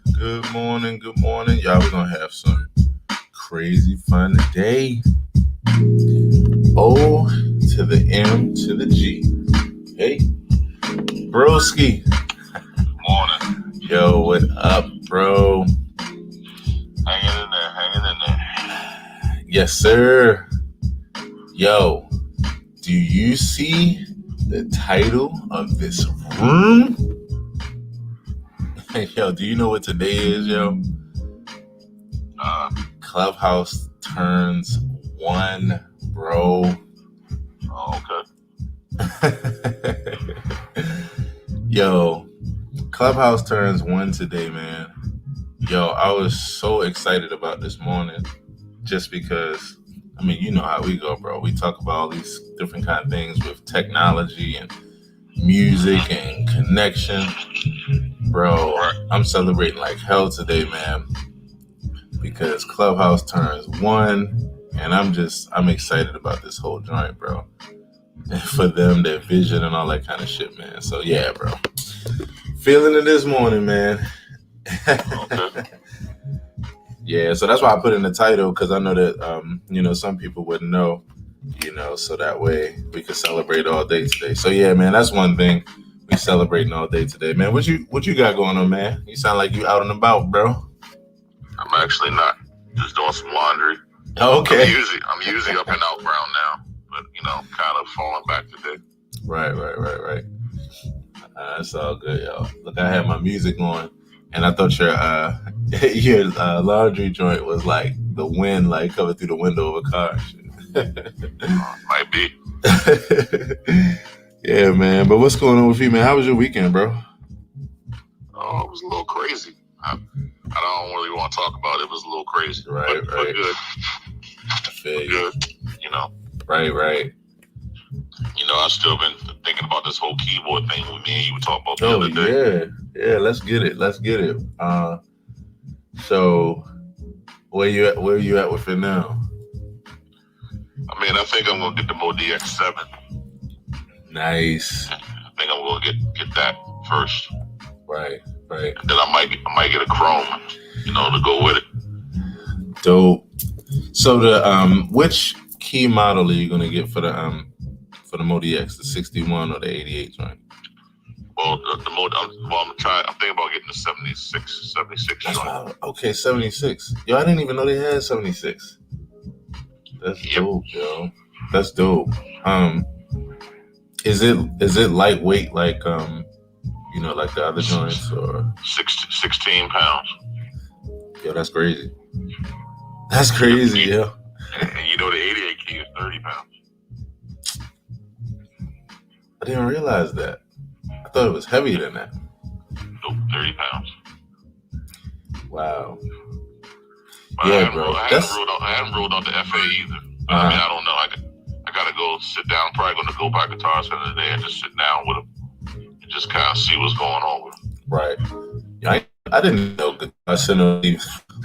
Good morning, good morning. Y'all, we're gonna have some crazy fun today. O to the M to the G. Hey, broski. Morning. Yo, what up, bro? Hanging in there. Yes, sir. Yo, do you see the title of this room? Yo, do you know what today is, yo? Clubhouse turns 1, bro. Oh, okay. Yo, Clubhouse turns 1 today, man. Yo, I was so excited about this morning just because, I mean, you know how we go, bro. We talk about all these different kind of things with technology and music and connection. Bro, I'm celebrating like hell today, man, because Clubhouse turns 1 and I'm excited about this whole joint, bro. For them, their vision and all that kind of shit, man. So yeah, bro. Feeling it this morning, man. Okay. Yeah, so that's why I put in the title, because I know that some people wouldn't know, so that way we could celebrate all day today. So yeah, man, that's one thing. We celebrating all day today, man. What you got going on, man? You sound like you out and about, bro. I'm actually not. Just doing some laundry. Okay. I'm usually up and out around now, but kind of falling back today. Right. That's all good, yo. Look, I had my music on, and I thought your laundry joint was like the wind, like coming through the window of a car. Might be. Yeah, man. But what's going on with you, man? How was your weekend, bro? Oh, it was a little crazy. I don't really want to talk about it. It was a little crazy. Right. But good. I feel you. Good. Right. I've still been thinking about this whole keyboard thing with me and you were talking about the other day. Yeah. Let's get it. So where you at with it now? I mean, I think I'm gonna get the Mo DX7. Nice. I think I'm gonna get that first. Right. And then I might get a Chrome, to go with it. Dope. So the which key model are you gonna get for the Mo DX, the 61 or the 88 joint? Well, I'm thinking about getting the 76 joint. Okay, 76. Yo, I didn't even know they had 76. That's dope, yo. That's dope. Is it lightweight like like the other joints, or 16 pounds? Yo, that's crazy. That's crazy, yo. And the 88 key is 30 pounds. I didn't realize that. I thought it was heavier than that. Nope, 30 pounds. Wow. But yeah, bro. I haven't ruled out the FA either. But I mean, I don't know. I gotta go sit down. I'm probably gonna go by Guitar Center today and just sit down with them and just kind of see what's going on with them. Right. Yeah, I didn't know Guitar Center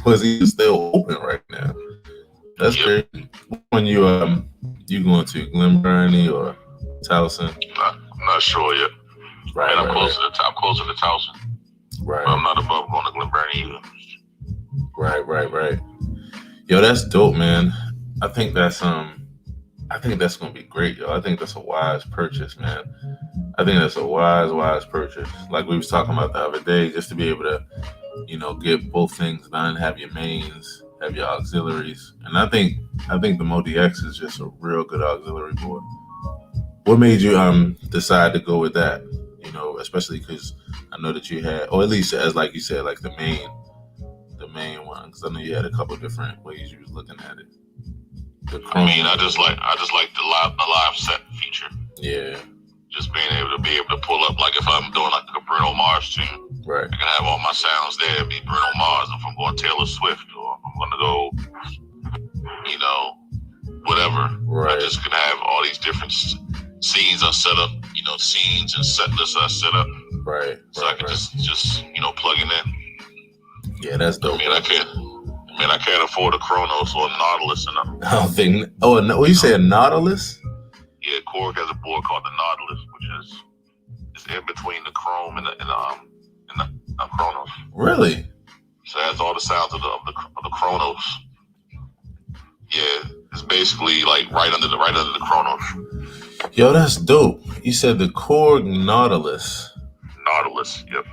was even still open right now. That's crazy. When you going to Glen Burnie or Towson? I'm not sure yet. Right. And I'm closer to Towson. Right. But I'm not above going to Glen Burnie either. Right. Yo, that's dope, man. I think that's gonna be great, yo. I think that's a wise purchase, man. I think that's a wise purchase. Like we was talking about the other day, just to be able to, get both things done, have your mains, have your auxiliaries. And I think the Mo DX is just a real good auxiliary board. What made you decide to go with that? Especially because I know that you had, or at least as like you said, like the main one. Because I know you had a couple different ways you was looking at it. I mean, I just like the live set feature. Yeah. Just being able to pull up, like if I'm doing like a Bruno Mars tune, right? I can have all my sounds there. Be Bruno Mars. If I'm going Taylor Swift, or if I'm going to go, whatever. Right. I just can have all these different scenes I set up. Scenes and set lists I set up. Right. So I can just plug it in. Yeah, that's dope. I I can't afford a Chronos or a Nautilus. I don't think. Oh, no, you say a Nautilus? Yeah, Korg has a board called the Nautilus, which is in between the Chrome and the Chronos. Really? So it has all the sounds of the Chronos. Yeah, it's basically like right under the Chronos. Yo, that's dope. You said the Korg Nautilus. Nautilus. Yep.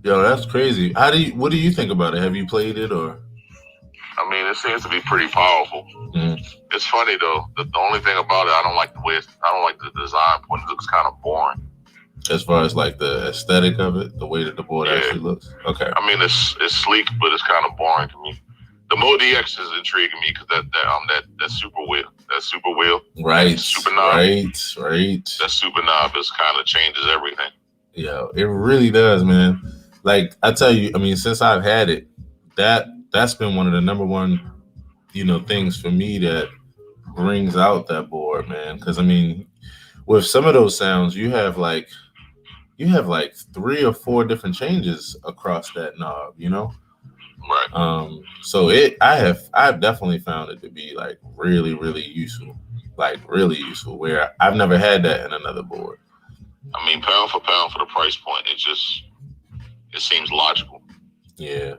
Yo, that's crazy. What do you think about it? Have you played it or? I mean, it seems to be pretty powerful. Mm-hmm. It's funny though. The only thing about it, I don't like the design point. It looks kind of boring. As far as like the aesthetic of it, the way that the board actually looks. Okay. I mean, it's sleek, but it's kind of boring to me. The Mo DX is intriguing me because that super wheel. Right. Super knob. Right. That super knob is kind of changes everything. Yeah, it really does, man. Like I tell you, I mean, since I've had it, that's been one of the number one, things for me that brings out that board, man. Because I mean, with some of those sounds, you have like 3 or 4 different changes across that knob, Right. So I've definitely found it to be like really, really useful, where I've never had that in another board. I mean, pound for pound for the price point, it seems logical. Yeah.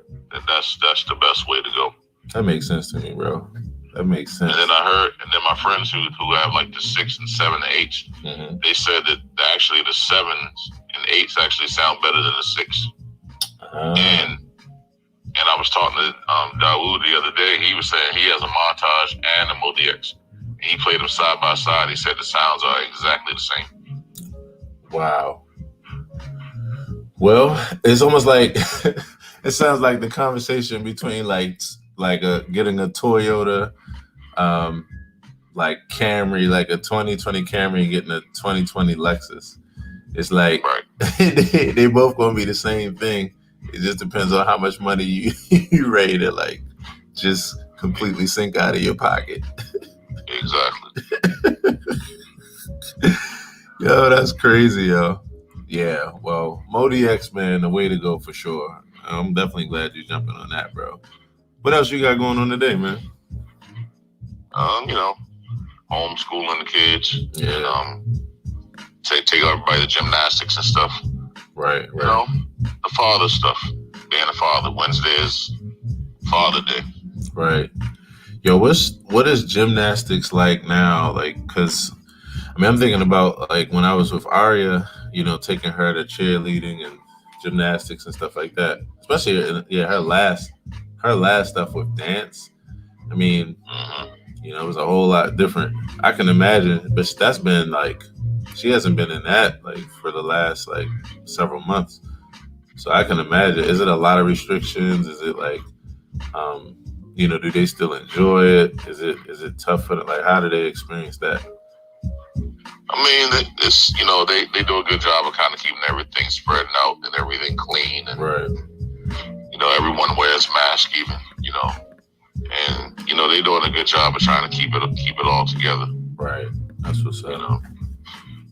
That's the best way to go. That makes sense to me, bro. That makes sense. And then my friends who have like the 6 and 7 and 8s, mm-hmm. They said that actually the 7s and 8s actually sound better than the 6. And I was talking to Dawood the other day. He was saying he has a Montage and a Mo DX. And he played them side by side. He said the sounds are exactly the same. Wow. Well, it's almost like it sounds like the conversation between getting a Toyota, like Camry, like a 2020 Camry, and getting a 2020 Lexus. It's like they both gonna be the same thing. It just depends on how much money you ready to like just completely sink out of your pocket. Exactly. Yo, that's crazy, yo. Yeah, well, Mo DX, man, the way to go for sure. I'm definitely glad you're jumping on that, bro. What else you got going on today, man? Homeschooling the kids. Yeah. And, take everybody to gymnastics and stuff. Right. The father stuff. Being a father. Wednesday is Father Day. Right. Yo, what is gymnastics like now? Like, because I'm thinking about like when I was with Aria, taking her to cheerleading and gymnastics and stuff like that. Especially, her last stuff with dance. I mean, mm-hmm. It was a whole lot different. I can imagine, but that's been like, she hasn't been in that like for the last like several months. So I can imagine, is it a lot of restrictions? Is it like, do they still enjoy it? Is it tough for them? Like, how do they experience that? I mean, it's, they do a good job of kind of keeping everything spread out and everything clean. And, right. Everyone wears masks even, and, they're doing a good job of trying to keep it all together. Right. That's what's up.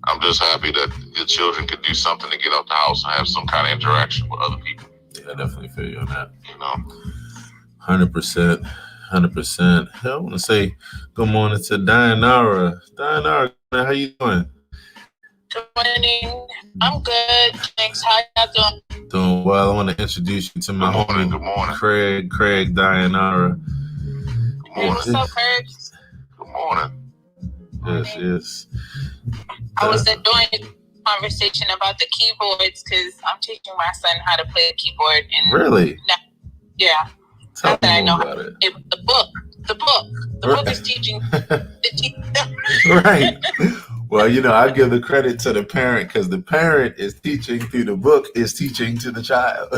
I'm just happy that the children could do something to get out the house and have some kind of interaction with other people. Yeah, I definitely feel you on that. 100%. 100%. I want to say good morning to Dianara. Dianara, how you doing? Good morning. I'm good. Thanks. How y'all doing? Doing well. I want to introduce you to my homie, Good morning. Craig Dianara. Good morning. What's up, Craig? Good morning. Yes. I was enjoying the conversation about the keyboards because I'm teaching my son how to play the keyboard. And really? Yeah. Tell me more about it. The book is teaching. Right. Well, I give the credit to the parent because the parent is teaching through the book is teaching to the child.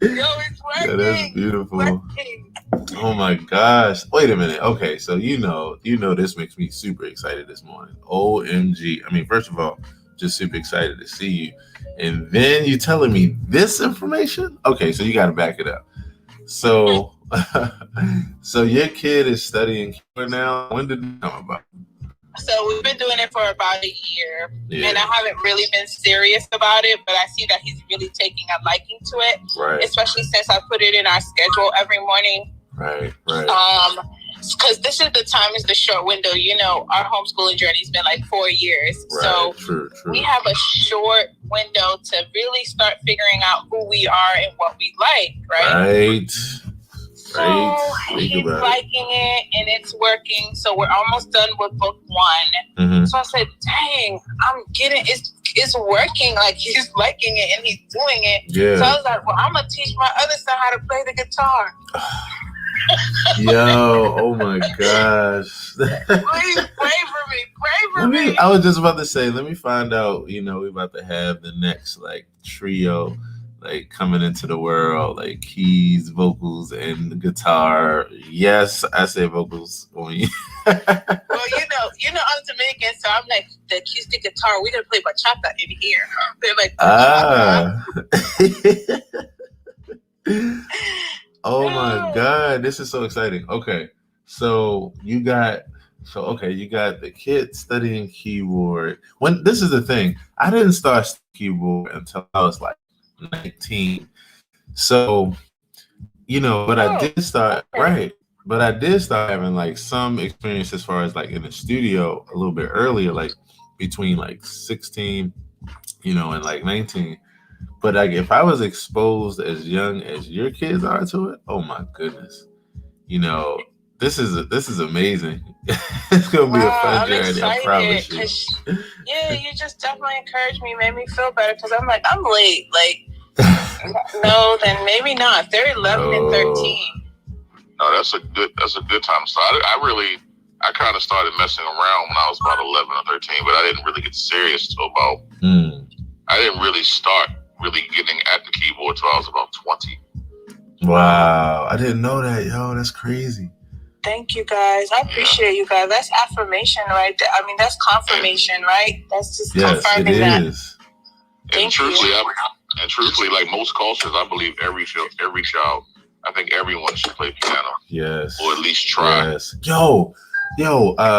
Yo, it's working. Yeah, that's beautiful. Oh my gosh. Wait a minute. Okay, so this makes me super excited this morning. OMG. I mean, first of all, just super excited to see you. And then you telling me this information? Okay, so you got to back it up. So so your kid is studying keyboard now. When did it come about? So we've been doing it for about a year, yeah. And I haven't really been serious about it, but I see that he's really taking a liking to it, right? Especially since I put it in our schedule every morning. Right. because this is the time, is the short window. You know, our homeschooling journey's been like 4 years. Right, so true. We have a short window to really start figuring out who we are and what we like, right? So he's liking it and it's working. So we're almost done with book 1. Mm-hmm. So I said, dang, I'm getting it's working. Like, he's liking it and he's doing it. Yeah. So I was like, well, I'm gonna teach my other son how to play the guitar. Yo, oh my gosh. Please pray for me. I was just about to say, let me find out, you know, we're about to have the next like trio like coming into the world, like keys, vocals, and guitar. Yes, I say vocals only. Well, you know, I'm Dominican, so I'm like, the acoustic guitar, we're gonna play bachata in here. They're like, bachata. Oh my God, this is so exciting. Okay, so you got the kid studying keyboard. When this is the thing, I didn't start keyboard until I was like 19. So, you know, but I did start But I did start having like some experience as far as like in the studio a little bit earlier, like between like 16, you know, and like 19. But like if I was exposed as young as your kids are to it, oh my goodness, you know, this is amazing. It's gonna be a fun journey. I promise you. Yeah, you just definitely encouraged me, made me feel better because I'm like, I'm late. Like, no, then maybe not. They're 11 and 13. No, that's a good time to start. I kind of started messing around when I was about 11 or 13, but I didn't really get serious till about. I didn't really start really getting at the keyboard till I was about 20. Wow, I didn't know that, yo. That's crazy. Thank you guys. I appreciate you guys. That's affirmation right there. I mean, that's confirmation, right? That's just confirming that. And truthfully, like most cultures, I believe every child, I think everyone should play piano. Yes. Or at least try. Yes. Yo,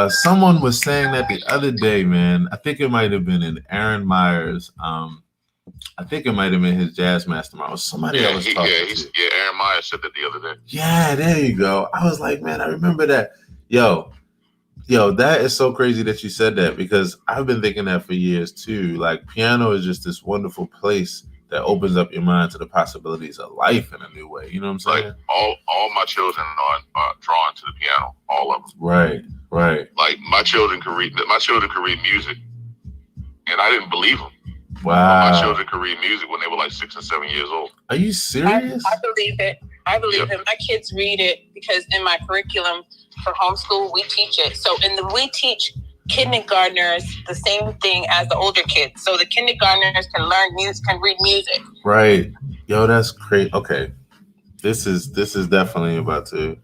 someone was saying that the other day, man. I think it might have been in Aaron Myers. I think it might have been his jazz mastermind or somebody I was talking to. Yeah, Aaron Myers said that the other day. Yeah, there you go. I was like, man, I remember that. Yo, that is so crazy that you said that because I've been thinking that for years too. Like piano is just this wonderful place that opens up your mind to the possibilities of life in a new way. You know what I'm saying? Like all my children are drawn to the piano, all of them. Right. Like my children could read music, and I didn't believe them. Wow. My children could read music when they were like 6 and 7 years old. Are you serious? I believe it. I believe it. My kids read it because in my curriculum for homeschool, we teach it. So we teach kindergartners the same thing as the older kids. So the kindergartners can learn music, can read music. Right. Yo, that's great. Okay. This is definitely about to.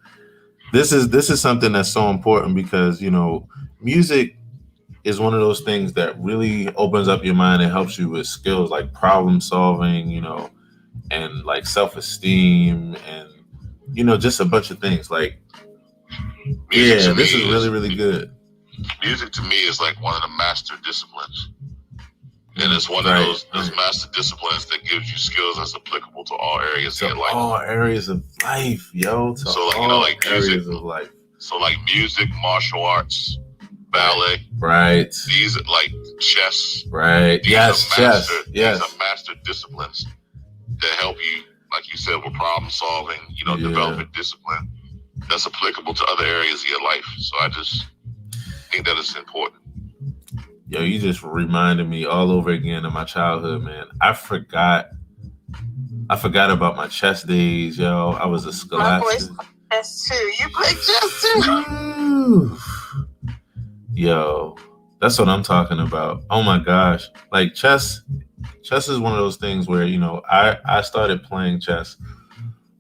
This is something that's so important because, you know, music is one of those things that really opens up your mind and helps you with skills like problem solving, you know, and like self-esteem and, you know, just a bunch of things. Like, this is really, really good. Music to me is like one of the master disciplines. And it's one of those master disciplines that gives you skills that's applicable to all areas of your life. All areas of life, yo. Like areas of life. So like music, martial arts, ballet. Right. These are like chess. Right. Chess. Yes. These are master disciplines that help you, like you said, with problem solving, you know, developing discipline that's applicable to other areas of your life. So I just think that it's important. Yo, you just reminded me all over again of my childhood, man. I forgot about my chess days, yo. I was a scholastic. My boys play chess too. You play chess too? Yo, that's what I'm talking about. Oh my gosh. Like chess is one of those things where, you know, I started playing chess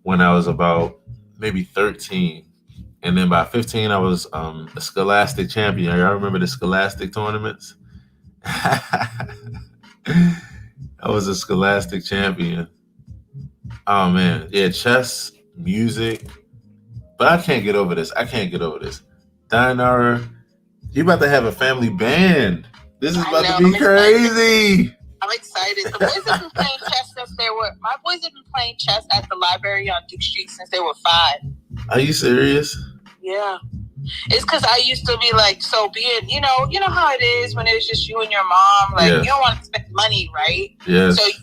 when I was about maybe 13. And then by 15, I was a scholastic champion. Y'all remember the scholastic tournaments? I was a scholastic champion. Oh man. Yeah, chess, music. But I can't get over this. Dinara, you about to have a family band. This is about to be crazy. I'm excited. The boys have been playing chess my boys have been playing chess at the library on Duke Street since they were 5. Are you serious? Yeah. It's because I used to be like, so being, you know how it is when it's just you and your mom. Like, you don't want to spend money, right? Yes. So you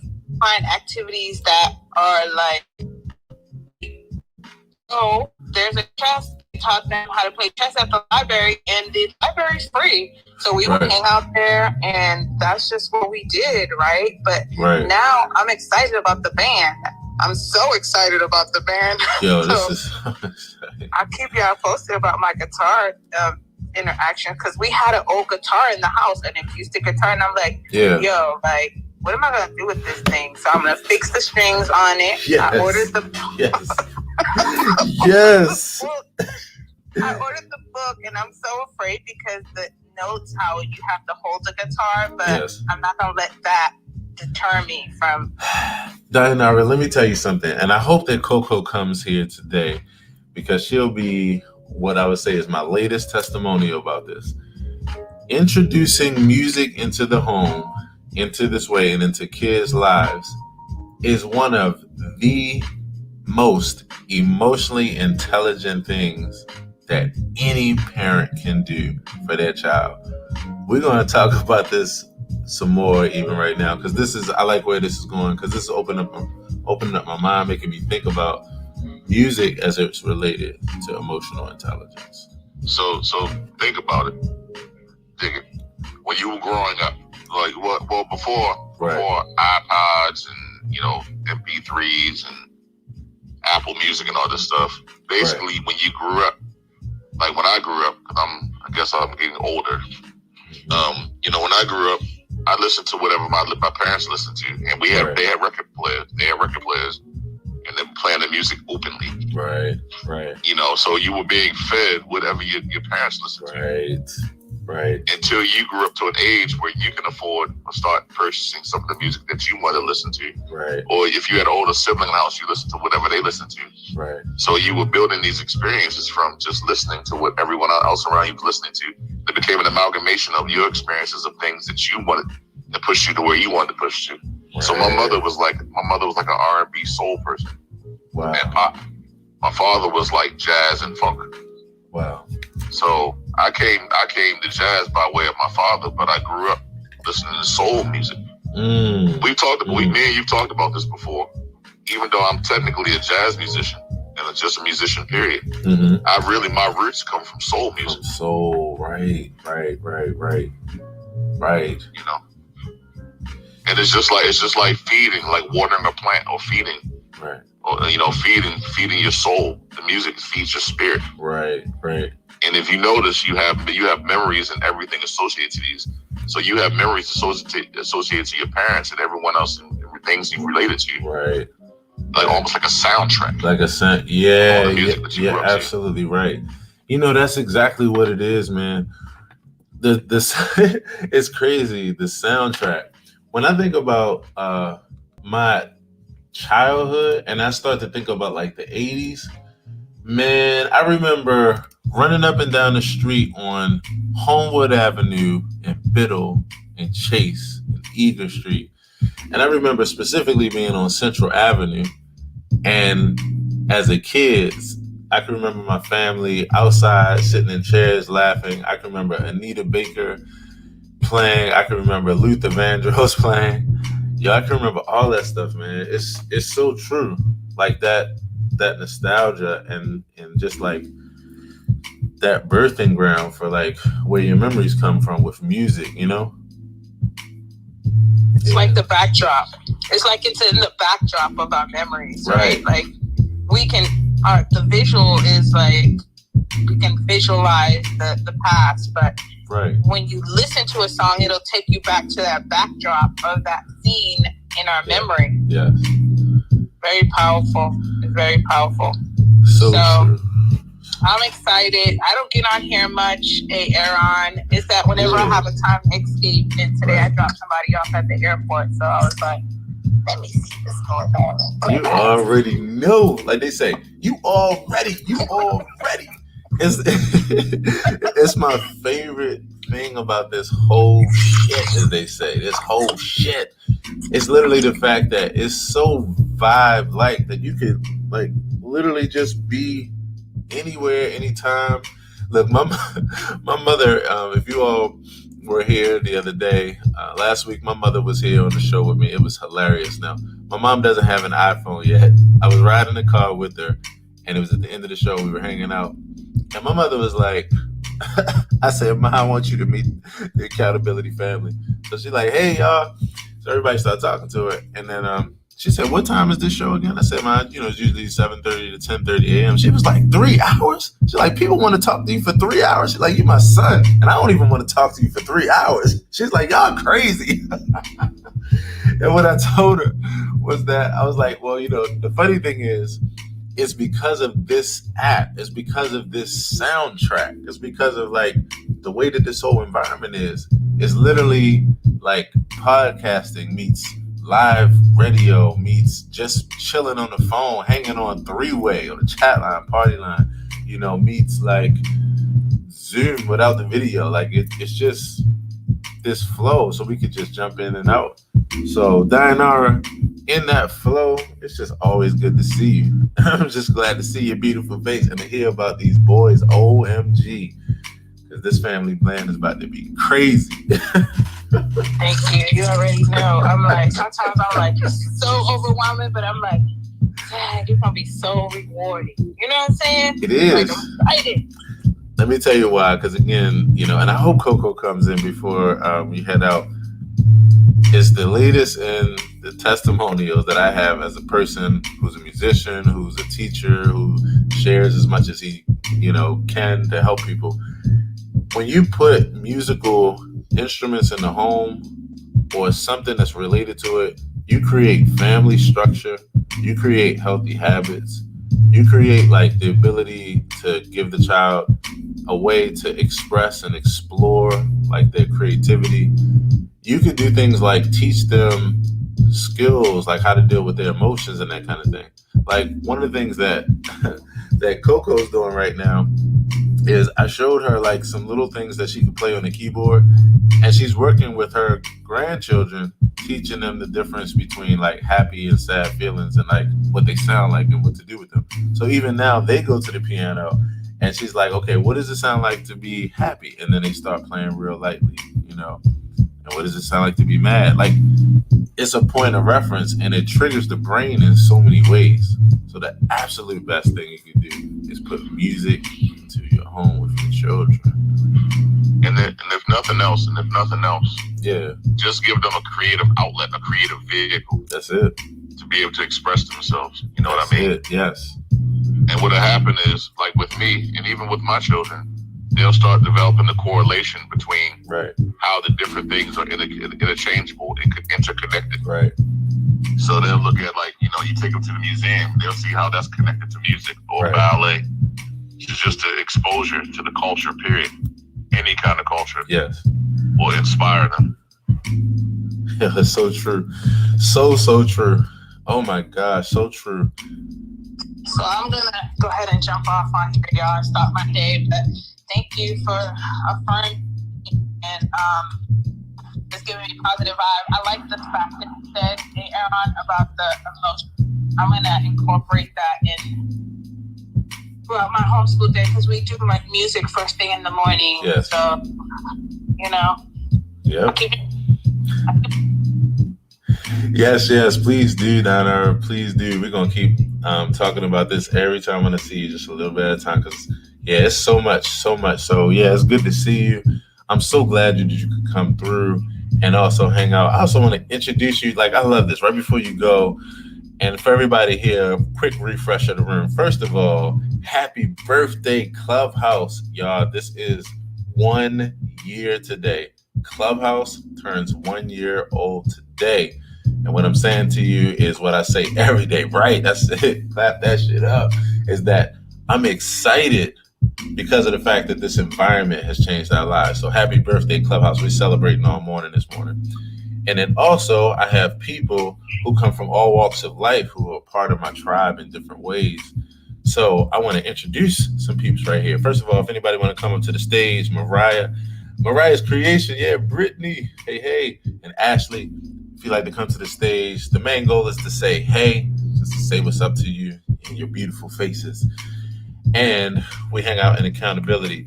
find activities that are like, oh, there's a chess. We taught them how to play chess at the library, and the library's free. So we would hang out there, and that's just what we did, right? But now I'm excited about the band. I'm so excited about the band. Yo, so this is so exciting. I'll keep y'all posted about my guitar interaction, because we had an old guitar in the house, an acoustic guitar, and I'm like, yo, like, what am I going to do with this thing? So I'm going to fix the strings on it. Yes. I ordered the yes. I ordered the book, and I'm so afraid because the notes, how you have to hold the guitar, but I'm not going to let that deter me from... Dayanara, let me tell you something, and I hope that Coco comes here today, because she'll be what I would say is my latest testimonial about this. Introducing music into the home, into this way, and into kids' lives is one of the most emotionally intelligent things that any parent can do for their child. We're going to talk about this some more even right now, because I like where this is going, because this is opening up my mind, making me think about music as it's related to emotional intelligence. So think about it. Dig it. When you were growing up, like before iPods and MP3s and Apple Music and all this stuff. Basically, when you grew up, like when I grew up, because I guess I'm getting older. When I grew up, I listened to whatever my parents listened to, and they had record players. They had record players, and they were playing the music openly. Right. So you were being fed whatever your parents listened to. Right. Until you grew up to an age where you can afford or start purchasing some of the music that you want to listen to. Right. Or if you had an older sibling in the house, you listened to whatever they listened to. Right. So you were building these experiences from just listening to what everyone else around you was listening to. It became an amalgamation of your experiences of things that you wanted to push you to where you wanted to push to. Right. So my mother was like an R&B soul person. Wow. And pop. My father was like jazz and funk. Wow. So I came to jazz by way of my father, but I grew up listening to soul music. Me and you've talked about this before. Even though I'm technically a jazz musician and just a musician, period. Mm-hmm. My roots come from soul music. Soul, right. And it's just like feeding, like watering a plant or feeding. Right. Or, feeding your soul. The music feeds your spirit. Right. And if you notice, you have memories and everything associated to these. So you have memories associated to your parents and everyone else and things you related to. Right. Like almost like a soundtrack. Yeah, absolutely right. That's exactly what it is, man. This it's crazy. The soundtrack. When I think about my childhood and I start to think about like the 80s, man, I remember running up and down the street on Homewood Avenue and Biddle and Chase and Eager Street. And I remember specifically being on Central Avenue. And as a kid, I can remember my family outside sitting in chairs laughing. I can remember Anita Baker playing. I can remember Luther Vandross playing. I can remember all that stuff, man. It's so true. Like that nostalgia and just like that birthing ground for like where your memories come from with music, It's like the backdrop. It's like it's in the backdrop of our memories, right? Like the visual is like we can visualize the past, but when you listen to a song, it'll take you back to that backdrop of that scene in our memory. Yes. Very powerful. It's very powerful. So true. I'm excited. I don't get on here much, Aaron. Is that whenever I have a time escape, and today I dropped somebody off at the airport, so I was like, let me see what's going on. You already know, like they say, you already. It's my favorite thing about this whole shit, as they say. This whole shit. It's literally the fact that it's so vibe-like that you could like literally just be anywhere, anytime. Look, my mother, if you all were here the other day, last week, my mother was here on the show with me. It was hilarious. Now, my mom doesn't have an iPhone yet. I was riding the car with her, and it was at the end of the show. We were hanging out, and my mother was like, I said, "Ma, I want you to meet the accountability family." So she's like, "Hey, y'all." So everybody started talking to her, and then she said, "What time is this show again?" I said, "Man, it's usually 7:30 to 10:30 a.m." She was like, 3 hours? She's like, "People want to talk to you for 3 hours?" She's like, "You my son, and I don't even want to talk to you for 3 hours." She's like, "Y'all crazy." And what I told her was that I was like, well, the funny thing is, it's because of this app. It's because of this soundtrack. It's because of like the way that this whole environment is. It's literally like podcasting meets live radio meets just chilling on the phone, hanging on three-way or the chat line, party line, meets like Zoom without the video. Like it's just this flow, so we could just jump in and out. So Dayanara, in that flow, it's just always good to see you. I'm just glad to see your beautiful face and to hear about these boys. OMG, because this family plan is about to be crazy. Thank you. You already know. I'm like, sometimes I'm like, it's so overwhelming, but I'm like, Dad, you're gonna be so rewarding. You know what I'm saying? It is. Like, I'm excited. Let me tell you why, because again, and I hope Coco comes in before we head out. It's the latest in the testimonials that I have as a person who's a musician, who's a teacher, who shares as much as he, can to help people. When you put musical instruments in the home or something that's related to it, you create family structure, you create healthy habits, you create like the ability to give the child a way to express and explore like their creativity. You could do things like teach them skills, like how to deal with their emotions and that kind of thing. Like one of the things that that Coco's doing right now is I showed her like some little things that she could play on the keyboard, and she's working with her grandchildren, teaching them the difference between like happy and sad feelings and like what they sound like and what to do with them. So even now they go to the piano and she's like, okay, what does it sound like to be happy? And then they start playing real lightly, and what does it sound like to be mad? Like it's a point of reference and it triggers the brain in so many ways. So the absolute best thing you can do is put music into your home with your children. And if nothing else, yeah, just give them a creative outlet, a creative vehicle. That's it. To be able to express themselves. You know That's what I mean? It. Yes. And what'll happen is, like with me, and even with my children, they'll start developing the correlation between how the different things are interchangeable and interconnected. Right. So they'll look at like, you take them to the museum, they'll see how that's connected to music or ballet. It's just the exposure to the culture, period. Any kind of culture. Yes. Will inspire them. Yeah, that's so true. So true. Oh my gosh, so true. So I'm gonna go ahead and jump off on here, y'all, and start my day. But thank you for affirming and just giving me positive vibe. I like the fact that you said, hey, Aaron, about the emotion. I'm gonna incorporate that in throughout my homeschool day because we do like music first thing in the morning. Yes. So Yeah. Yes, please do, Donna. Please do. We're gonna keep talking about this every time I'm gonna see you, just a little bit at a time, because it's so much. So yeah, it's good to see you. I'm so glad that you could come through and also hang out. I also want to introduce you. Like, I love this. Right before you go, and for everybody here, quick refresh of the room. First of all, happy birthday, Clubhouse, y'all. This is 1 year today. Clubhouse turns 1 year old today. And what I'm saying to you is what I say every day, right? That's it. Clap that shit up. Is that I'm excited because of the fact that this environment has changed our lives. So happy birthday, Clubhouse. We're celebrating all morning this morning. And then also I have people who come from all walks of life who are part of my tribe in different ways. So I want to introduce some peeps right here. First of all, if anybody want to come up to the stage, Mariah's creation. Yeah, Brittany. Hey. And Ashley, if you'd like to come to the stage, the main goal is to say, hey, just to say what's up to you and your beautiful faces. and we hang out in accountability.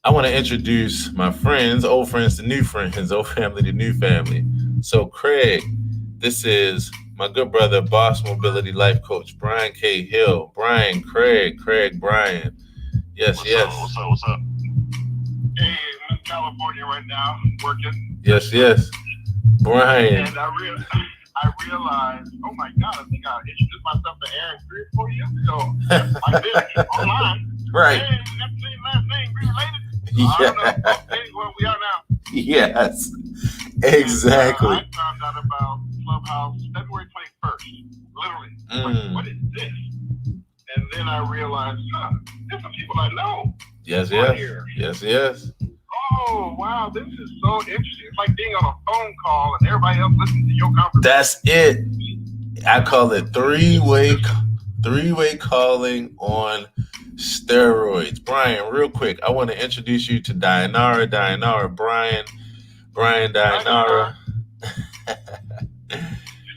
I want to introduce my friends, old friends to new friends, old family to new family. So, Craig, this is my good brother, Boss Mobility Life Coach, Brian K. Hill. Brian, Craig, Brian. Yes, What's yes. up? What's up? What's up? Hey, I'm in California right now, working. Yes. Brian. And I realized, oh my God, I think I introduced myself to Aaron 3 or 4 years ago. I did online. Right. Hey, that's the same last name. We related. Yeah. I don't know. Okay, well, we are now. Yes. Exactly. And, I found out about Clubhouse February 21st. Literally. Like, what is this? And then I realized, there's some people I know. Yes. Oh, wow, this is so interesting. It's like being on a phone call and everybody else listening to your conversation. That's it. I call it three-way calling on steroids. Brian, real quick, I want to introduce you to Dayanara, Brian, Dayanara.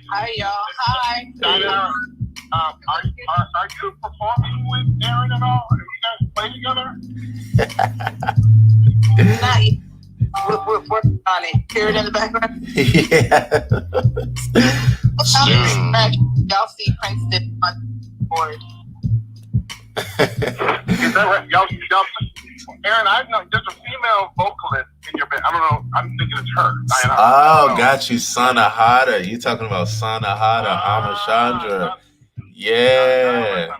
Hi, y'all. Hi. Dayanara, are you performing with Aaron at all? Have you guys play together? Not yet. We're working on it. Hear it in the background? Yeah. Y'all see Princeton on board. Is that right? Y'all, Aaron, I've known there's a female vocalist in your band. I don't know. I'm thinking it's her. Oh, got you. Sanahada. You talking about Sanahada, Amachandra. Yeah.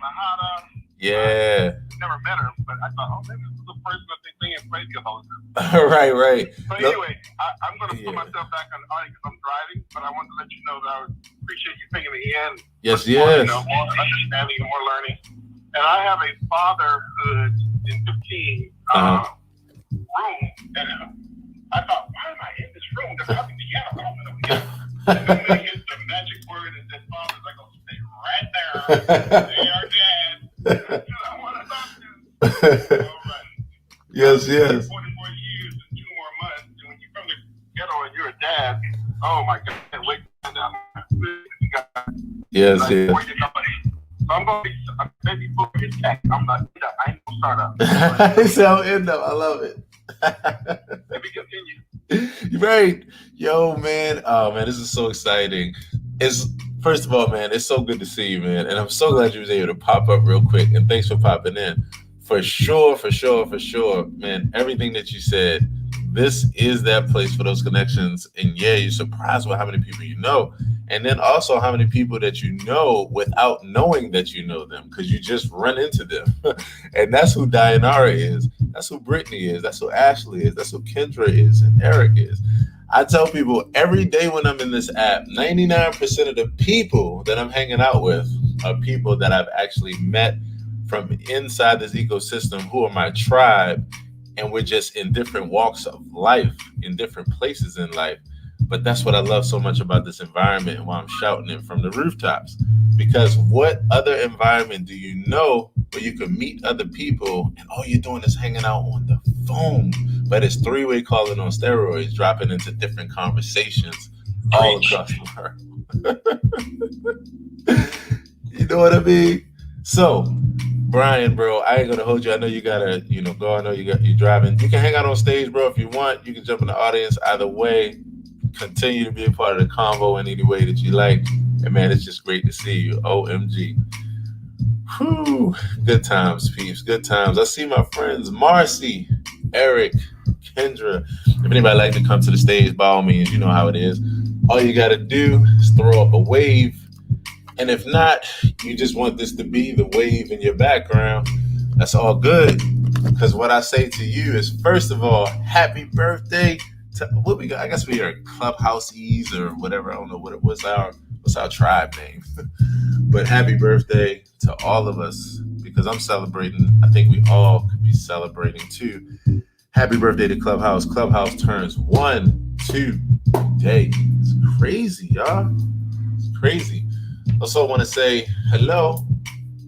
Yeah. Never met her, but I thought, maybe this is the person that they sing and play the all the time. Right. But anyway, I'm going to put myself back on the audience because I'm driving, but I wanted to let you know that I would appreciate you bringing me in. Yes. More understanding and more learning. And I have a fatherhood in 15 room, and I thought, why am I in this room? There's nothing together. I don't know. And then they hit the magic word and said, fathers, I go stay right there. They are dead. I want to talk to you. All right. Yes. 44 years and 2 more months. And when you come to ghetto and you're a dad, oh my God, I can't wait to find out. Yes. So I'm going to maybe book his tech. I'm not, I ain't going to start up. So end up. I love it. Let me continue. Right. Yo, man. Oh, man, this is so exciting. First of all, man, it's so good to see you, man. And I'm so glad you was able to pop up real quick. And thanks for popping in. For sure, man, everything that you said, this is that place for those connections. And yeah, you're surprised with how many people you know. And then also how many people that you know without knowing that you know them, because you just run into them. And that's who Dayanara is. That's who Brittany is. That's who Ashley is. That's who Kendra is and Eric is. I tell people every day when I'm in this app, 99% of the people that I'm hanging out with are people that I've actually met from inside this ecosystem who are my tribe. And we're just in different walks of life, in different places in life. But that's what I love so much about this environment and why I'm shouting it from the rooftops. Because what other environment do you know where you can meet other people and all you're doing is hanging out on the phone? But it's three-way calling on steroids, dropping into different conversations all across the world. You know what I mean? So, Brian, bro, I ain't gonna hold you. I know you gotta, go. I know you're driving. You can hang out on stage, bro, if you want. You can jump in the audience. Either way, continue to be a part of the convo in any way that you like. And man, it's just great to see you. OMG. Whew. Good times, peeps. Good times. I see my friends Marcy, Eric, Kendra. If anybody like to come to the stage, by all means, you know how it is. All you gotta do is throw up a wave. And if not, you just want this to be the wave in your background, that's all good. Because what I say to you is, first of all, happy birthday to what we got. I guess we are Clubhouse-ease or whatever. I don't know what's our tribe name. But happy birthday to all of us, because I'm celebrating. I think we all could be celebrating too. Happy birthday to Clubhouse. Clubhouse turns 1 today. It's crazy, y'all. It's crazy. Also, I want to say hello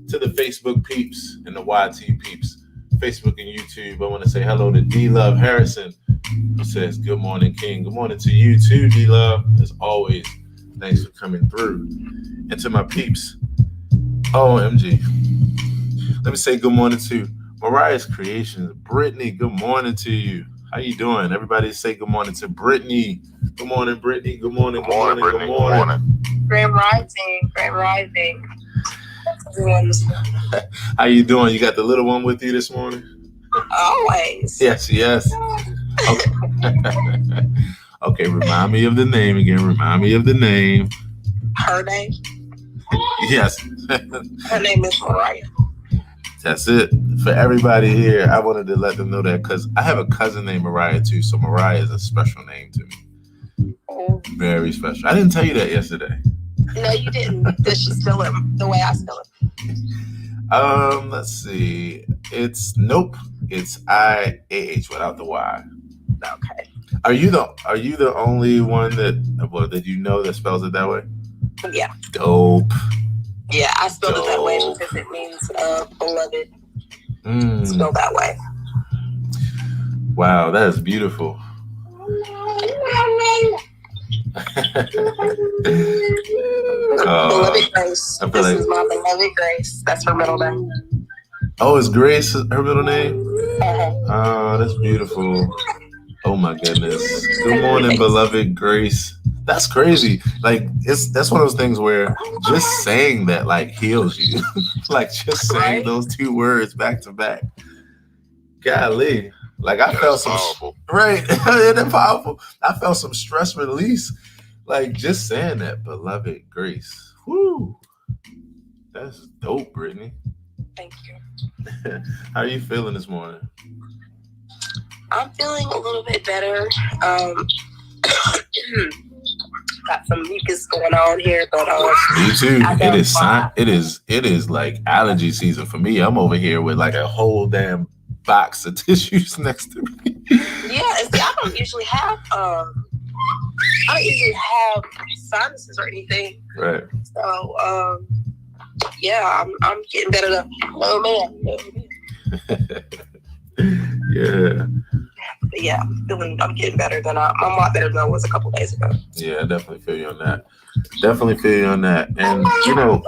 to the Facebook peeps and the YT peeps, Facebook and YouTube. I want to say hello to D-Love Harrison, who says, good morning, King. Good morning to you too, D-Love. As always, thanks for coming through. And to my peeps, OMG. Let me say good morning to Mariah's Creations. Brittany, good morning to you. How you doing? Everybody say good morning to Brittany. Good morning, Brittany. Good morning, Good morning, good morning, Brittany. good morning. Good morning. Grand rising, grand rising. How you doing? You got the little one with you this morning? Always. Yes. Okay. Okay, remind me of the name again. Remind me of the name. Her name? Yes. Her name is Mariah. That's it. For everybody here, I wanted to let them know that because I have a cousin named Mariah too. So Mariah is a special name to me. Oh. Very special. I didn't tell you that yesterday. No, you didn't. Does she spell it the way I spell it? Let's see. It's IAH without the Y. Okay. Are you the only one that you know that spells it that way? Yeah. Dope. Yeah, I spelled it that way because it means beloved. Spelled that way. Wow, that is beautiful. Beloved Grace. This is my beloved Grace. That's her middle name. Oh, is Grace her middle name? Oh, that's beautiful. Oh my goodness. Good morning, beloved Grace. That's crazy. Like that's one of those things where just saying that like heals you. Like just saying those two words back to back. Golly. Like I felt some powerful. Right. Isn't that powerful? I felt some stress release. Like just saying that, beloved Grace. Whoo. That's dope, Brittany. Thank you. How are you feeling this morning? I'm feeling a little bit better. Got some mucus going on here, but me too. It is like allergy season for me. I'm over here with like a whole damn box of tissues next to me. Yeah, and see, I don't usually have sinuses or anything. Right. So yeah, I'm getting better than Yeah. But yeah, I'm getting better than I'm a lot better than I was a couple days ago. Yeah, I definitely feel you on that. And you know,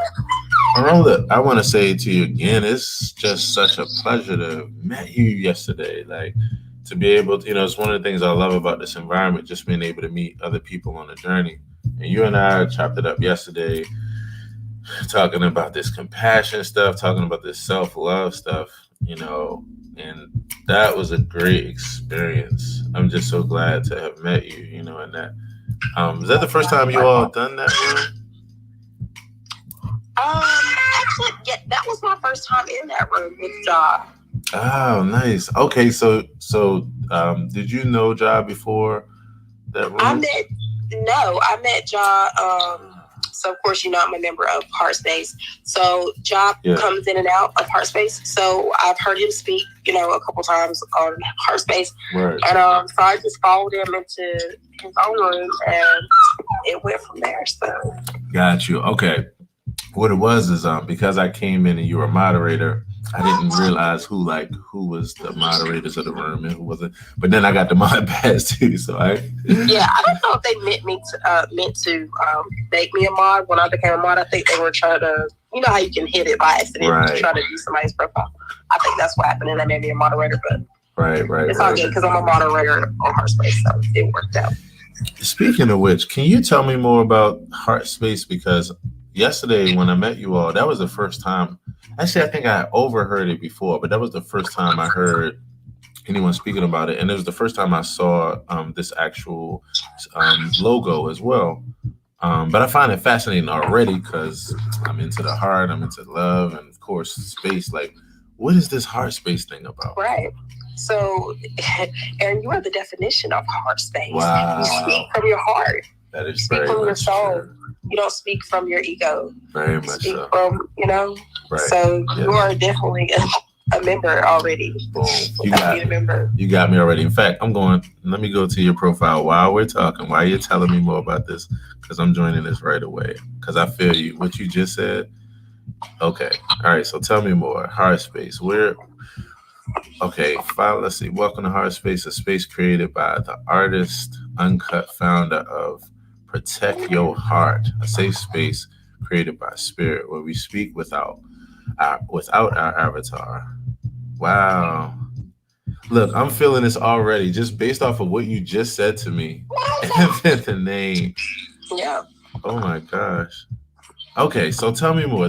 Arola, I want to say to you again, it's just such a pleasure to have met you yesterday. Like to be able to, it's one of the things I love about this environment, just being able to meet other people on the journey. And you and I chopped it up yesterday, talking about this compassion stuff, talking about this self-love stuff, and that was a great experience. I'm just so glad to have met you, and that. Is that the first time you all done that room? Actually, yeah, that was my first time in that room with Ja. Oh, nice. Okay, so did you know Ja before that room? I met Ja. So of course, I'm a member of Heartspace. So Ja comes in and out of Heartspace. So I've heard him speak, a couple times on Heartspace. Right. And so I just followed him into his own room, and it went from there. So. Got you. Okay. What it was is because I came in and you were a moderator, I didn't realize who was the moderators of the room and who wasn't. But then I got the mod badge too, so I don't know if they meant to make me a mod when I became a mod. I think they were trying to, how you can hit it by accident to try to do somebody's profile. I think that's what happened, and they made me a moderator. But right, it's all good because I'm a moderator on Heartspace, so it worked out. Speaking of which, can you tell me more about Heartspace? Because yesterday when I met you all, that was the first time. Actually, I think I overheard it before, but that was the first time I heard anyone speaking about it. And it was the first time I saw this actual logo as well. But I find it fascinating already because I'm into the heart, I'm into love, and of course, space. Like, what is this heart space thing about? Right. So, Aaron, you are the definition of heart space. Wow. You speak from your heart. That is speak from your soul. True. You don't speak from your ego. Very much speak so. From, Right. So you are definitely a member already. Boom. You got me already. In fact, let me go to your profile while we're talking, while you're telling me more about this, because I'm joining this right away. Because I feel you. What you just said. Okay. All right. So tell me more. Heart space. Okay, let's see. Welcome to Heart Space, a space created by the artist, Uncut, founder of Protect Your Heart, a safe space created by Spirit, where we speak without our avatar. Wow. Look, I'm feeling this already just based off of what you just said to me. And then the name. Yeah. Oh my gosh. Okay, so tell me more.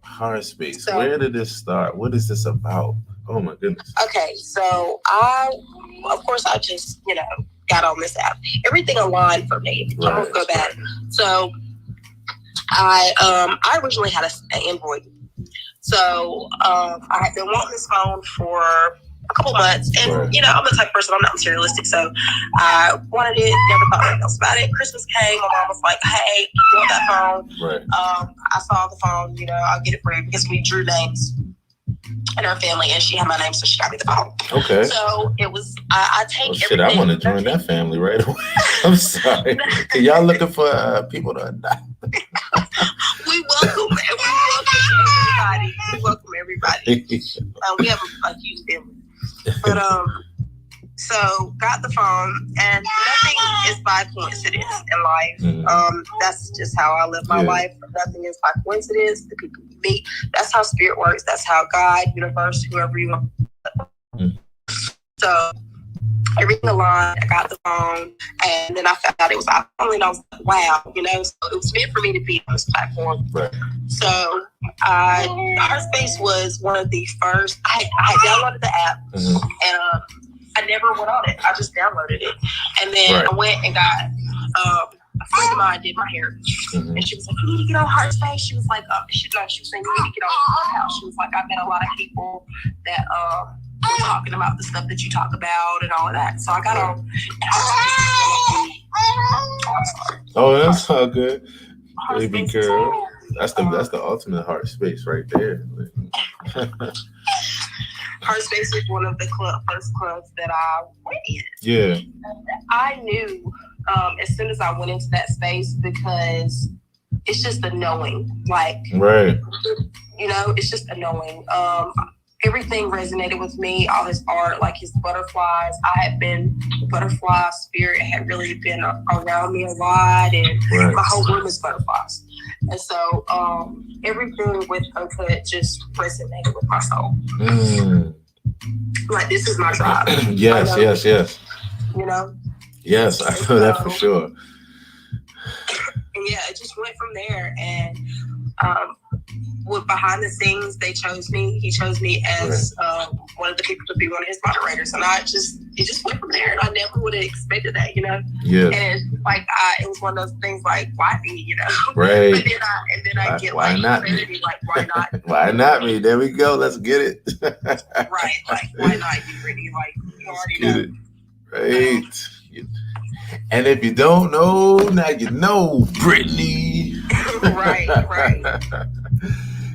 Heart space. So, where did this start? What is this about? Oh my goodness. Okay, so I just, got on this app. Everything aligned for me. Right. I'm gonna go back. So I originally had an Android. So I had been wanting this phone for a couple months, and I'm the type of person, I'm not materialistic, so I wanted it, never thought anything else about it. Christmas came, my mom was like, hey, you want that phone? Right. I saw the phone, I'll get it for you, because we drew names in her family, and she had my name, so she got me the phone. Okay. So it was, I take everything. I want to join that family right away. I'm sorry. Y'all looking for people to adopt? We welcome everybody. We welcome everybody. We have a huge family. But so got the phone, and nothing is by coincidence in life. That's just how I live my life. Nothing is by coincidence. The people you meet, that's how spirit works. That's how God, universe, whoever you want. So everything aligned. I got the phone, and then I found out it was iPhone, and I was like, wow, so it was meant for me to be on this platform. Right. So Heartspace was one of the first. I downloaded the app, and I never went on it. I just downloaded it, and then I went and got a friend of mine did my hair, and she was like, "You need to get on Heartspace." She was like, she was saying, "You need to get on Clubhouse." She was like, "I met a lot of people that were talking about the stuff that you talk about and all of that." So I got on. Oh, that's all good, baby girl. That's the ultimate heart space right there. Heartspace was one of the first clubs that I went in. Yeah. I knew as soon as I went into that space, because it's just a knowing. Like, right. It's just a knowing. Everything resonated with me, all his art, like his butterflies. The butterfly spirit had really been around me a lot, and my whole room is butterflies. And so everything with Uncut just resonated with my soul. Like, this is my tribe. Yes. Yes, I feel that for sure. And yeah, it just went from there. And with behind the scenes, they chose me. He chose me as one of the people to be one of his moderators, and it just went from there. And I never would have expected that, Yeah. And like it was one of those things like, why me, Right. But then I get why like, not me? Like, why not? Why not me? There we go. Let's get it. Right. Like, why not you, Brittany? Like, you already know. It. Right. And if you don't know, now you know, Brittany. Right.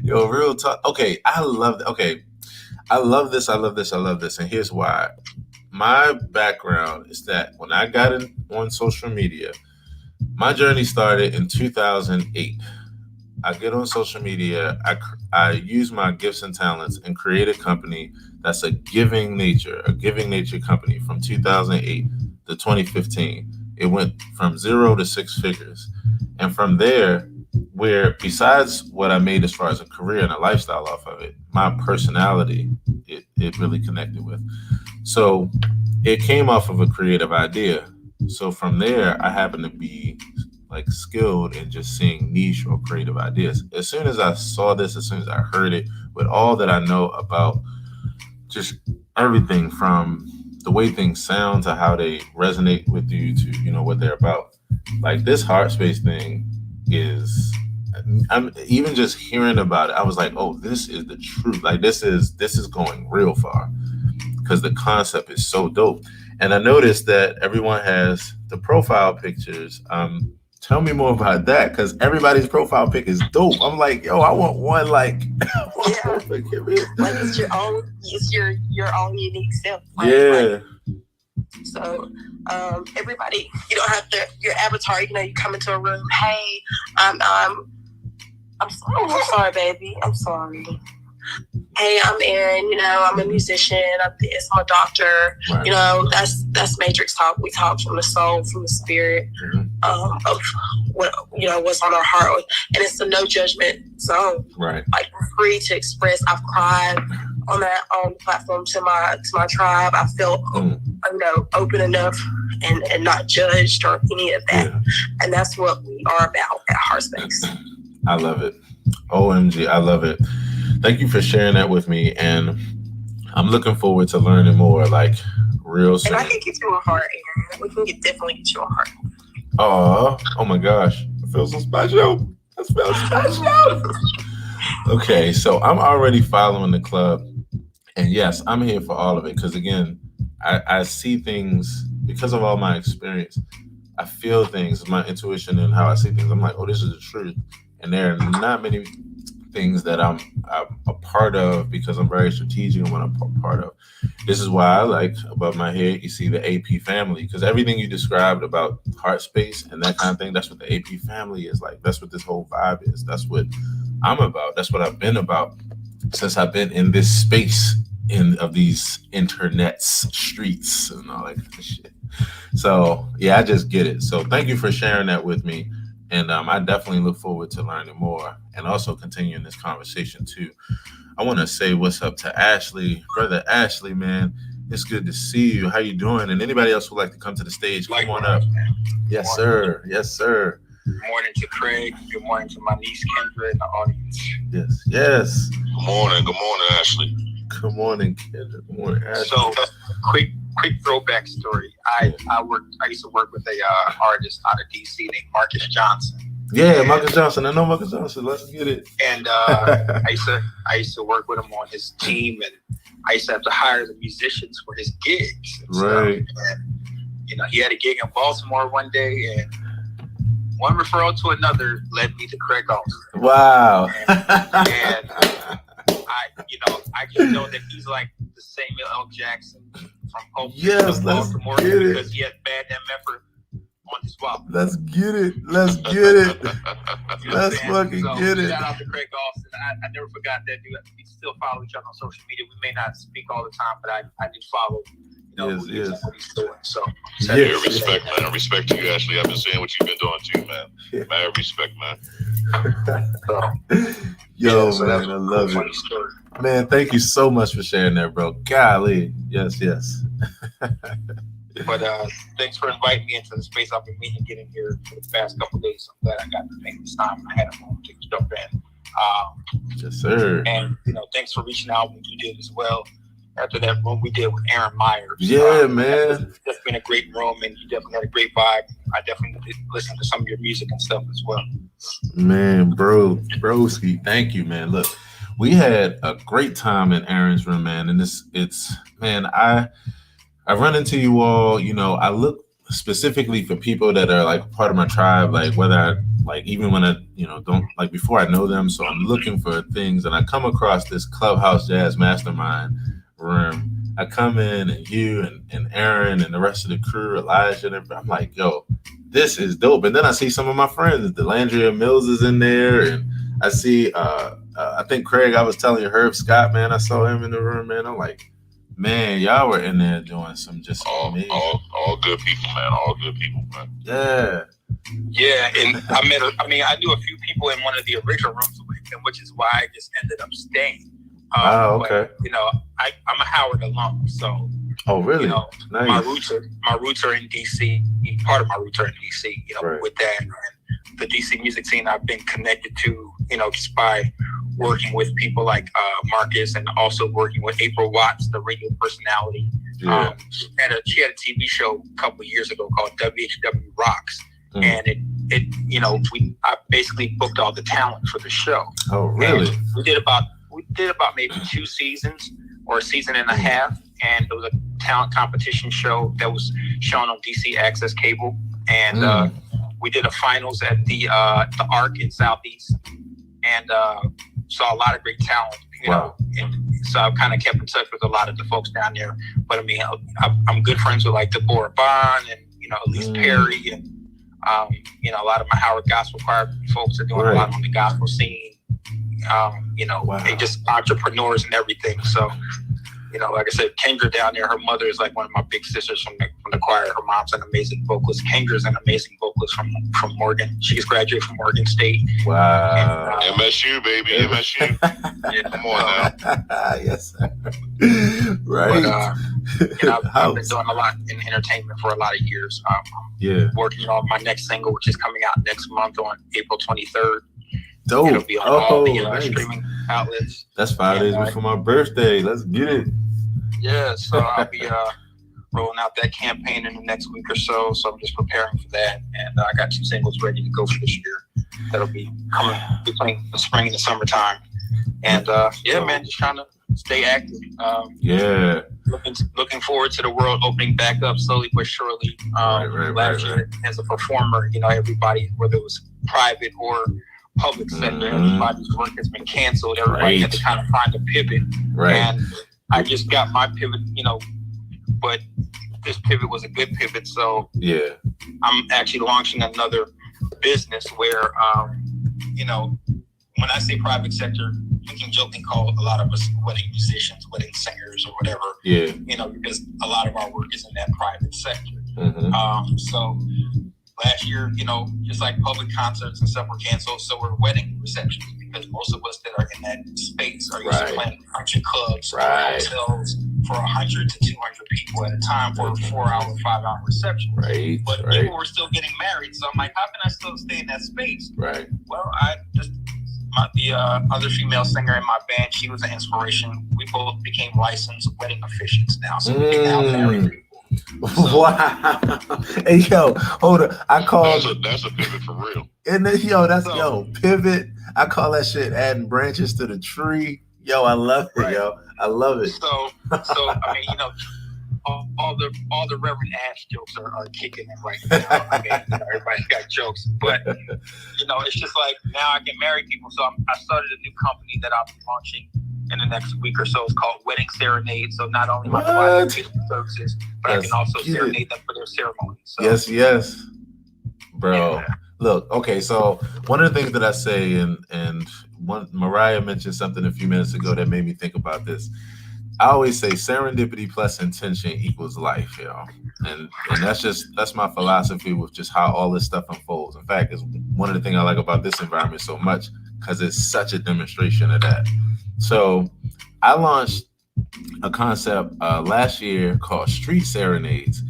Yo, real talk. Okay, I love that. Okay, I love this. And here's why. My background is that when I got on social media, my journey started in 2008. I get on social media. I use my gifts and talents and create a company that's a giving nature company from 2008 to 2015. It went from 0 to 6 figures. And from there, where besides what I made as far as a career and a lifestyle off of it, my personality, it really connected with. So it came off of a creative idea. So from there, I happened to be like skilled in just seeing niche or creative ideas. As soon as I saw this, as soon as I heard it, with all that I know about just everything from the way things sound to how they resonate with you to, what they're about. Like, this heart space thing is, I'm even just hearing about it, I was like, oh, this is the truth. Like, this is going real far, because the concept is so dope. And I noticed that everyone has the profile pictures. Tell me more about that, because everybody's profile pic is dope. I'm like, yo, I want one like. Like, it's your own. It's your own unique self. Yeah. So everybody, you don't have your avatar. You come into a room. Hey, I'm sorry, baby. I'm sorry. Hey, I'm Erin. I'm a musician. I'm a doctor. Right. That's Matrix talk. We talk from the soul, from the spirit, of what's on our heart, and it's a no judgment zone. Right. Like, I'm free to express. I've cried on that platform to my tribe. I felt open enough and not judged or any of that. Yeah. And that's what we are about at Heartspace. I love it. OMG, I love it. Thank you for sharing that with me, and I'm looking forward to learning more, like, real soon. And I can get you a heart, Aaron. We can definitely get you a heart. Oh my gosh. I feel so special. I feel special. Okay, so I'm already following the club. And yes, I'm here for all of it. Because again, I see things because of all my experience. I feel things, my intuition and how I see things. I'm like, oh, this is the truth. And there are not many things that I'm a part of because I'm very strategic in what I'm a part of. This is why I like, above my head, you see the AP family, because everything you described about heart space and that kind of thing, that's what the AP family is like. That's what this whole vibe is. That's what I'm about. That's what I've been about since I've been in this space of these internets, streets, and all that kind of shit. So yeah, I just get it. So thank you for sharing that with me. And I definitely look forward to learning more and also continuing this conversation too. I want to say what's up to Ashley. Brother Ashley, man, it's good to see you. How you doing? And anybody else who'd like to come to the stage, come on up. Yes, sir. Yes, sir. Good morning to Craig. Good morning to my niece Kendra in the audience. Yes. Good morning, Ashley. Good morning, Kendra. Good morning, Ashley. So, quick throwback story. I used to work with a artist out of DC named Marcus Johnson. Yeah, Marcus Johnson. I know Marcus Johnson. Let's get it. And I used to work with him on his team, and I used to have to hire the musicians for his gigs. Right. And he had a gig in Baltimore one day, and one referral to another led me to Craig Austin. Wow. And I just know that he's like the Samuel L. Jackson from Hope, Baltimore, because he had bad MF on his wall. Let's get it. Let's get fucking get it. Shout out to Craig Austin. I never forgot that dude. We still follow each other on social media. We may not speak all the time, but I do follow. What he's doing. So respect, man. I respect you, Ashley. I've been seeing what you've been doing too, man. Yeah. Man, respect, man. Man, I love it. Story. Man, thank you so much for sharing that, bro. Golly. Yes. But thanks for inviting me into the space. I've been meaning to get in here for the past couple of days. I'm glad I got to make this time. I had a moment to jump in. Yes, sir. And thanks for reaching out when you did as well. After that room we did with Aaron Myers. Yeah, man. It's been a great room, and you definitely had a great vibe. I definitely did listen to some of your music and stuff as well. Man, broski, thank you, man. Look, we had a great time in Aaron's room, man. And I run into you all, I look specifically for people that are like part of my tribe, like whether even when I, don't like before I know them. So I'm looking for things, and I come across this Clubhouse Jazz Mastermind room. I come in, and you and Aaron and the rest of the crew, Elijah, and everybody, I'm like, yo, this is dope. And then I see some of my friends, Delandria Mills is in there, and I see, I think Craig, I was telling you, Herb Scott, man, I saw him in the room, man. I'm like, man, y'all were in there doing some just amazing. All good people, man. All good people, man. Yeah. Yeah, and I knew a few people in one of the original rooms, which is why I just ended up staying. Okay. But, I'm a Howard alum, so. Oh, really? Nice. My roots are in DC. Part of my roots are in DC. Right. With that, and the DC music scene, I've been connected to, just by working with people like Marcus, and also working with April Watts, the radio personality. Yeah. She had a TV show a couple of years ago called WHW Rocks. And I basically booked all the talent for the show. Oh, really? And we did about maybe 2 seasons or a season and a half, and it was a talent competition show that was shown on DC Access Cable, and we did a finals at the Arc in Southeast, and saw a lot of great talent. Wow. And so I kind of kept in touch with a lot of the folks down there. But I'm good friends with like Deborah Bond and Elise Perry, and a lot of my Howard Gospel Choir folks are doing a lot on the gospel scene. They just entrepreneurs and everything. So, like I said, Kendra down there, her mother is like one of my big sisters from the choir. Her mom's an amazing vocalist. Kendra's an amazing vocalist from Morgan. She's graduated from Morgan State. Wow. And, MSU, baby, MSU. Yeah, come on now. Yes, sir. Right. But, I've been doing a lot in entertainment for a lot of years. I'm working on my next single, which is coming out next month on April 23rd. Dope. It'll be on all the streaming outlets. That's 5 days before my birthday. Let's get it. Yeah, so I'll be rolling out that campaign in the next week or so. So I'm just preparing for that. And I got 2 singles ready to go for this year. That'll be coming between the spring and the summertime. And man, just trying to stay active. Looking forward to the world opening back up slowly but surely. Last year, as a performer, everybody, whether it was private or public sector, everybody's work has been canceled. Everybody had to kind of find a pivot. And I just got my pivot, but this pivot was a good pivot. So I'm actually launching another business where, when I say private sector, we can jokingly call a lot of us wedding musicians, wedding singers, or whatever. Because a lot of our work is in that private sector. So last year, just like public concerts and stuff were canceled, so were wedding receptions, because most of us that are in that space are used to playing country clubs or hotels for 100 to 200 people at a time for a 4-hour, 5-hour reception. But people were still getting married, so I'm like, how can I still stay in that space? Well, the other female singer in my band, she was an inspiration. We both became licensed wedding officiants now, so we can now marry people. So, wow. Hey, yo, hold on. I call that's a pivot for real. And pivot. I call that shit adding branches to the tree. Yo, I love it, yo. I love it. So I mean, all the Reverend Ash jokes are kicking in right now. I mean, everybody's got jokes, but it's just like now I can marry people. So I started a new company that I'll be launching in the next week or so. It's called Wedding Serenade. So not only am I providing services, but I can also serenade them for their ceremony. So, yes, bro. Yeah. Look, okay. So one of the things that I say, and Mariah mentioned something a few minutes ago that made me think about this. I always say serendipity plus intention equals life, and that's my philosophy with just how all this stuff unfolds. In fact, it's one of the things I like about this environment so much because it's such a demonstration of that. So I launched a concept last year called Street Serenades,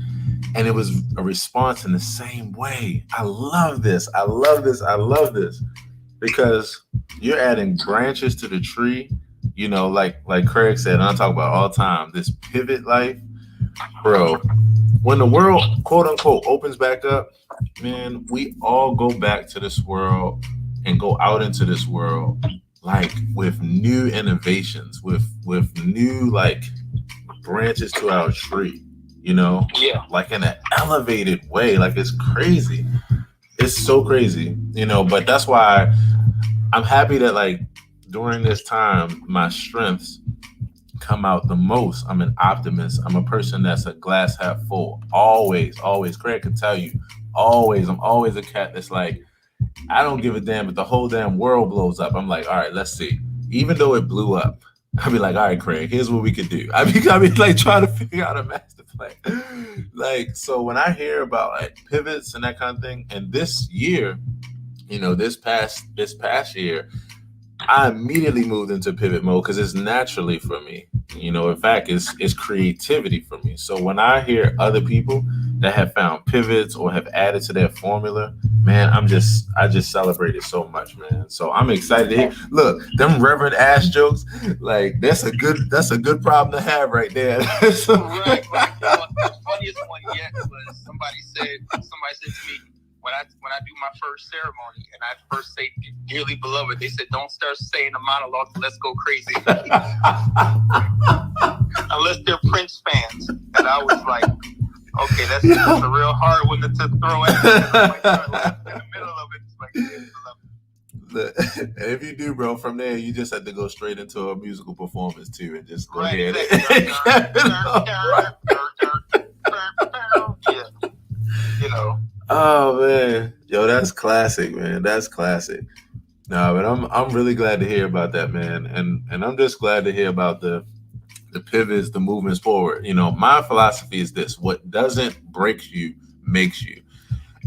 and it was a response in the same way. I love this because you're adding branches to the tree. Like Craig said, and I talk about all the time, this pivot life, bro. When the world, quote unquote, opens back up, man, we all go back to this world and go out into this world like with new innovations, with new like branches to our tree, like in an elevated way. Like it's crazy. It's so crazy, but that's why I'm happy that like during this time, my strengths come out the most. I'm an optimist. I'm a person that's a glass half full. Always. Craig can tell you, always. I'm always a cat that's like, I don't give a damn if the whole damn world blows up. I'm like, all right, let's see. Even though it blew up, I'll be like, all right, Craig, here's what we could do. I mean, like trying to figure out a master plan. Like, so when I hear about like pivots and that kind of thing, and this year, this past year, I immediately moved into pivot mode because it's naturally for me. In fact, it's creativity for me. So when I hear other people that have found pivots or have added to their formula, man, I just celebrate it so much, man. So I'm excited to hear. Look, them Reverend Ash jokes, like that's a good problem to have right there. Right. The funniest one yet was somebody said to me, when I do my first ceremony and I first say dearly beloved, they said don't start saying a monologue, let's go crazy. Unless they're Prince fans. And I was like, okay, that's a real hard one to throw at me. Like, in the middle of it, it's like dearly beloved. If you do, bro, from there you just have to go straight into a musical performance too and just go ahead. Oh man, yo, that's classic, man. That's classic. No, but I'm really glad to hear about that, man, and I'm just glad to hear about the the pivots, the movements forward. My philosophy is this: what doesn't break you makes you.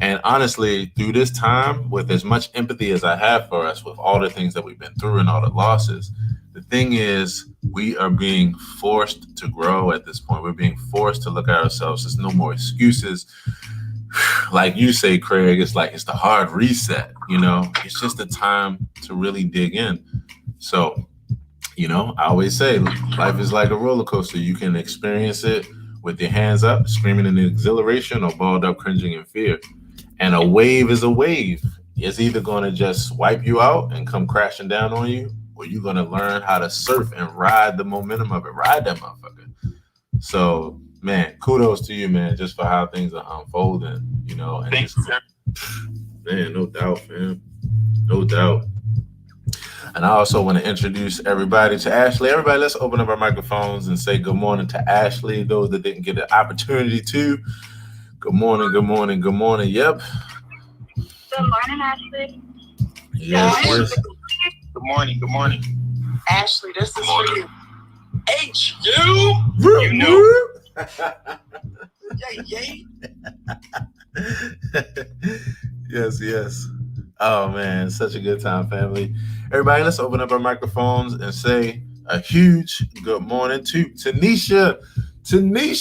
And honestly, through this time, with as much empathy as I have for us, with all the things that we've been through and all the losses, the thing is, we are being forced to grow at this point. We're being forced to look at ourselves. There's no more excuses. Like you say, Craig, it's the hard reset. It's just a time to really dig in. So, I always say life is like a roller coaster. You can experience it with your hands up, screaming in exhilaration, or balled up, cringing in fear. And a wave is a wave. It's either going to just wipe you out and come crashing down on you, or you're going to learn how to surf and ride the momentum of it. Ride that motherfucker. So, man, kudos to you, man, just for how things are unfolding, And Thanks, just, man, no doubt, man. No doubt. And I also want to introduce everybody to Ashley. Everybody, let's open up our microphones and say good morning to Ashley. Those that didn't get an opportunity to. Good morning, good morning, good morning. Yep. Good morning, Ashley. Yes. Good morning. Ashley, this is for you. H-U. You know. Yay. Yes. Oh, man, such a good time, family. Everybody, let's open up our microphones and say a huge good morning to Tanisha. Good morning.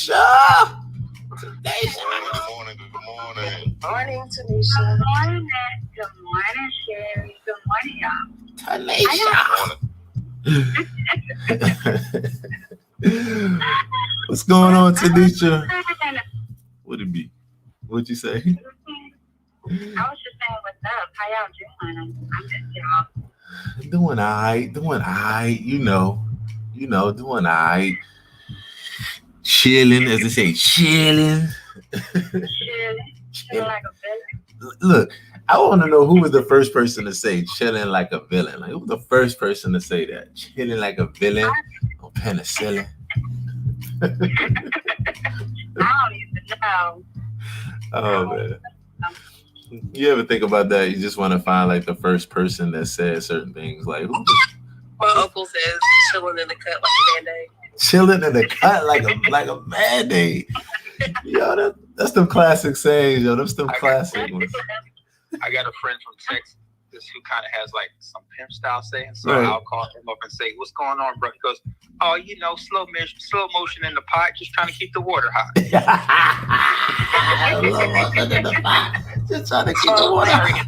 Morning, Tanisha. Good morning, Good morning, Sherry. Good morning, y'all. Tanisha. What's going on, Tanisha? What'd it be? What'd you say? I was just saying, what's up? How y'all doing? I miss y'all. Doing all right. Doing all right. Chilling, as they say, chilling. Chilling like a villain. Look, I want to know who was the first person to say chilling like a villain. Like, who was the first person to say that? Chilling like a villain on penicillin. I don't even know. Oh, man. You ever think about that? You just want to find like the first person that said certain things. Like, who? My uncle says chilling in the cut like a Band-Aid. Chilling in the cut like a Band-Aid. Yo, that's them classic sayings, yo. That's them classic ones. I got a friend from Texas who kind of has like some pimp style saying. So Right. I'll call him up and say, "What's going on, bro?" He goes, "Oh, slow motion in the pot, just trying to keep the water hot." Just trying to keep the water hot.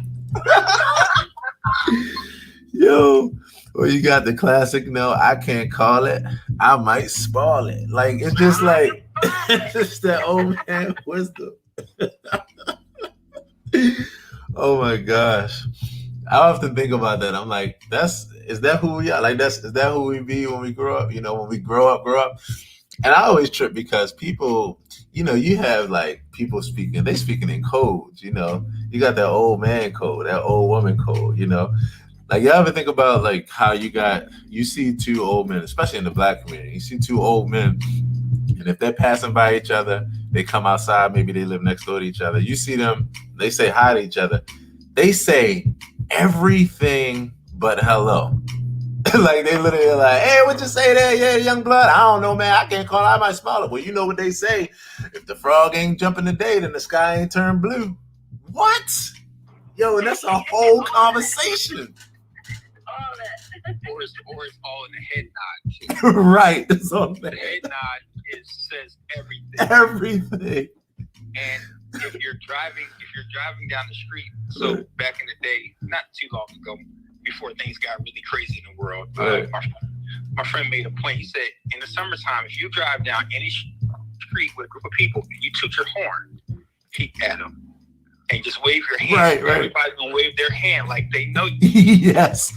Yo, well, you got the classic, no, I can't call it, I might spoil it. Like, it's just like, it's just that old man wisdom. Oh my gosh. I often think about that. I'm like, is that who we are? Like, is that who we be when we grow up? When we grow up. And I always trip because people, you have like people speaking in codes, you got that old man code, that old woman code, Like, you ever think about like how you see two old men, especially in the Black community, you see two old men, and if they're passing by each other, they come outside, maybe they live next door to each other. You see them, they say hi to each other. They say everything but hello. Like, they literally are like, "Hey, what you say there? Yeah, young blood. I don't know, man. I can't call it. I might smell it." Well, you know what they say. If the frog ain't jumping today, then the sky ain't turned blue. What? Yo, and that's a whole conversation. Or it's all in the head nod. Right. It's on The head nod says everything. everything. And if you're driving down the street, so back in the day, not too long ago, before things got really crazy in the world, Right. my friend made a point. He said, in the summertime, if you drive down any street with a group of people and you toot your horn, peek at them and just wave your hand. Right. Everybody's gonna wave their hand like they know you. Yes.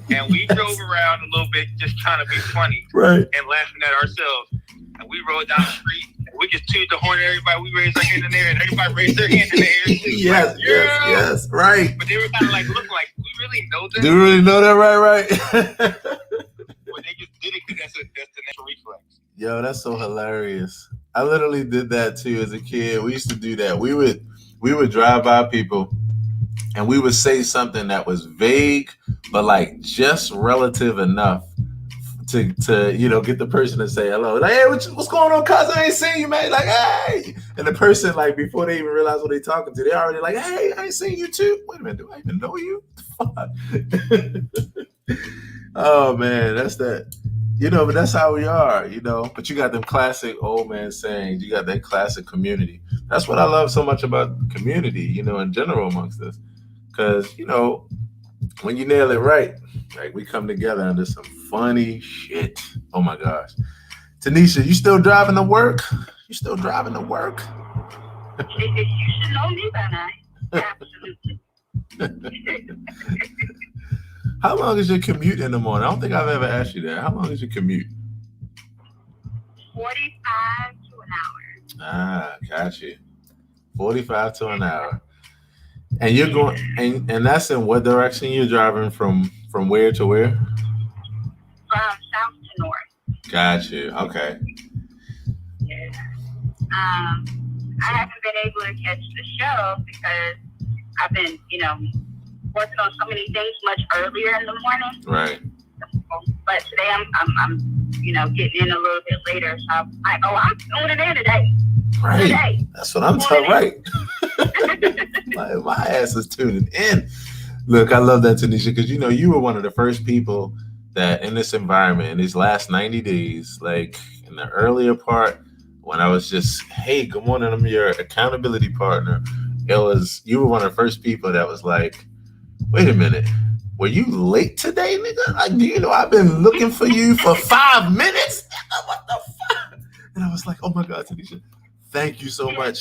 And we drove around a little bit just trying to be funny Right. and laughing at ourselves. And we rode down the street and we just tooted the horn at everybody. We raised our hand in the air and everybody raised their hand in the air too. Yes. Like, yeah. Yes. Right. But they were kind of like looking like, we really know that? Do you really know that? Right. But they just did it because that's the natural reflex. Yo, that's so hilarious. I literally did that too as a kid. We used to do that. We would drive by people and we would say something that was vague, but like just relative enough to get the person to say hello. Like, hey, what's going on, cuz? I ain't seen you, man. Like, hey. And the person, like, before they even realize what they're talking to, they already like, hey, I ain't seen you too. Wait a minute, do I even know you? Fuck. Oh man, that's that. But that's how we are, But you got them classic old man sayings. You got that classic community. That's what I love so much about community, in general amongst us. Because, when you nail it right, like we come together under some funny shit. Oh my gosh. Tanisha, you still driving to work? You still driving to work? You should know me by now. Absolutely. How long is your commute in the morning? I don't think I've ever asked you that. How long is your commute? 45 to an hour. Ah, got you. 45 to an hour. And you're going, and that's in what direction you're driving from where to where? From south to north. Got you. Okay. Yeah. I haven't been able to catch the show because I've been, working on so many things much earlier in the morning. Right. But today I'm getting in a little bit later. So I'm like, I'm doing it in today. Right. Today. That's what I'm talking right. my ass is tuning in. Look, I love that, Tanisha, because you were one of the first people that in this environment, in these last 90 days, like in the earlier part, when I was just, hey, good morning, I'm your accountability partner. You were one of the first people that was like, wait a minute, were you late today, nigga? Like, do you know I've been looking for you for 5 minutes? What the fuck? And I was like, oh my God, Tanisha, thank you so much.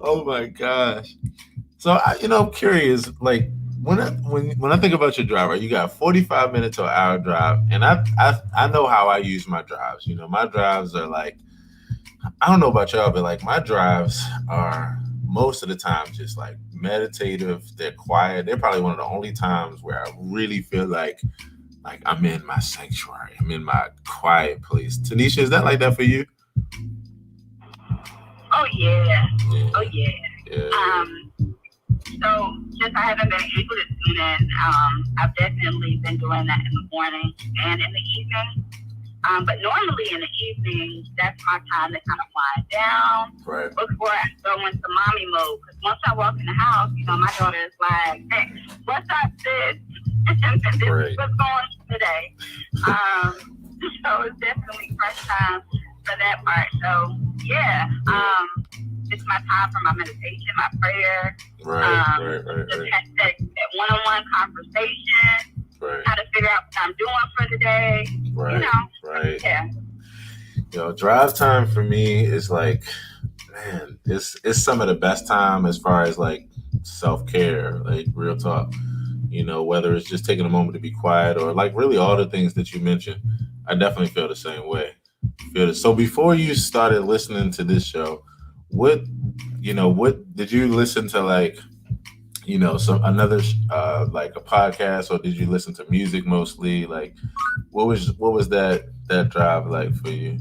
Oh my gosh. So I'm curious, like when I think about your drive, right, you got 45 minutes to an hour drive, and I know how I use my drives. My drives are like, I don't know about y'all, but like my drives are most of the time just like meditative. They're quiet. They're probably one of the only times where I really feel like I'm in my sanctuary. I'm in my quiet place. Tanisha, is that like that for you? Oh yeah. Oh yeah. So since I haven't been able to tune in, I've definitely been doing that in the morning and in the evening. But normally in the evening, that's my time to kind of wind down. Right. Before I go into mommy mode. Because once I walk in the house, my daughter is like, hey, what's up, sis? And this is what's going on today. So it's definitely fresh time for that part. So yeah, it's my time for my meditation, my prayer. Right. That one-on-one conversation. Right. How to figure out what I'm doing for the day. Right. Right. Yeah. Drive time for me is like, man, it's some of the best time as far as like self-care, like real talk. Whether it's just taking a moment to be quiet or like really all the things that you mentioned, I definitely feel the same way. So before you started listening to this show, what did you listen to, like, some another like a podcast, or did you listen to music mostly? Like, what was that drive like for you?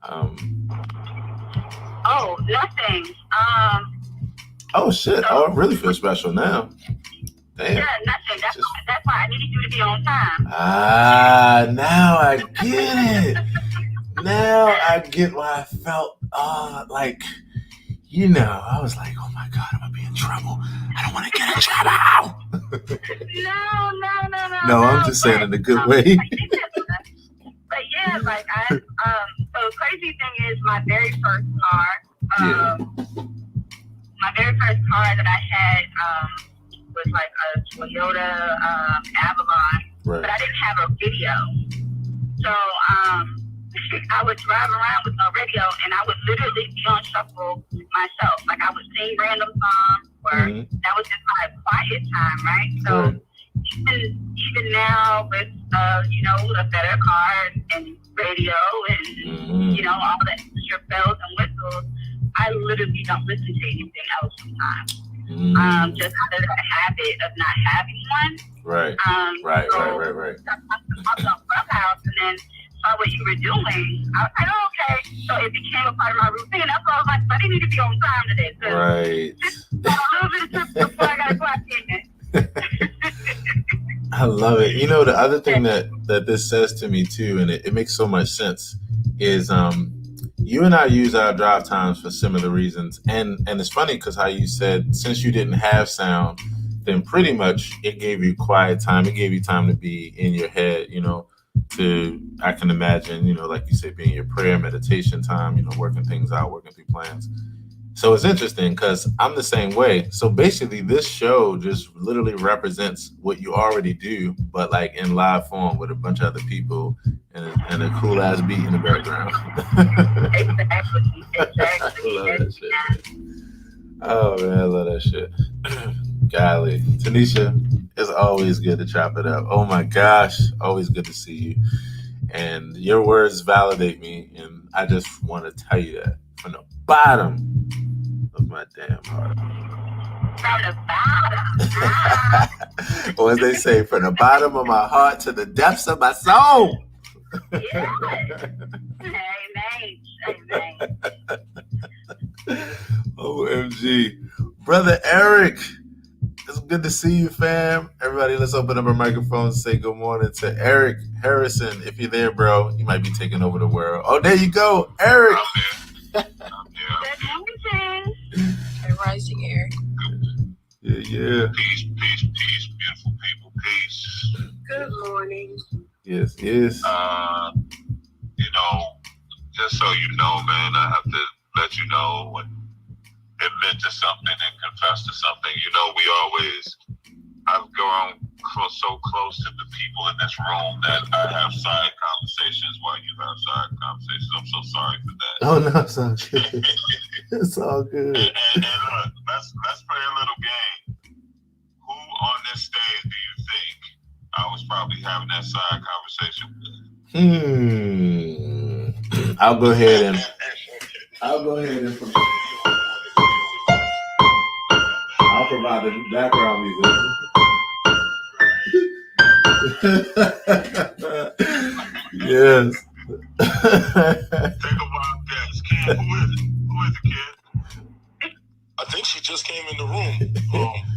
Oh, nothing. Oh shit! I really feel special now. Damn. Yeah, nothing. That's why I needed you to be on time. Now I get it. Now I get why I felt like, I was like, oh my God, I'm gonna be in trouble. I don't want to get in trouble. No, I'm just saying in a good way. But yeah, like so the crazy thing is my very first car, my very first car that I had was like a Toyota Avalon, right. But I didn't have a radio. So I would drive around with no radio, and I would literally be on shuffle myself. Like I would sing random songs, or that was just my quiet time, right? So even now with a better car and radio and all the extra bells and whistles, I literally don't listen to anything else sometimes. Just out of that habit of not having one. Right. Right. So I was on Clubhouse and then saw what you were doing. I was like, oh, okay. So it became a part of my routine. That's why I was like, I didn't need to be on time today. Right. Just a little bit of tips before I got to clock in. I love it. You know, the other thing that this says to me too, and it makes so much sense, is you and I use our drive times for similar reasons. And it's funny because how you said since you didn't have sound, then pretty much it gave you quiet time. It gave you time to be in your head, you know, I can imagine, you know, like you said, being your prayer, meditation time, you know, working things out, working through plans. So it's interesting because I'm the same way. So basically, this show just literally represents what you already do, but like in live form with a bunch of other people and a cool ass beat in the background. Exactly. I love that shit. Oh man, I love that shit. Golly, Tanisha, it's always good to chop it up. Oh my gosh, always good to see you. And your words validate me, and I just want to tell you that from the bottom of my damn heart. From the bottom. Or as they say, from the bottom of my heart to the depths of my soul. Yeah. Amen. OMG. Brother Eric, it's good to see you, fam. Everybody, let's open up our microphones and say good morning to Eric Harrison. If you're there, bro, you might be taking over the world. Oh, there you go, Eric. Good morning. And rising, Eric. Yeah. Peace, beautiful people. Peace. Good morning. Yes. You know, just so you know, man, I have to let you know when admit to something and confess to something. You know, I've grown so close to the people in this room that I have side conversations while you have side conversations. I'm so sorry for that. Oh no, it's all good. It's all good. And look, let's play a little game. Who on this stage do you think I was probably having that side conversation with? I'll go ahead and I'll provide the background music. Yes. Take a wild guess. Kid, who is it? Who is it, kid? I think she just came in the room.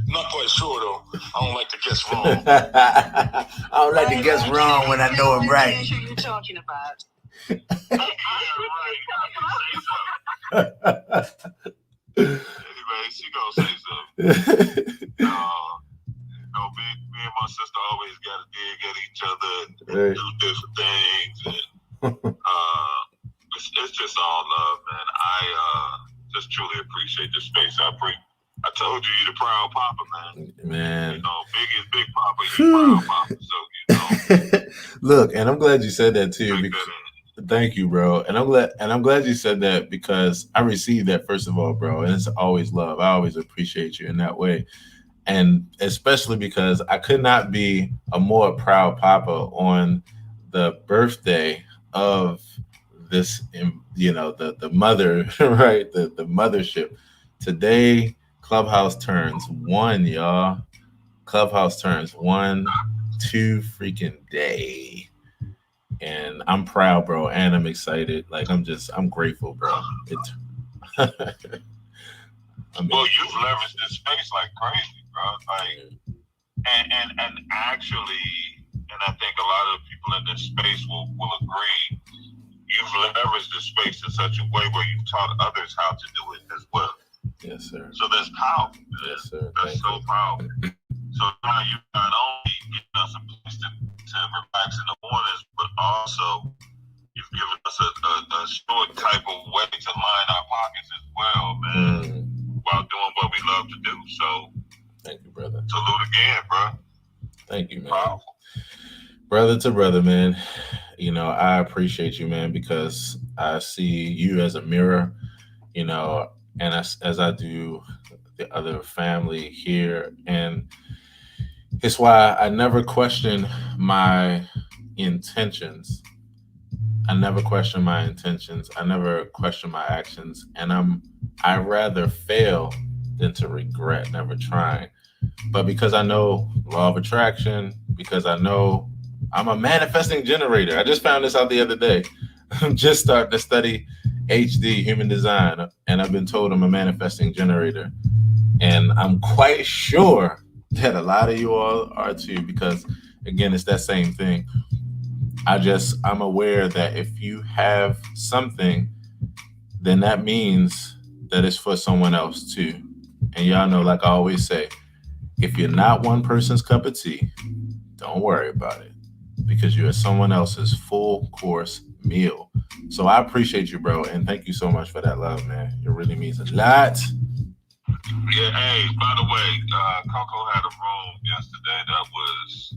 Not quite sure though. I don't like to guess wrong. I don't like to guess wrong when I know I'm right. Who you're talking about? Anyway, she gonna say something. You know, me and my sister always gotta dig at each other and do different things, and it's just all love, man. I just truly appreciate the space. I told you, you're the proud papa, man. You know, Big is Big Papa, you're proud papa. So you know. Look, and I'm glad you said that too. Because, thank you, bro. And I'm glad you said that because I received that first of all, bro. And it's always love. I always appreciate you in that way. And especially because I could not be a more proud papa on the birthday of this, you know, the mother, right? The mothership. Today, Clubhouse turns 1, y'all. Clubhouse turns 1, 2 freaking day. And I'm proud, bro, and I'm excited. Like I'm grateful, bro. Well, you've leveraged this space like crazy, bro. Like, and actually, and I think a lot of people in this space will agree. You've leveraged this space in such a way where you've taught others how to do it as well. Yes, sir. So that's powerful. Yes, sir. That's so powerful. So now you not only giving us a place to relax in the mornings, but also you've given us a short type of way to line our pockets as well, man, while doing what we love to do. So thank you, brother. Salute again, bro. Thank you, man. Powerful. Brother to brother, man. You know, I appreciate you, man, because I see you as a mirror, you know, and as I do the other family here. And it's why I never question my intentions. I never question my intentions. I never question my actions. And I rather fail than to regret never trying. But because I know law of attraction, because I know I'm a manifesting generator. I just found this out the other day. I'm just starting to study HD, human design, and I've been told I'm a manifesting generator. And I'm quite sure that a lot of you all are too, because again, it's that same thing. I'm aware that if you have something, then that means that it's for someone else too. And y'all know, like I always say, if you're not one person's cup of tea, don't worry about it because you're someone else's full course meal. So I appreciate you, bro, and thank you so much for that love, man. It really means a lot. Yeah, hey, by the way, Coco had a room yesterday that was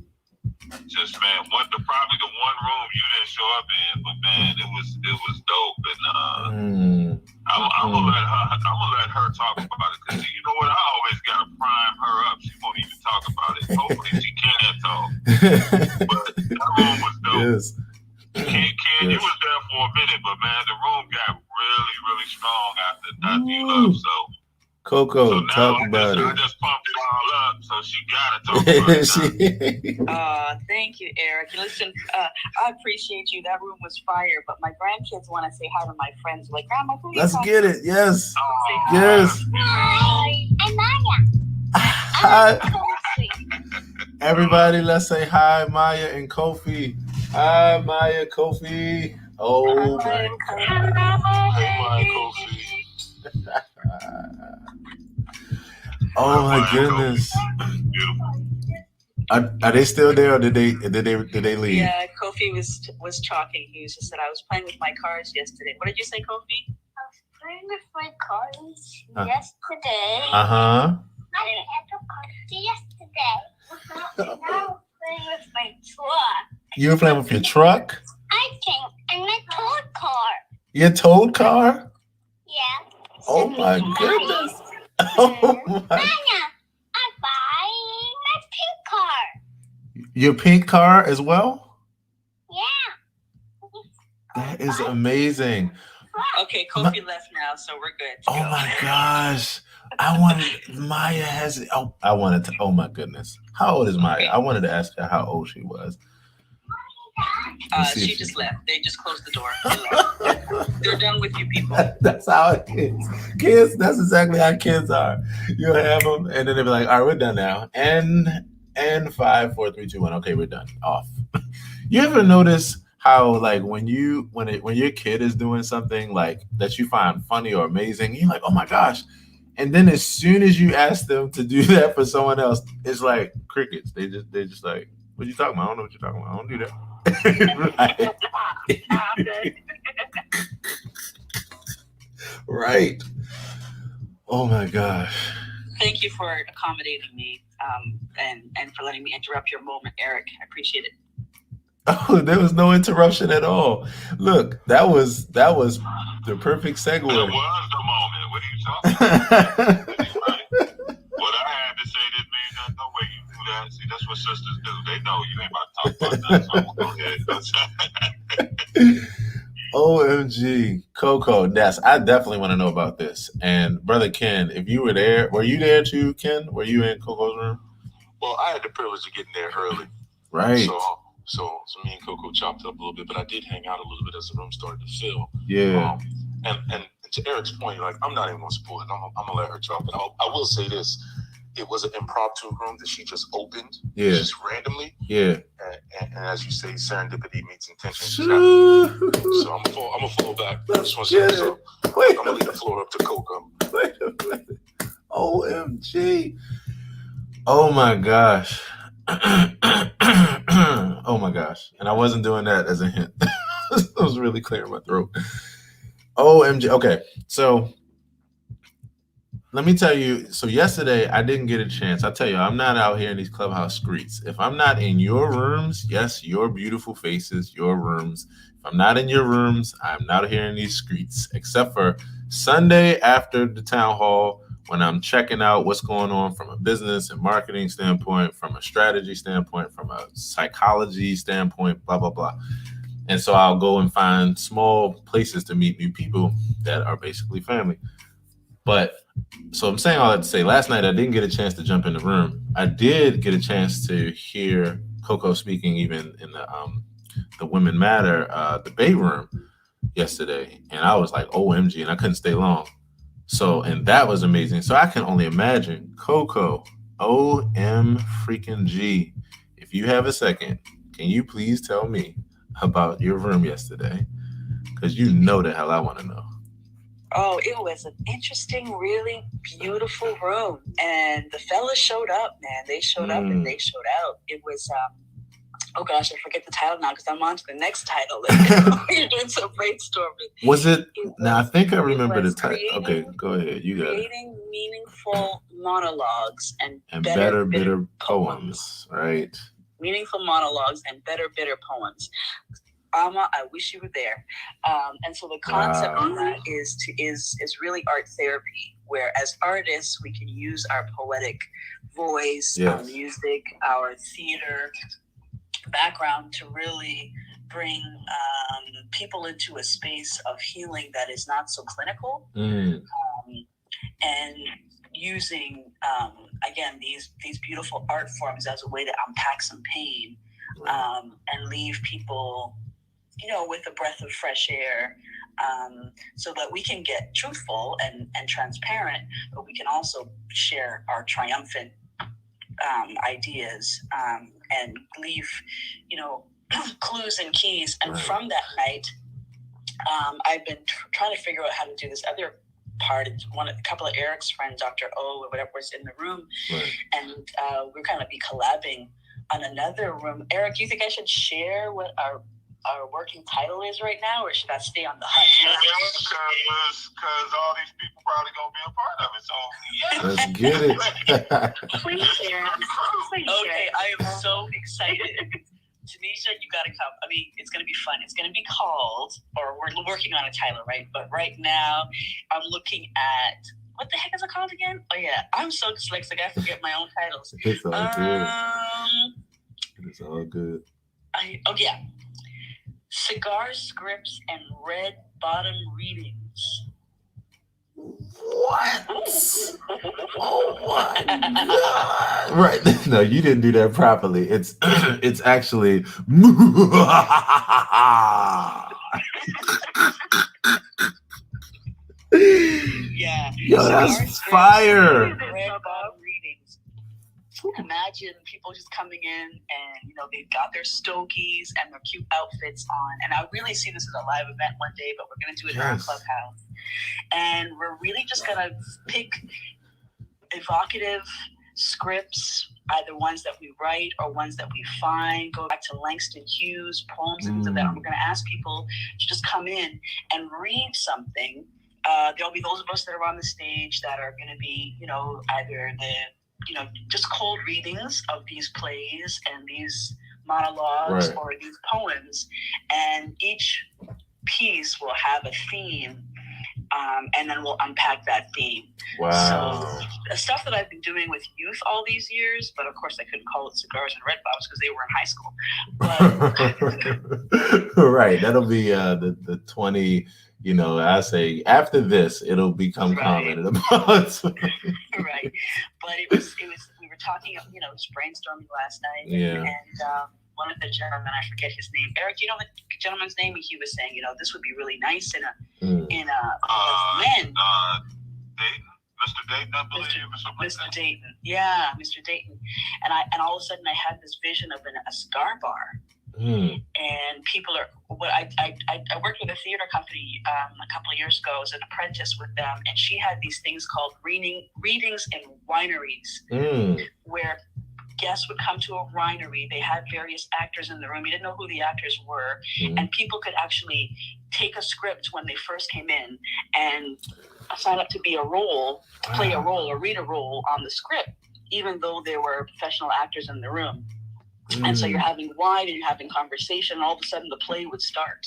just, man, probably the one room you didn't show up in, but man, it was dope. And I'm gonna let her talk about it because you know what, I always gotta prime her up. She won't even talk about it. Hopefully she can talk. But that room was dope. Yes. Ken, Yes. you was there for a minute, but man, the room got really, really strong after you left. So Coco, talk about I it. just pumped it all up, so she gotta talk about it. Thank you, Eric. Listen, I appreciate you. That room was fire, but my grandkids want to say hi to my friends. Like, Grandma, who Let's get it. Yes. Oh, Yes. Hi, I'm Maya. Hi. Everybody, let's say hi, Maya and Kofi. Hi, Maya, Kofi. Oh, my God. Hey, Maya, Kofi. Oh my goodness. Are they still there or did they leave? Yeah, Kofi was talking. He just said, I was playing with my cars yesterday. What did you say, Kofi? I was playing with my cars yesterday. Uh-huh. I had a party yesterday. And now I'm playing with my truck. You were playing with your truck? I think, and my toy car. Your towed car? Yeah. Oh my goodness. Oh my. Maya, I buy my pink car. Your pink car as well? Yeah. That is amazing. Okay, Kofi left now, so we're good. Oh my gosh. I wanted Maya has it. Oh, I wanted to. Oh my goodness. How old is Maya? I wanted to ask her how old she was. She just left. They just closed the door. They left. They're done with you people. That's how it is. Kids, that's exactly how kids are. You'll have them, and then they'll be like, all right, we're done now. And 5, 4, 3, 2, 1. Okay, we're done. Off. You ever notice how, like, when your kid is doing something like that you find funny or amazing, you're like, oh my gosh. And then as soon as you ask them to do that for someone else, it's like crickets. They just like, what you talking about? I don't know what you're talking about. I don't do that. Right. Oh my gosh. Thank you for accommodating me and for letting me interrupt your moment, Eric. I appreciate it. Oh, there was no interruption at all. Look, that was the perfect segue. That was the moment. What are you talking about? What I had to say didn't mean that. No way you do that. See, that's what sisters do. They know you ain't about to talk about that. So I'm gonna go ahead. OMG, Coco. Yes, I definitely want to know about this. And Brother Ken, if you were there, were you there too, Ken? Were you in Coco's room? Well, I had the privilege of getting there early. Right. So me and Coco chopped up a little bit, but I did hang out a little bit as the room started to fill. Yeah. And to Eric's point, like, I'm not even gonna spoil it. I'm gonna let her talk. But I will say this: it was an impromptu room that she just opened, just randomly. Yeah. And as you say, serendipity meets intention. So I'm gonna fall back. I just want to say so. I'm gonna leave the floor up to Coco. Wait a minute. OMG. Oh my gosh. Oh my gosh. And I wasn't doing that as a hint. I was really clearing my throat. OMG. Okay. So let me tell you. So yesterday I didn't get a chance. I tell you, I'm not out here in these clubhouse streets. If I'm not in your rooms, yes, your beautiful faces, your rooms. If I'm not in your rooms, I'm not here in these streets, except for Sunday after the town hall, when I'm checking out what's going on from a business and marketing standpoint, from a strategy standpoint, from a psychology standpoint, blah, blah, blah. And so I'll go and find small places to meet new people that are basically family. But so I'm saying all that to say, last night I didn't get a chance to jump in the room. I did get a chance to hear Coco speaking even in the Women Matter debate room yesterday. And I was like, OMG, and I couldn't stay long. So, and that was amazing. So I can only imagine Coco, OM freaking G. If you have a second, can you please tell me about your room yesterday? Because you know the hell I want to know. Oh, it was an interesting, really beautiful room. And the fellas showed up, man. They showed up and they showed out. It was, oh gosh, I forget the title now because I'm on to the next title. You're doing some brainstorming. Was it? Now, I think I remember the title. Okay, go ahead. You got it. Creating meaningful monologues and better, bitter poems, right? Meaningful monologues and better, bitter poems. Alma, I wish you were there. And so the concept of that is really art therapy, where as artists, we can use our poetic voice, our music, our theater background to really bring people into a space of healing that is not so clinical. And using, again, these beautiful art forms as a way to unpack some pain and leave people, with a breath of fresh air, so that we can get truthful and transparent, but we can also share our triumphant ideas and leave, clues and keys. And from that night, I've been trying to figure out how to do this other part. A couple of Eric's friends, Dr. O or whatever, was in the room, and we're going to be collabing on another room. Eric, do you think I should share what our working title is right now, or should I stay on the hush? Because all these people probably gonna be a part of it. So let's get it. Please share. Okay, I am so excited. Tanisha, you gotta come. I mean, it's gonna be fun. It's gonna be called, or we're working on a title, right? But right now, I'm looking at, what the heck is it called again? Oh yeah, I'm so dyslexic, I forget my own titles. It's all good. It's all good. Cigar scripts and red bottom readings. What? Oh my God. Right. No, you didn't do that properly. It's actually yeah. Yo, that's fire. Red bottom readings. Imagine people just coming in and, they've got their stogies and their cute outfits on. And I really see this as a live event one day, but we're going to do it in our clubhouse. And we're really just going to pick evocative scripts, either ones that we write or ones that we find, go back to Langston Hughes, poems and things like that. And we're going to ask people to just come in and read something. There'll be those of us that are on the stage that are going to be, either just cold readings of these plays and these monologues or these poems, and each piece will have a theme, and then we'll unpack that theme. Wow. So the stuff that I've been doing with youth all these years, but of course I couldn't call it Cigars and Red Bottoms because they were in high school. But right, that'll be the 20. I say after this, it'll become commented about. Right, but it was. We were talking, just brainstorming last night, and one of the gentlemen, I forget his name. Eric, do you know the gentleman's name? He was saying, this would be really nice in a men. Dayton, Mr. Dayton, I believe, or something. Mr. Dayton, yeah, Mr. Dayton, and all of a sudden I had this vision of a cigar bar. And people are, I worked with a theater company a couple of years ago as an apprentice with them, and she had these things called readings in wineries, where guests would come to a winery. They had various actors in the room. You didn't know who the actors were, and people could actually take a script when they first came in and sign up to be a role, play a role, or read a role on the script, even though there were professional actors in the room. And so you're having wine and you're having conversation, and all of a sudden the play would start.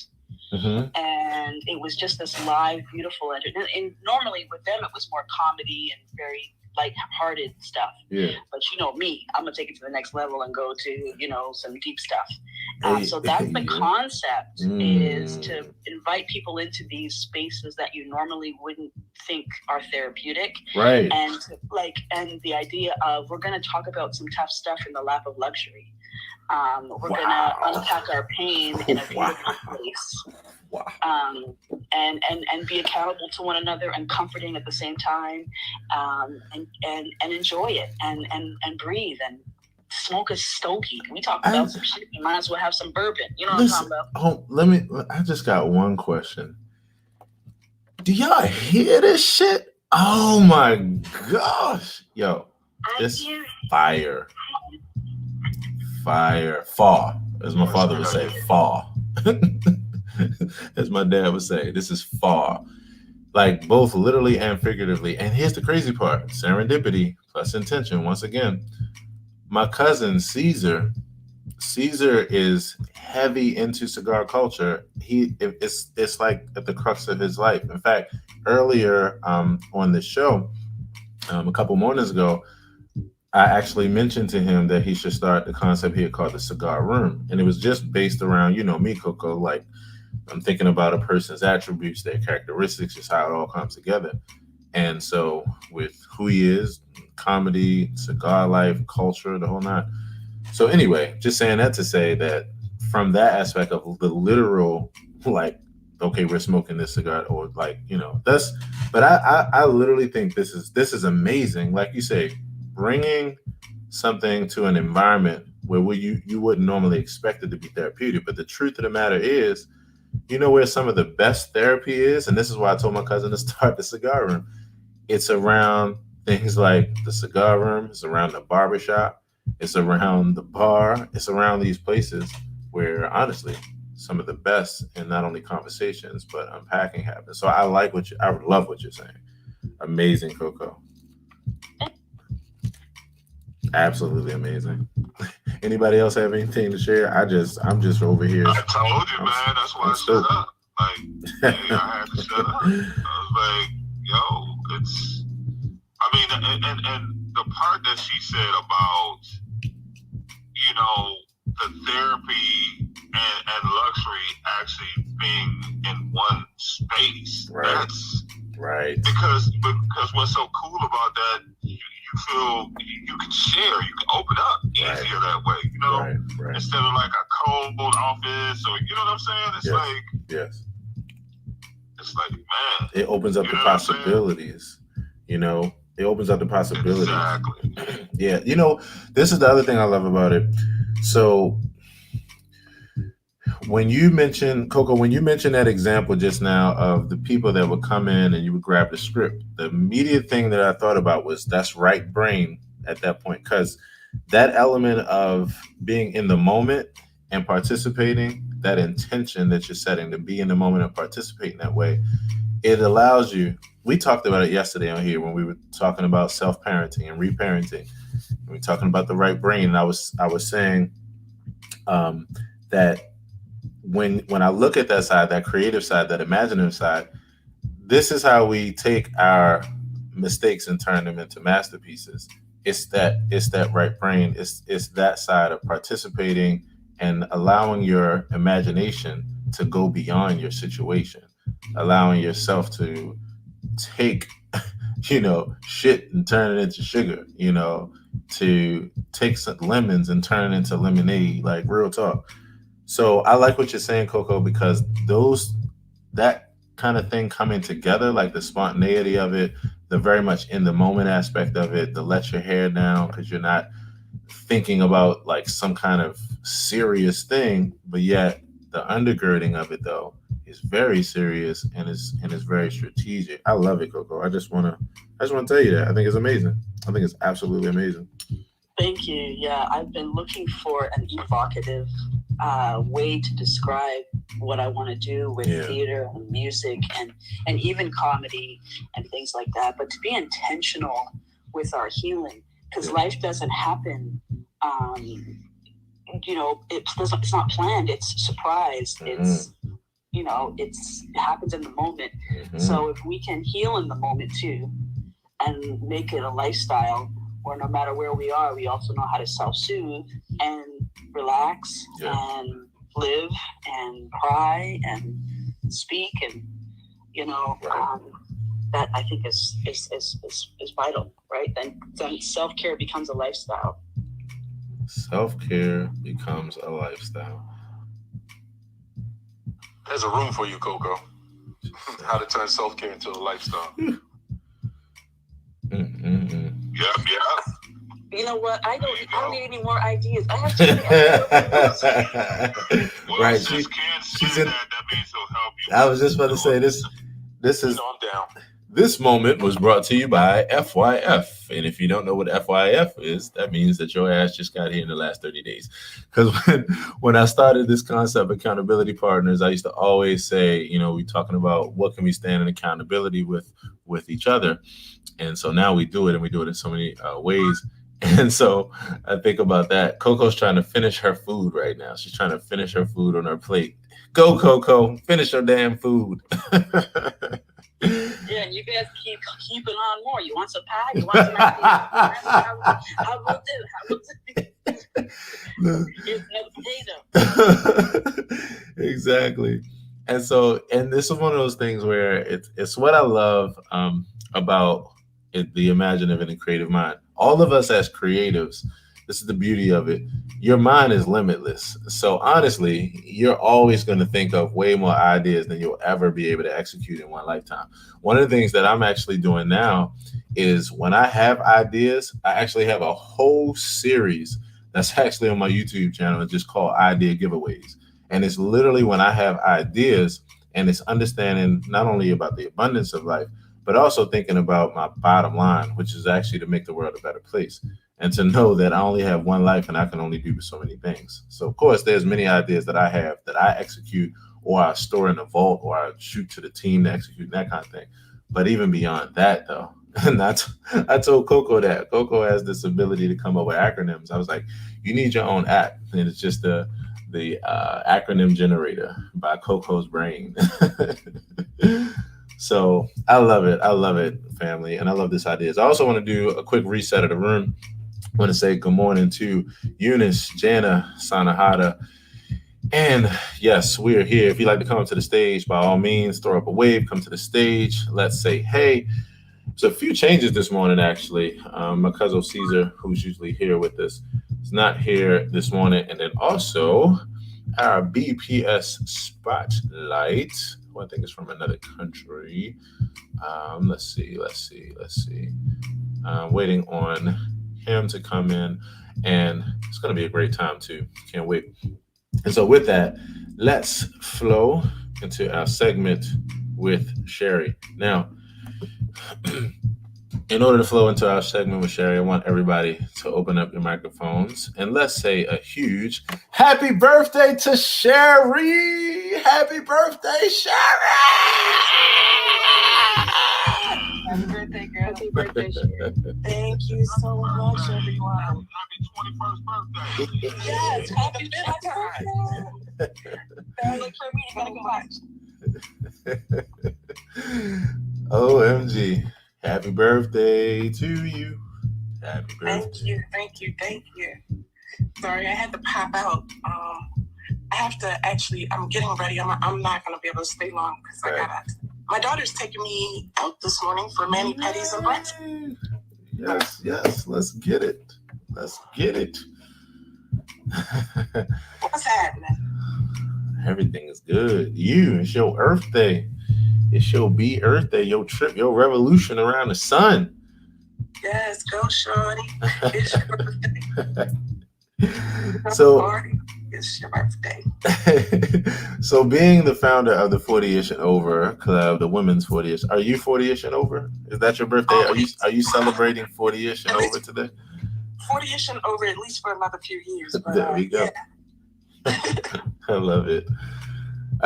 And it was just this live, beautiful entertainment. And normally with them, it was more comedy and very light-hearted stuff. Yeah. But me, I'm going to take it to the next level and go to, some deep stuff. So that's the concept, is to invite people into these spaces that you normally wouldn't think are therapeutic. Right. And and the idea of, we're going to talk about some tough stuff in the lap of luxury. We're going to unpack our pain in a beautiful place. And be accountable to one another and comforting at the same time, and enjoy it and breathe smoke a stogie. We talk about some shit. You might as well have some bourbon. You know what I'm talking about? I just got one question. Do y'all hear this shit? Oh my gosh. Yo, this fire. Fall, as my father would say, fall. As my dad would say, this is fall. Like both literally and figuratively. And here's the crazy part, serendipity plus intention. Once again, my cousin Caesar is heavy into cigar culture. It's like at the crux of his life. In fact, earlier on this show, a couple mornings ago, I actually mentioned to him that he should start the concept he had called the cigar room. And it was just based around, you know me, Coco, like I'm thinking about a person's attributes, their characteristics, just how it all comes together. And so with who he is, comedy, cigar life, culture, the whole nine. So anyway, just saying that to say that from that aspect of the literal, like, okay, we're smoking this cigar, or like, you know, but I literally think this is amazing. Like you say, bringing something to an environment where you wouldn't normally expect it to be therapeutic. But the truth of the matter is, you know where some of the best therapy is? And this is why I told my cousin to start the cigar room. It's around things like the cigar room. It's around the barbershop. It's around the bar. It's around these places where, honestly, some of the best, and not only conversations, but unpacking happens. So I love what you're saying. Amazing, Coco. Absolutely amazing. Anybody else have anything to share? I'm just over here. I told you, man. That's why I shut up. Like, yeah, I had to shut up. I was like, yo, it's. I mean, and the part that she said about, you know, the therapy and luxury actually being in one space. Right. That's right. Because what's so cool about that, you feel you can share, you can open up easier that way, you know, right. Instead of like a cold office, or you know what I'm saying? It's it's like, man, it opens up the possibilities, you know. It opens up the possibilities. Exactly. Yeah, you know, this is the other thing I love about it. So when you mentioned, Coco, that example just now of the people that would come in and you would grab the script, the immediate thing that I thought about was that's right brain at that point, because that element of being in the moment and participating, that intention that you're setting to be in the moment and participate in that way, it allows you. We talked about it yesterday on here when we were talking about self-parenting and reparenting. We were talking about the right brain, and I was saying that when I look at that side, that creative side, that imaginative side, this is how we take our mistakes and turn them into masterpieces. It's that right brain. It's that side of participating and allowing your imagination to go beyond your situation, allowing yourself to take, you know, shit and turn it into sugar, you know, to take some lemons and turn it into lemonade, like real talk. So I like what you're saying, Coco, because that kind of thing coming together, like the spontaneity of it, the very much in the moment aspect of it, the let your hair down because you're not thinking about like some kind of serious thing, but yet the undergirding of it though is very serious and is very strategic. I love it, Coco. I just want to tell you that I think it's amazing. I think it's absolutely amazing. Thank you. Yeah, I've been looking for an evocative way to describe what I want to do with theater and music and even comedy and things like that. But to be intentional with our healing, because life doesn't happen. You know, it's not planned. It's surprised. It's, you know, it happens in the moment. So if we can heal in the moment too, and make it a lifestyle where no matter where we are, we also know how to self-soothe and relax and live and cry and speak, and you know, that I think is vital, right? Then self-care becomes a lifestyle. Self-care becomes a lifestyle. There's a room for you, Coco. How to turn self-care into a lifestyle. Yeah. You know what? I don't need any more ideas. I have too many ideas. Right. She's in. That means he'll help you. I was just about to say this. This is. I'm down. This moment was brought to you by FYF. And if you don't know what FYF is, that means that your ass just got here in the last 30 days. Because when I started this concept, accountability partners, I used to always say, you know, we talking about what can we stand in accountability with each other. And so now we do it, and we do it in so many ways. And so I think about that. Coco's trying to finish her food right now. She's trying to finish her food on her plate. Go, Coco. Finish your damn food. Yeah, and you guys keep it on more. You want some pie? You want some how will it? Here's another potato. Exactly. And so, and this is one of those things where it's what I love about the imaginative and the creative mind. All of us as creatives, this is the beauty of it. Your mind is limitless. So honestly, you're always going to think of way more ideas than you'll ever be able to execute in one lifetime. One of the things that I'm actually doing now is when I have ideas, I actually have a whole series that's actually on my YouTube channel. It's just called Idea Giveaways. And it's literally when I have ideas, and it's understanding not only about the abundance of life, but also thinking about my bottom line, which is actually to make the world a better place. And to know that I only have one life and I can only do so many things. So, of course, there's many ideas that I have that I execute, or I store in the vault, or I shoot to the team to execute, that kind of thing. But even beyond that, though, and I told Coco that. Coco has this ability to come up with acronyms. I was like, you need your own app. And it's just the acronym generator by Coco's brain. So I love it. I love it, family. And I love this idea. I also want to do a quick reset of the room. I want to say good morning to Eunice, Jana, Sanahada. And yes, we are here. If you'd like to come up to the stage, by all means, throw up a wave, come to the stage. Let's say hey. There's a few changes this morning, actually. My cousin Caesar, who's usually here with us, is not here this morning. And then also our BPS spotlight, who I think is from another country. Let's see. Waiting on him to come in, and it's going to be a great time too. Can't wait. And so with that, let's flow into our segment with Sherry. Now, in order to flow into our segment with Sherry, I want everybody to open up your microphones and let's say a huge happy birthday to Sherry! Happy birthday, Sherry! Happy birthday, girl. Happy birthday, Sherry. Thank you so much, everyone. Happy 21st birthday. Yes, happy birthday. Look for me. You gotta go watch. OMG. Happy birthday to you. Happy birthday. Thank you. Sorry, I had to pop out. I have to I'm getting ready. I'm not going to be able to stay long because my daughter's taking me out this morning for mani-pedis and breakfast. Yes. Let's get it. What's happening? Everything is good. It's your Earth Day. It's your Earth Day, your trip, your revolution around the sun. Yes, go shorty. It's your birthday. It's your birthday. So being the founder of the 40-ish and over club, the women's 40-ish, are you 40-ish and over? Is that your birthday? Are you celebrating 40-ish and over today? 40-ish and over, at least for another few years. But, there we go. Yeah. I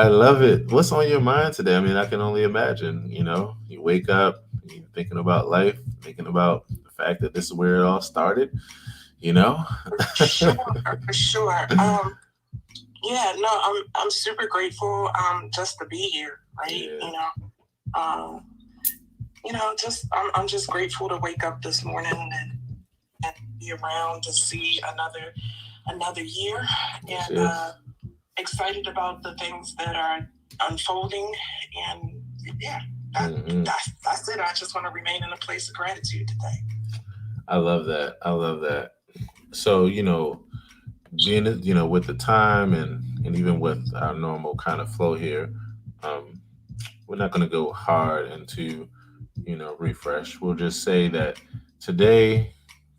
love it. What's on your mind today? I mean, I can only imagine, you wake up, you're thinking about life, thinking about the fact that this is where it all started, For sure. I'm super grateful just to be here, right? Yeah. I'm just grateful to wake up this morning and be around to see another year, and excited about the things that are unfolding, and that's it. I just want to remain in a place of gratitude today. I love that. So, being, with the time and even with our normal kind of flow here, we're not going to go hard into, refresh. We'll just say that today,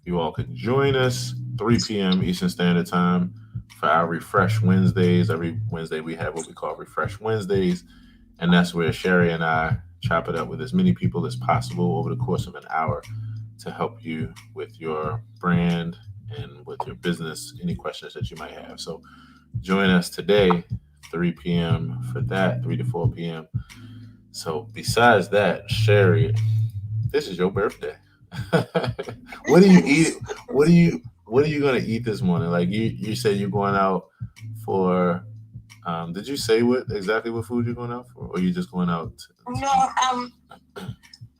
you all can join us 3 p.m. Eastern Standard Time for our Refresh Wednesdays. Every Wednesday we have what we call Refresh Wednesdays, and that's where Sherry and I chop it up with as many people as possible over the course of an hour to help you with your brand and with your business, any questions that you might have. So join us today, 3 p.m. for that, 3 to 4 p.m. So besides that, Sherry, this is your birthday. What do you eat? What are you gonna eat this morning? Like you said you're going out for did you say exactly what food you're going out for? Or are you just going out No,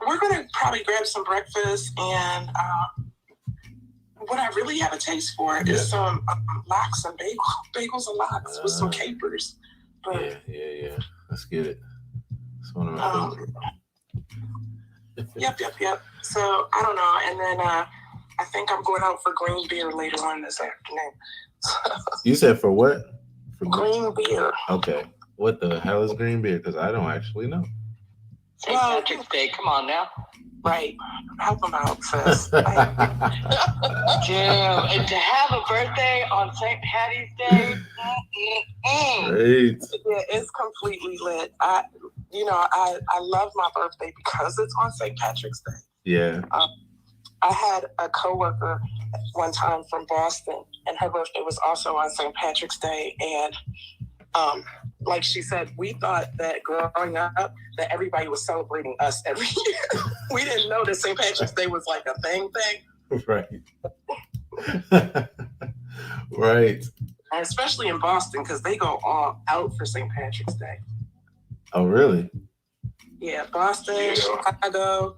we're gonna probably grab some breakfast, and what I really have a taste for is some lox and bagels and lox with some capers. But yeah. Let's get it. It's one of my favorites. Yep. So I don't know, and then I think I'm going out for green beer later on this afternoon. You said for what? For green beer. Okay. What the hell is green beer? Because I don't actually know. St. Patrick's Day, come on now. Right. Help them out, sis. Dude, and to have a birthday on St. Patty's Day. Great. Yeah, it's completely lit. I love my birthday because it's on St. Patrick's Day. Yeah. I had a coworker one time from Boston, and her birthday was also on St. Patrick's Day. And like she said, we thought that growing up that everybody was celebrating us every year. We didn't know that St. Patrick's Day was like a thing. Right. Right. And especially in Boston, because they go all out for St. Patrick's Day. Oh, really? Yeah, Boston, Chicago.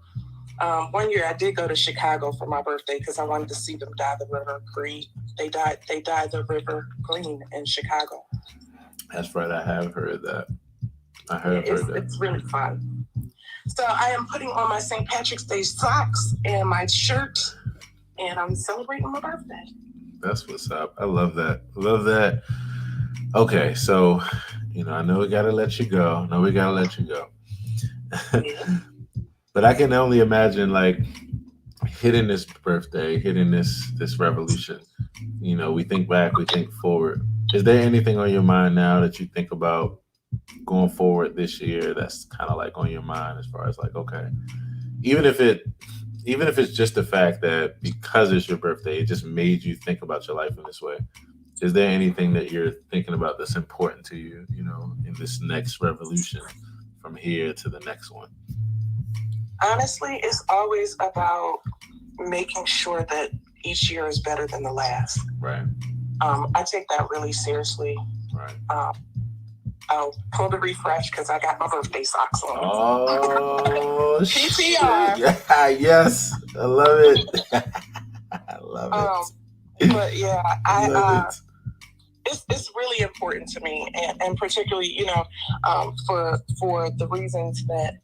One year I did go to Chicago for my birthday because I wanted to see them dye the river green. They dyed the river green in Chicago. That's right. I have heard that. Heard that. It's really fun. So I am putting on my St. Patrick's Day socks and my shirt, and I'm celebrating my birthday. That's what's up. I love that. Okay, so I know we gotta let you go. Yeah. But I can only imagine like hitting this birthday, hitting this revolution. We think back, we think forward. Is there anything on your mind now that you think about going forward this year that's kind of like on your mind as far as like, okay, even if it's just the fact that because it's your birthday, it just made you think about your life in this way. Is there anything that you're thinking about that's important to you, in this next revolution from here to the next one? Honestly, it's always about making sure that each year is better than the last. Right. I take that really seriously. Right. I'll pull the refresh because I got my birthday socks on. Oh, PTR. Yeah, yes. I love it. I love it. But yeah, it's really important to me, and particularly, for the reasons that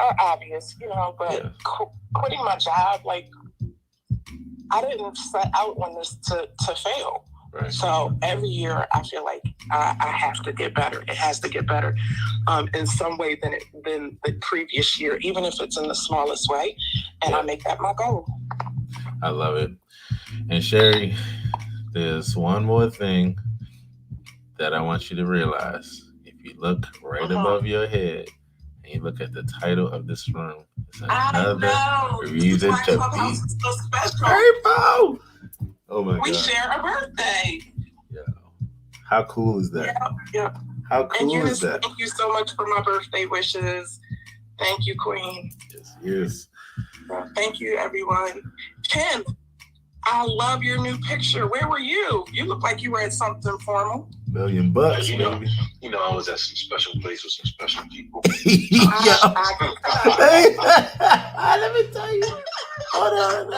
are obvious, but quitting my job, like, I didn't set out on this to fail. Right. So every year I feel like I have to get better. It has to get better in some way than the previous year, even if it's in the smallest way. And I make that my goal. I love it. And Sherry, there's one more thing that I want you to realize. If you look right above your head and you look at the title of this room, it's another reason to be so special. grateful. Oh my God. We share a birthday. Yeah. How cool is that? Yeah. How cool is that? Thank you so much for my birthday wishes. Thank you, Queen. Yes. Thank you, everyone. Ken, I love your new picture. Where were you? You look like you were at something formal. $1 million, baby. I was at some special place with some special people. Let me tell you. Hold on.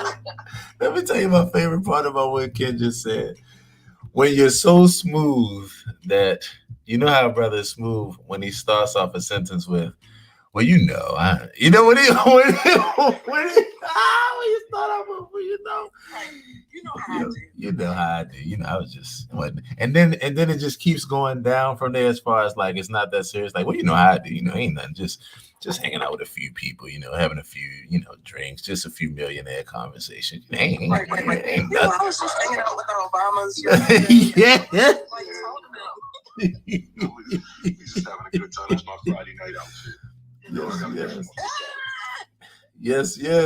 Let me tell you my favorite part about what Ken just said. When you're so smooth that, how a brother is smooth when he starts off a sentence with, Well, you know, you know when you start off with, you know how I do. You know how I do. You know, I was just, and then it just keeps going down from there as far as like it's not that serious. Like, well, you know how I do. You know, ain't nothing. Just hanging out with a few people. You know, having a few, drinks, just a few millionaire conversations. Ain't nothing. I was just hanging out with the Obamas. Yeah. We just having a good time. That's my Friday night out shit. Yes. Let me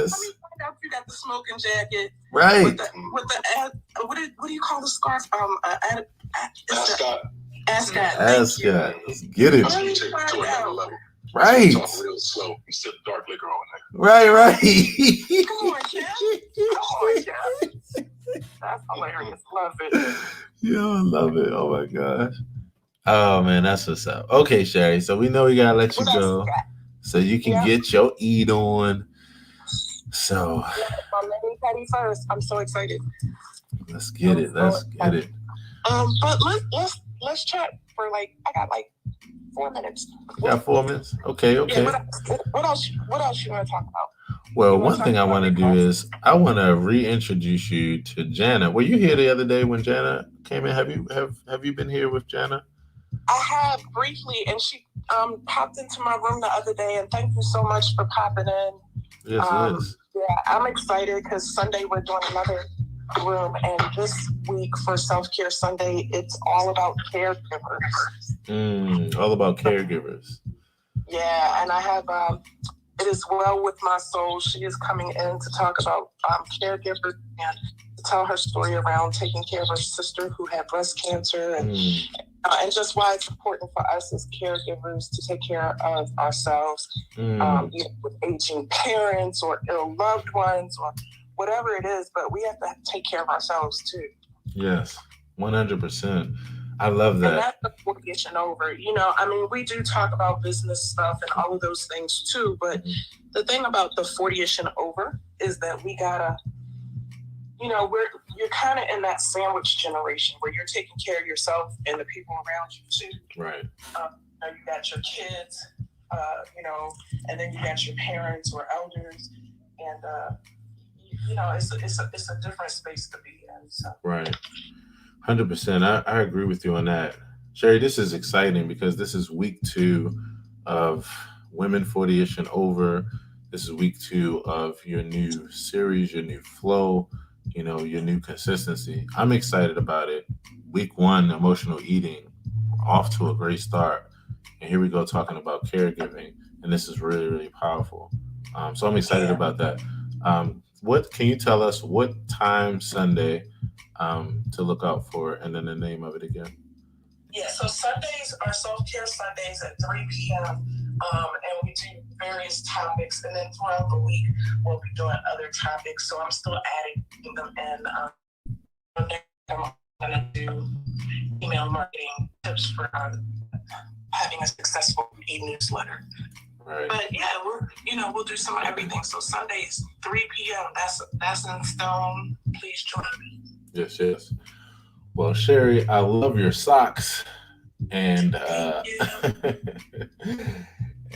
find out you got the smoking jacket. Right. With the what do you call the scarf? Ascot. Let's get it. That's when you take it to another level. Right. Talk real slow. You sip dark liquor all night. Right. Come on, Jeff. That's hilarious. Love it. Yeah, I love it. Oh my gosh. Oh man, that's what's up. Okay, Sherry. So we know we gotta let you go, so you can get your eat on. So my lady Patty first. I'm so excited. Let's get it. But let's chat for I got 4 minutes. You got 4 minutes? Okay. Yeah, what else you want to talk about? Well, one thing I want to do is I want to reintroduce you to Jana. Were you here the other day when Jana came in? Have you been here with Jana? I have briefly, and she popped into my room the other day, and thank you so much for popping in. Yes. Yeah, I'm excited because Sunday we're doing another room, and this week for Self-Care Sunday, it's all about caregivers. All about caregivers. Yeah, and I have It Is Well With My Soul. She is coming in to talk about caregivers and to tell her story around taking care of her sister who had breast cancer and just why it's important for us as caregivers to take care of ourselves, with aging parents or ill loved ones or whatever it is, but we have to take care of ourselves too. Yes, 100%. I love that. And that's the 40ish and over. We do talk about business stuff and all of those things too, but the thing about the 40ish and over is that we gotta, you're kind of in that sandwich generation where you're taking care of yourself and the people around you too. Right. You got your kids, and then you got your parents or elders, and it's a different space to be in. So. Right. 100%. I agree with you on that. Sherry, this is exciting because this is week 2 of Women 40ish and Over. This is week 2 of your new series, your new flow, your new consistency. I'm excited about it. Week 1, emotional eating, off to a great start. And here we go talking about caregiving. And this is really, really powerful. So I'm excited about that. What can you tell us what time Sunday to look out for, and then the name of it again? Yeah, so Sundays are Self-Care Sundays at 3 p.m. And we do various topics, and then throughout the week we'll be doing other topics. So I'm still adding them in. I'm gonna do email marketing tips for having a successful e-newsletter. Right. But yeah, we'll do some of everything. So Sundays 3 p.m. That's in stone. Please join me. Yes. Well, Sherry, I love your socks, and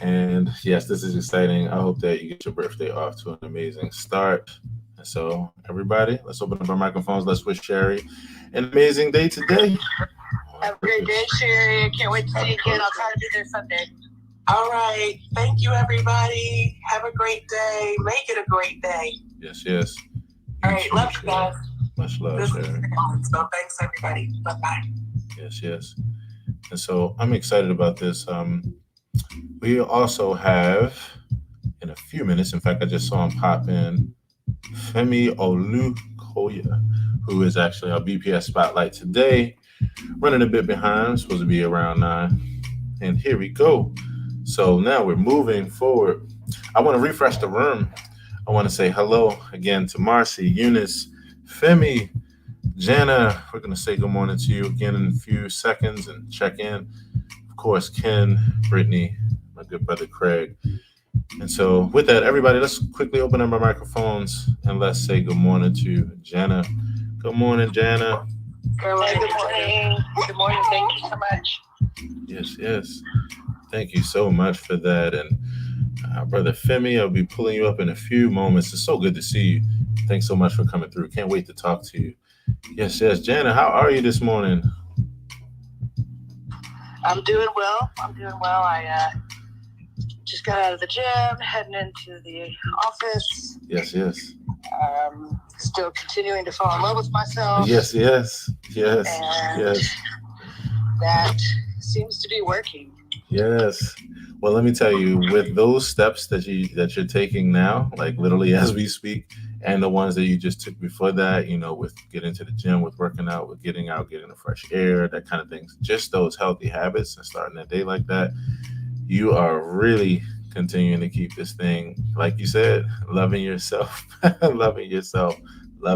and yes, this is exciting. I hope that you get your birthday off to an amazing start. And so, everybody, let's open up our microphones. Let's wish Sherry an amazing day today. Have a great day, Sherry. I can't wait to see you again. I'll try to be there Sunday. All right. Thank you, everybody. Have a great day. Make it a great day. Yes. All right. Love you guys. Much love, Sherry. So thanks, everybody. Bye-bye. Yes. And so I'm excited about this. We also have, in a few minutes, in fact, I just saw him pop in, Femi Olukoya, who is actually our BPS Spotlight today. Running a bit behind, supposed to be around 9. And here we go. So now we're moving forward. I want to refresh the room. I want to say hello again to Marcy, Eunice, Femi, Jana. We're going to say good morning to you again in a few seconds and check in. Of course, Ken, Brittany, my good brother Craig. And so with that, everybody, let's quickly open up our microphones and let's say good morning to Jana. Good morning, Jana. Good morning. Good morning. Thank you so much. Yes. Thank you so much for that. And Brother Femi, I'll be pulling you up in a few moments. It's so good to see you. Thanks so much for coming through. Can't wait to talk to you. Yes. Jana, how are you this morning? I'm doing well. I just got out of the gym, heading into the office. Yes. Still continuing to fall in love with myself. Yes. And that seems to be working. Yes. Well, let me tell you, with those steps that you're taking now, like literally as we speak, and the ones that you just took before that, with getting to the gym, with working out, with getting out, getting the fresh air, that kind of things, just those healthy habits and starting a day like that, you are really continuing to keep this thing, like you said, loving yourself, loving yourself. I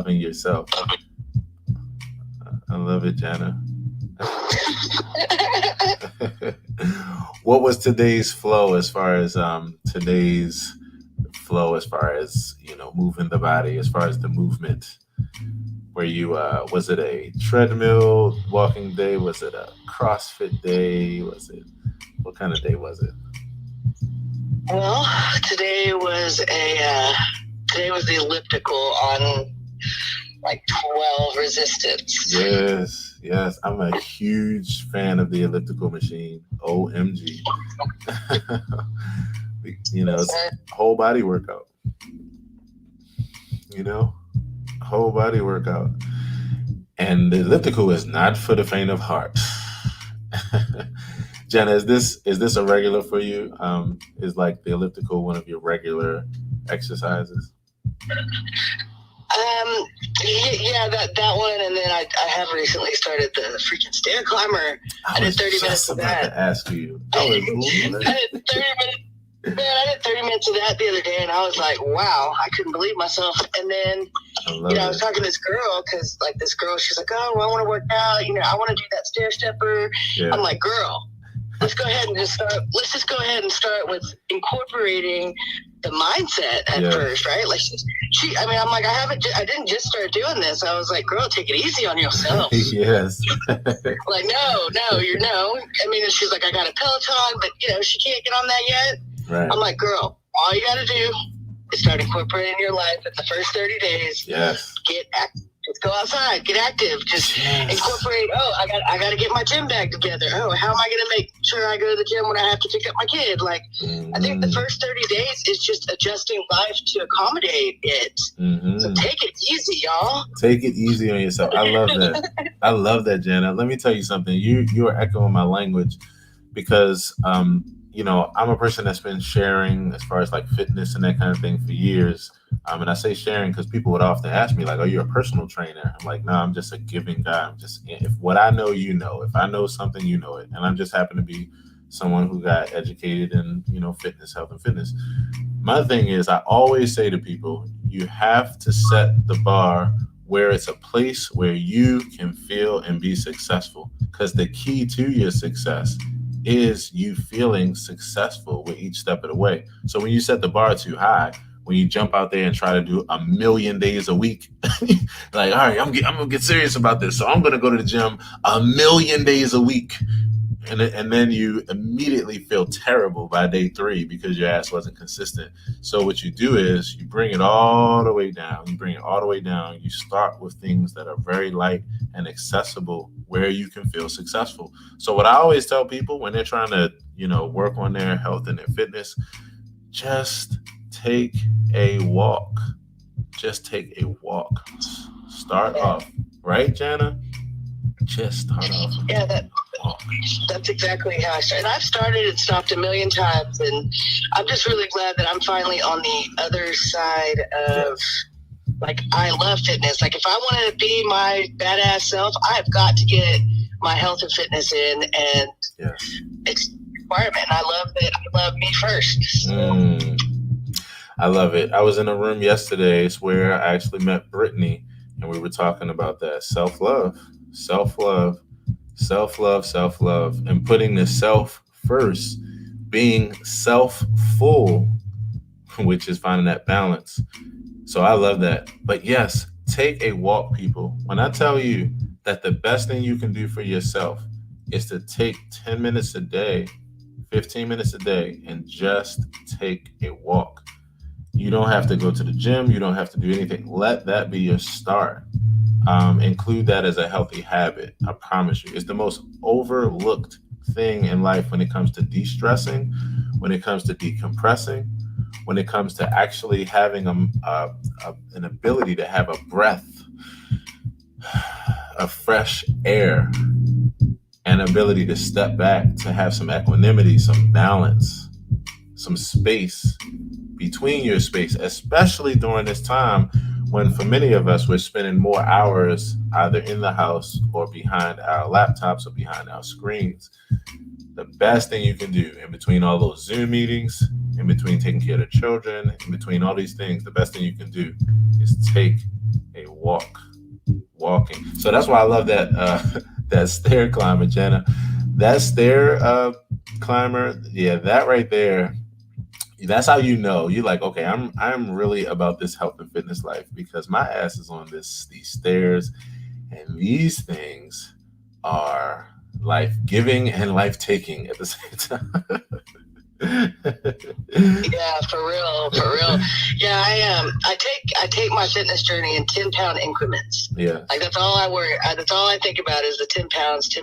love it, Jana. What was today's flow as far as moving the body, as far as the movement? Were you was it a treadmill walking day? Was it a CrossFit day? What kind of day was it? Well, today was the elliptical on like 12 resistance. Yes, I'm a huge fan of the elliptical machine. OMG. It's a whole body workout. Whole body workout. And the elliptical is not for the faint of heart. Jenna, is this a regular for you? Is like the elliptical one of your regular exercises? Yeah, that one, and then I have recently started the freaking stair climber. I did 30 minutes of that. To ask you. I did 30 minutes. Man, I did 30 minutes of that the other day, and I was like, wow, I couldn't believe myself. And then, I was talking to this girl, because, she's like, oh, well, I want to work out. I want to do that stair stepper. Yeah. I'm like, girl, let's go ahead and just start with incorporating the mindset at first, right? I'm like, I didn't just start doing this. I was like, girl, take it easy on yourself. Yes. Like, no, and she's like, I got a Peloton, but, she can't get on that yet. Right. I'm like, girl, all you got to do is start incorporating your life in the first 30 days. Yes. Get active. Just go outside. Get active. Just incorporate. Oh, I got to get my gym bag together. Oh, how am I going to make sure I go to the gym when I have to pick up my kid? I think the first 30 days is just adjusting life to accommodate it. Mm-hmm. So take it easy, y'all. Take it easy on yourself. I love that. I love that, Jana. Let me tell you something. You are echoing my language because, I'm a person that's been sharing as far as like fitness and that kind of thing for years. And I say sharing because people would often ask me, like, are you a personal trainer? I'm like, no, I'm just a giving guy. If what I know, you know. If I know something, you know it. And I'm just happen to be someone who got educated in, fitness, health and fitness. My thing is, I always say to people, you have to set the bar where it's a place where you can feel and be successful. Because the key to your success is you feeling successful with each step of the way. So when you set the bar too high, when you jump out there and try to do 1,000,000 days a week, like, all right, I'm gonna get serious about this. So I'm gonna go to the gym 1,000,000 days a week. And then you immediately feel terrible by day 3 because your ass wasn't consistent. So what you do is you bring it all the way down. You start with things that are very light and accessible where you can feel successful. So what I always tell people when they're trying to, work on their health and their fitness, just take a walk. Start off. Right, Jana? Just start off. Yeah, that's exactly how I started. I've started and stopped 1,000,000 times, and I'm just really glad that I'm finally on the other side of, I love fitness. If I want to be my badass self, I've got to get my health and fitness in, and it's a requirement. I love that. I love me first. I love it. I was in a room yesterday where I actually met Brittany, and we were talking about that self-love, and putting the self first, being self-full, which is finding that balance. So I love that. But yes, take a walk, people. When I tell you that the best thing you can do for yourself is to take 10 minutes a day, 15 minutes a day and just take a walk. You don't have to go to the gym. You don't have to do anything. Let that be your start. Include that as a healthy habit. I promise you. It's the most overlooked thing in life when it comes to de-stressing, when it comes to decompressing, when it comes to actually having an ability to have a breath of fresh air, and ability to step back, to have some equanimity, some balance, some space between your space, especially during this time when for many of us, we're spending more hours either in the house or behind our laptops or behind our screens. The best thing you can do in between all those Zoom meetings, in between taking care of the children, in between all these things, the best thing you can do is take a walk. Walking. So that's why I love that that stair climber, Jenna. That stair climber, yeah, that right there. That's how you know you're like, okay, I'm really about this health and fitness life, because my ass is on these stairs, and these things are life giving and life taking at the same time. Yeah, for real. Yeah, I take my fitness journey in 10-pound increments. Yeah, like that's all I worry. That's all I think about is the 10 pounds.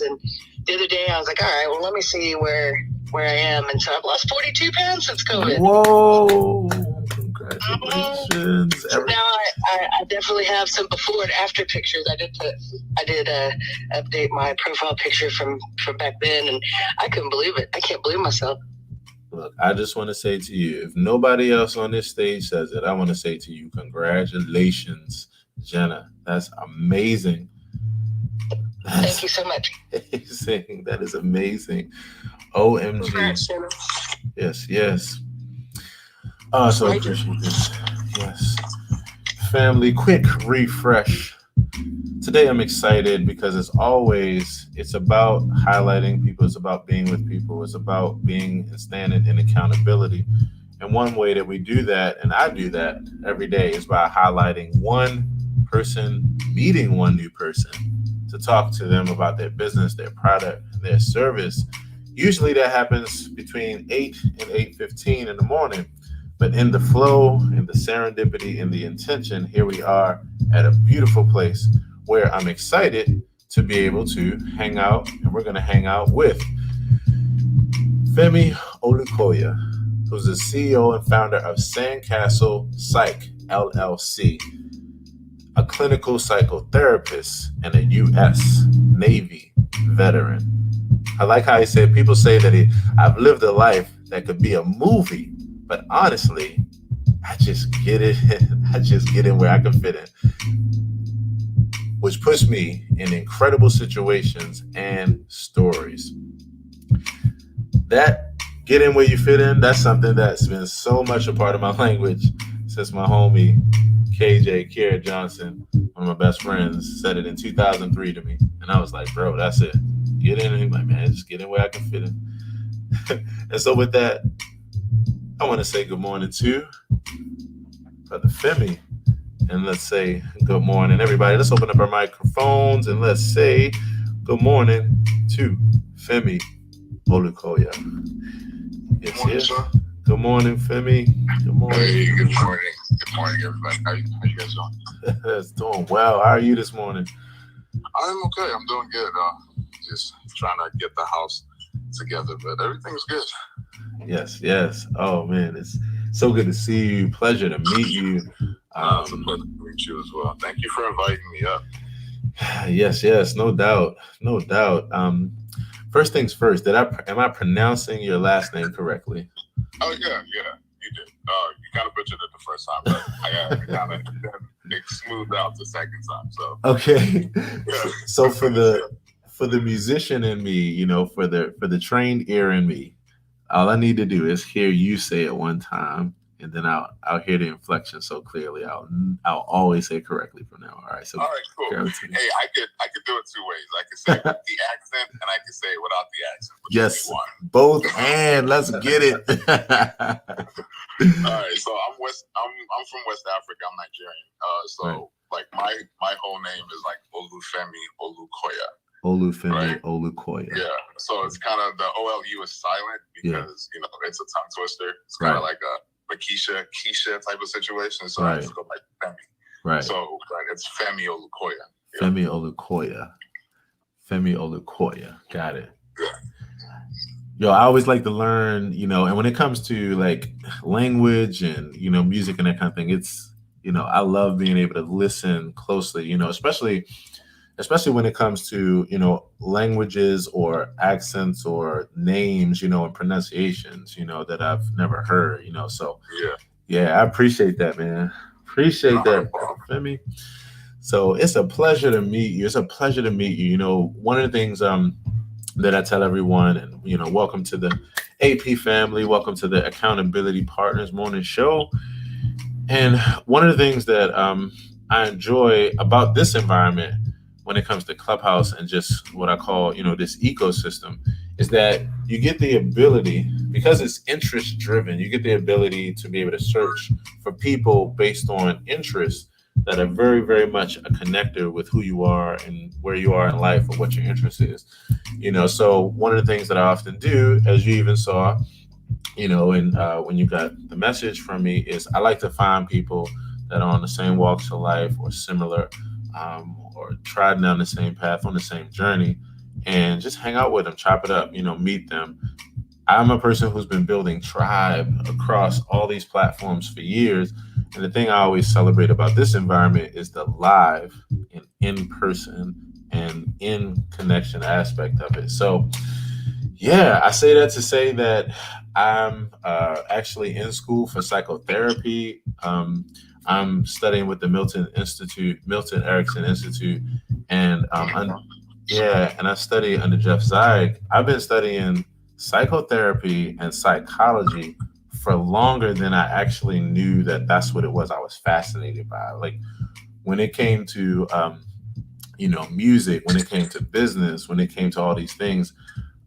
And the other day I was like, all right, well, let me see where I am, and so I've lost 42 pounds since COVID. Whoa! Congratulations! So now I definitely have some before and after pictures. I did update my profile picture from back then, and I couldn't believe it. I can't believe myself. Look, I just want to say to you, if nobody else on this stage says it, I want to say to you, congratulations, Jenna. That's amazing. Thank you so much. Amazing. That is amazing. OMG. Congrats, Jenna. Yes. Oh, so appreciate this. Yes. Family, quick refresh. Today I'm excited because as always, it's about highlighting people. It's about being with people. It's about being and standing in accountability. And one way that we do that, and I do that every day, is by highlighting one person, meeting one new person to talk to them about their business, their product, their service. Usually that happens between 8 and 8:15 in the morning. But in the flow, in the serendipity, in the intention, here we are at a beautiful place where I'm excited to be able to hang out. And we're going to hang out with Femi Olukoya, who's the CEO and founder of Sandcastle Psych, LLC, a clinical psychotherapist and a U.S. Navy veteran. I like how he said, people say that I've lived a life that could be a movie, but honestly, I just get it. I just get in where I can fit in, which puts me in incredible situations and stories. That get in where you fit in, that's something that's been so much a part of my language since my homie KJ, Kiera Johnson, one of my best friends, said it in 2003 to me. And I was like, bro, that's it. Get in. And he's like, man, just get in where I can fit in. And so with that, I want to say good morning to Brother Femi. And let's say good morning, everybody. Let's open up our microphones and let's say good morning to Femi Olukoya. Yes. Sir. Good morning, Femi. Good morning. Hey, good morning. Good morning, everybody. How you guys doing? It's doing well. How are you this morning? I'm okay. I'm doing good. Just trying to get the house together, but everything's good. Yes. Oh, man. It's so good to see you. Pleasure to meet you. It's a pleasure to meet you as well. Thank you for inviting me up. Yes. No doubt. First things first, am I pronouncing your last name correctly? Oh, yeah, you did. You kind of butchered it the first time, but I kind of it smoothed out the second time. So okay. Yeah. So for the musician in me, for the trained ear in me, all I need to do is hear you say it one time, and then I'll hear the inflection so clearly. I'll always say it correctly from now. All right. So all right, cool. Hey, I could do it two ways. I could say it with the accent, and I could say it without the accent. Yes, both, and let's get it. All right. So I'm from West Africa. I'm Nigerian. Like my whole name is like Olufemi Olukoya. Olufemi Olukoya. Yeah. So it's kind of, the OLU is silent because, it's a tongue twister. It's kind of like a Keisha type of situation. So I just go like Femi. Right. So it's Femi Olukoya. Femi Olukoya. Got it. Yeah. Yo, I always like to learn, and when it comes to like language and, music and that kind of thing, it's, I love being able to listen closely, especially when it comes to, languages or accents or names, and pronunciations, that I've never heard, so yeah, I appreciate that, man. Appreciate that, Femi. So it's a pleasure to meet you. One of the things that I tell everyone, and welcome to the AP family, welcome to the Accountability Partners Morning Show. And one of the things that I enjoy about this environment when it comes to Clubhouse and just what I call, this ecosystem, is that you get the ability, because it's interest driven, you get the ability to be able to search for people based on interests that are very, very much a connector with who you are and where you are in life or what your interest is. So one of the things that I often do, as you even saw, and when you got the message from me, is I like to find people that are on the same walks of life or similar, or trodden down the same path on the same journey, and just hang out with them, chop it up, meet them. I'm a person who's been building tribe across all these platforms for years. And the thing I always celebrate about this environment is the live and in person and in connection aspect of it. So yeah, I say that to say that I'm actually in school for psychotherapy. I'm studying with the Milton Erickson Institute, and and I study under Jeff Zeig. I've been studying psychotherapy and psychology for longer than I actually knew that that's what it was I was fascinated by. Like when it came to music, when it came to business, when it came to all these things,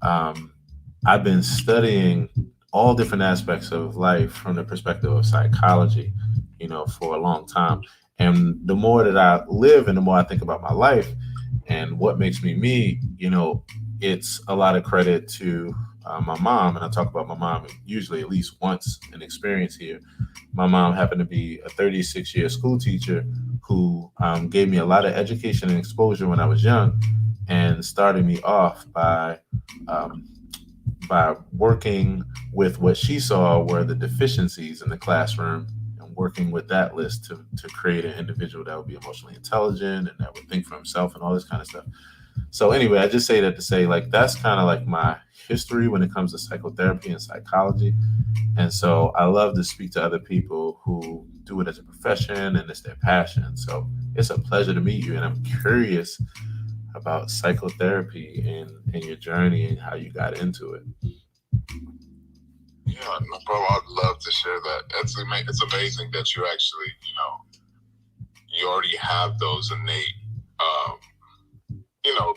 I've been studying all different aspects of life from the perspective of psychology, for a long time. And the more that I live and the more I think about my life and what makes me me, it's a lot of credit to my mom. And I talk about my mom usually at least once in experience here. My mom happened to be a 36-year school teacher who gave me a lot of education and exposure when I was young, and started me off by working with what she saw were the deficiencies in the classroom, and working with that list to create an individual that would be emotionally intelligent and that would think for himself and all this kind of stuff. So anyway, I just say that to say, like, that's kind of like my history when it comes to psychotherapy and psychology. And so I love to speak to other people who do it as a profession and it's their passion. So it's a pleasure to meet you. And I'm curious about psychotherapy and your journey and how you got into it. Yeah, no problem. I'd love to share that. It's amazing that you actually, you already have those innate,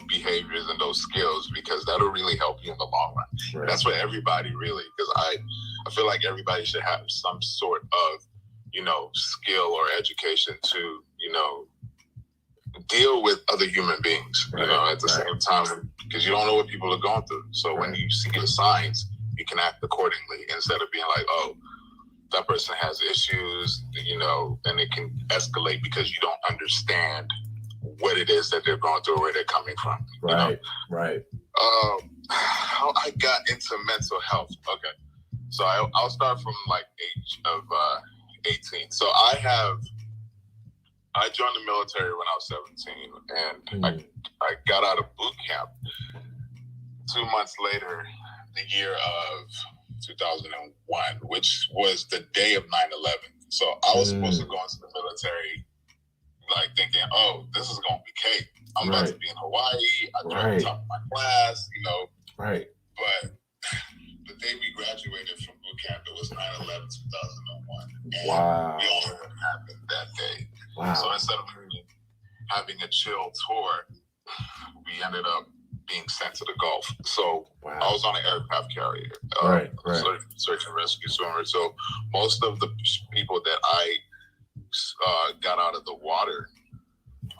behaviors and those skills, because that'll really help you in the long run. Right. That's what everybody really, because I feel like everybody should have some sort of, skill or education to, deal with other human beings, at the same time, because you don't know what people are going through. So when you see the signs, you can act accordingly instead of being like, oh, that person has issues, and it can escalate because you don't understand what it is that they're going through or where they're coming from. Right. How I got into mental health. Okay. So I'll start from like age of 18. So I joined the military when I was 17, and I got out of boot camp 2 months later, the year of 2001, which was the day of 9/11. So I was supposed to go into the military like thinking, oh, this is going to be cake. I'm about to be in Hawaii. I dropped top of my class, Right. But the day we graduated from boot camp, it was 9/11, 2001. And wow. We all know what happened that day. Wow. So instead of having a chill tour, we ended up being sent to the Gulf. So I was on an aircraft carrier, search and rescue swimmer. So most of the people that I got out of the water,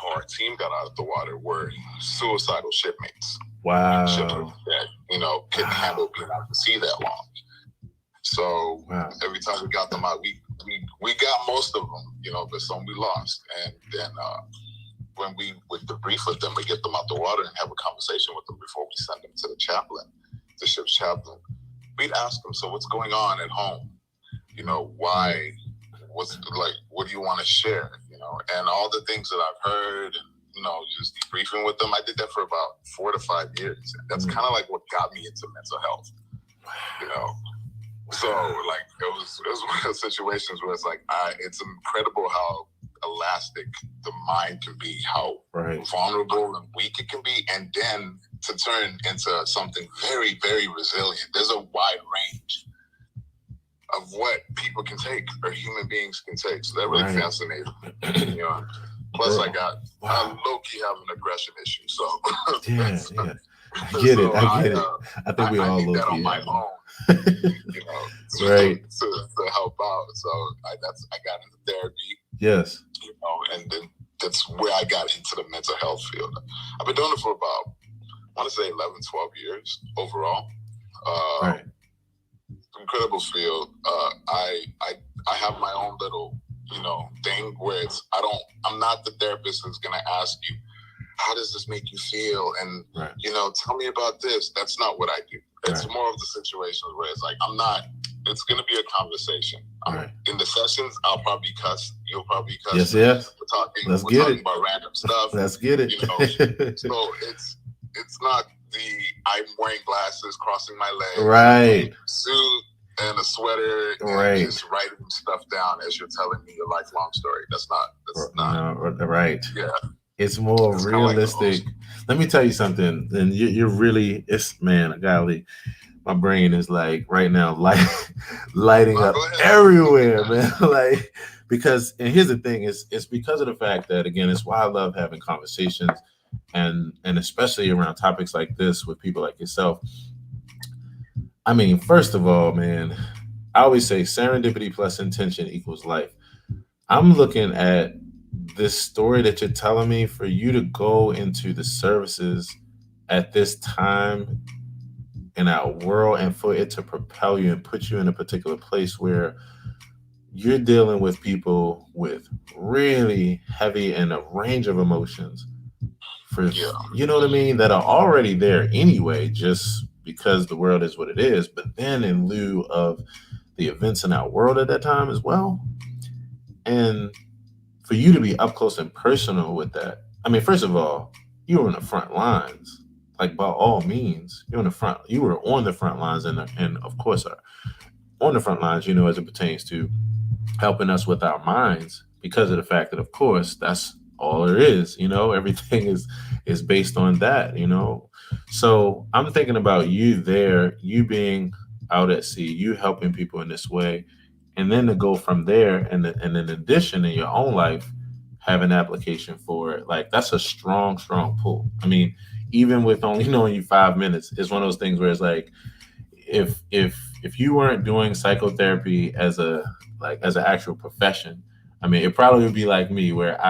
or our team got out of the water, were suicidal shipmates. Wow. That, you know, couldn't handle being out to sea that long. So every time we got them out, we got most of them, you know, but some we lost. And then when we would debrief with them, we get them out the water and have a conversation with them before we send them to the chaplain, the ship's chaplain. We'd ask them, so what's going on at home? You know, why? What's like? What do you want to share? You know, and all the things that I've heard, and you know, just debriefing with them. I did that for about 4 to 5 years. And that's kind of like what got me into mental health. You know, so like it was one of those situations where it's like, it's incredible how elastic the mind can be, how vulnerable and weak it can be, and then to turn into something very, very resilient. There's a wide range of what people can take or human beings can take. So that really fascinated me. You know, plus I low-key have an aggression issue. So yeah. I get it. I think we all need that on my own. You know, to help out. So I got into therapy. Yes. You know, and then that's where I got into the mental health field. I've been doing it for about, I want to say 11, 12 years overall. Incredible field. I have my own little, you know, thing where I'm not the therapist that's gonna ask you, how does this make you feel? And you know, tell me about this. That's not what I do. It's more of the situations where it's like, it's gonna be a conversation. In the sessions, I'll probably cuss. You'll probably cuss. Yes. We're talking about random stuff. Let's get it. You know, so it's not I'm wearing glasses, crossing my legs, suit and a sweater, and just writing stuff down as you're telling me your lifelong story. That's not right. Yeah. It's more realistic. Let me tell you something. And you're really, golly, my brain is like right now lighting up everywhere, man. Like, because, and here's the thing, it's because of the fact that, again, it's why I love having conversations and especially around topics like this with people like yourself. I mean, first of all, man, I always say serendipity plus intention equals life. I'm looking at this story that you're telling me, for you to go into the services at this time in our world and for it to propel you and put you in a particular place where you're dealing with people with really heavy and a range of emotions you know what I mean, that are already there anyway, just because the world is what it is, but then in lieu of the events in our world at that time as well. And for you to be up close and personal with that, I mean, first of all, you were in the front lines. Like, by all means, you were on the front lines, and of course are on the front lines, you know, as it pertains to helping us with our minds, because of the fact that, of course, that's all there is, you know, everything is based on that, you know. So I'm thinking about you there, you being out at sea, you helping people in this way, and then to go from there, and in addition, in your own life, have an application for it. Like, that's a strong pull. I mean, even with only knowing you 5 minutes, it's one of those things where it's like, if you weren't doing psychotherapy as an actual profession, I mean, it probably would be like me, where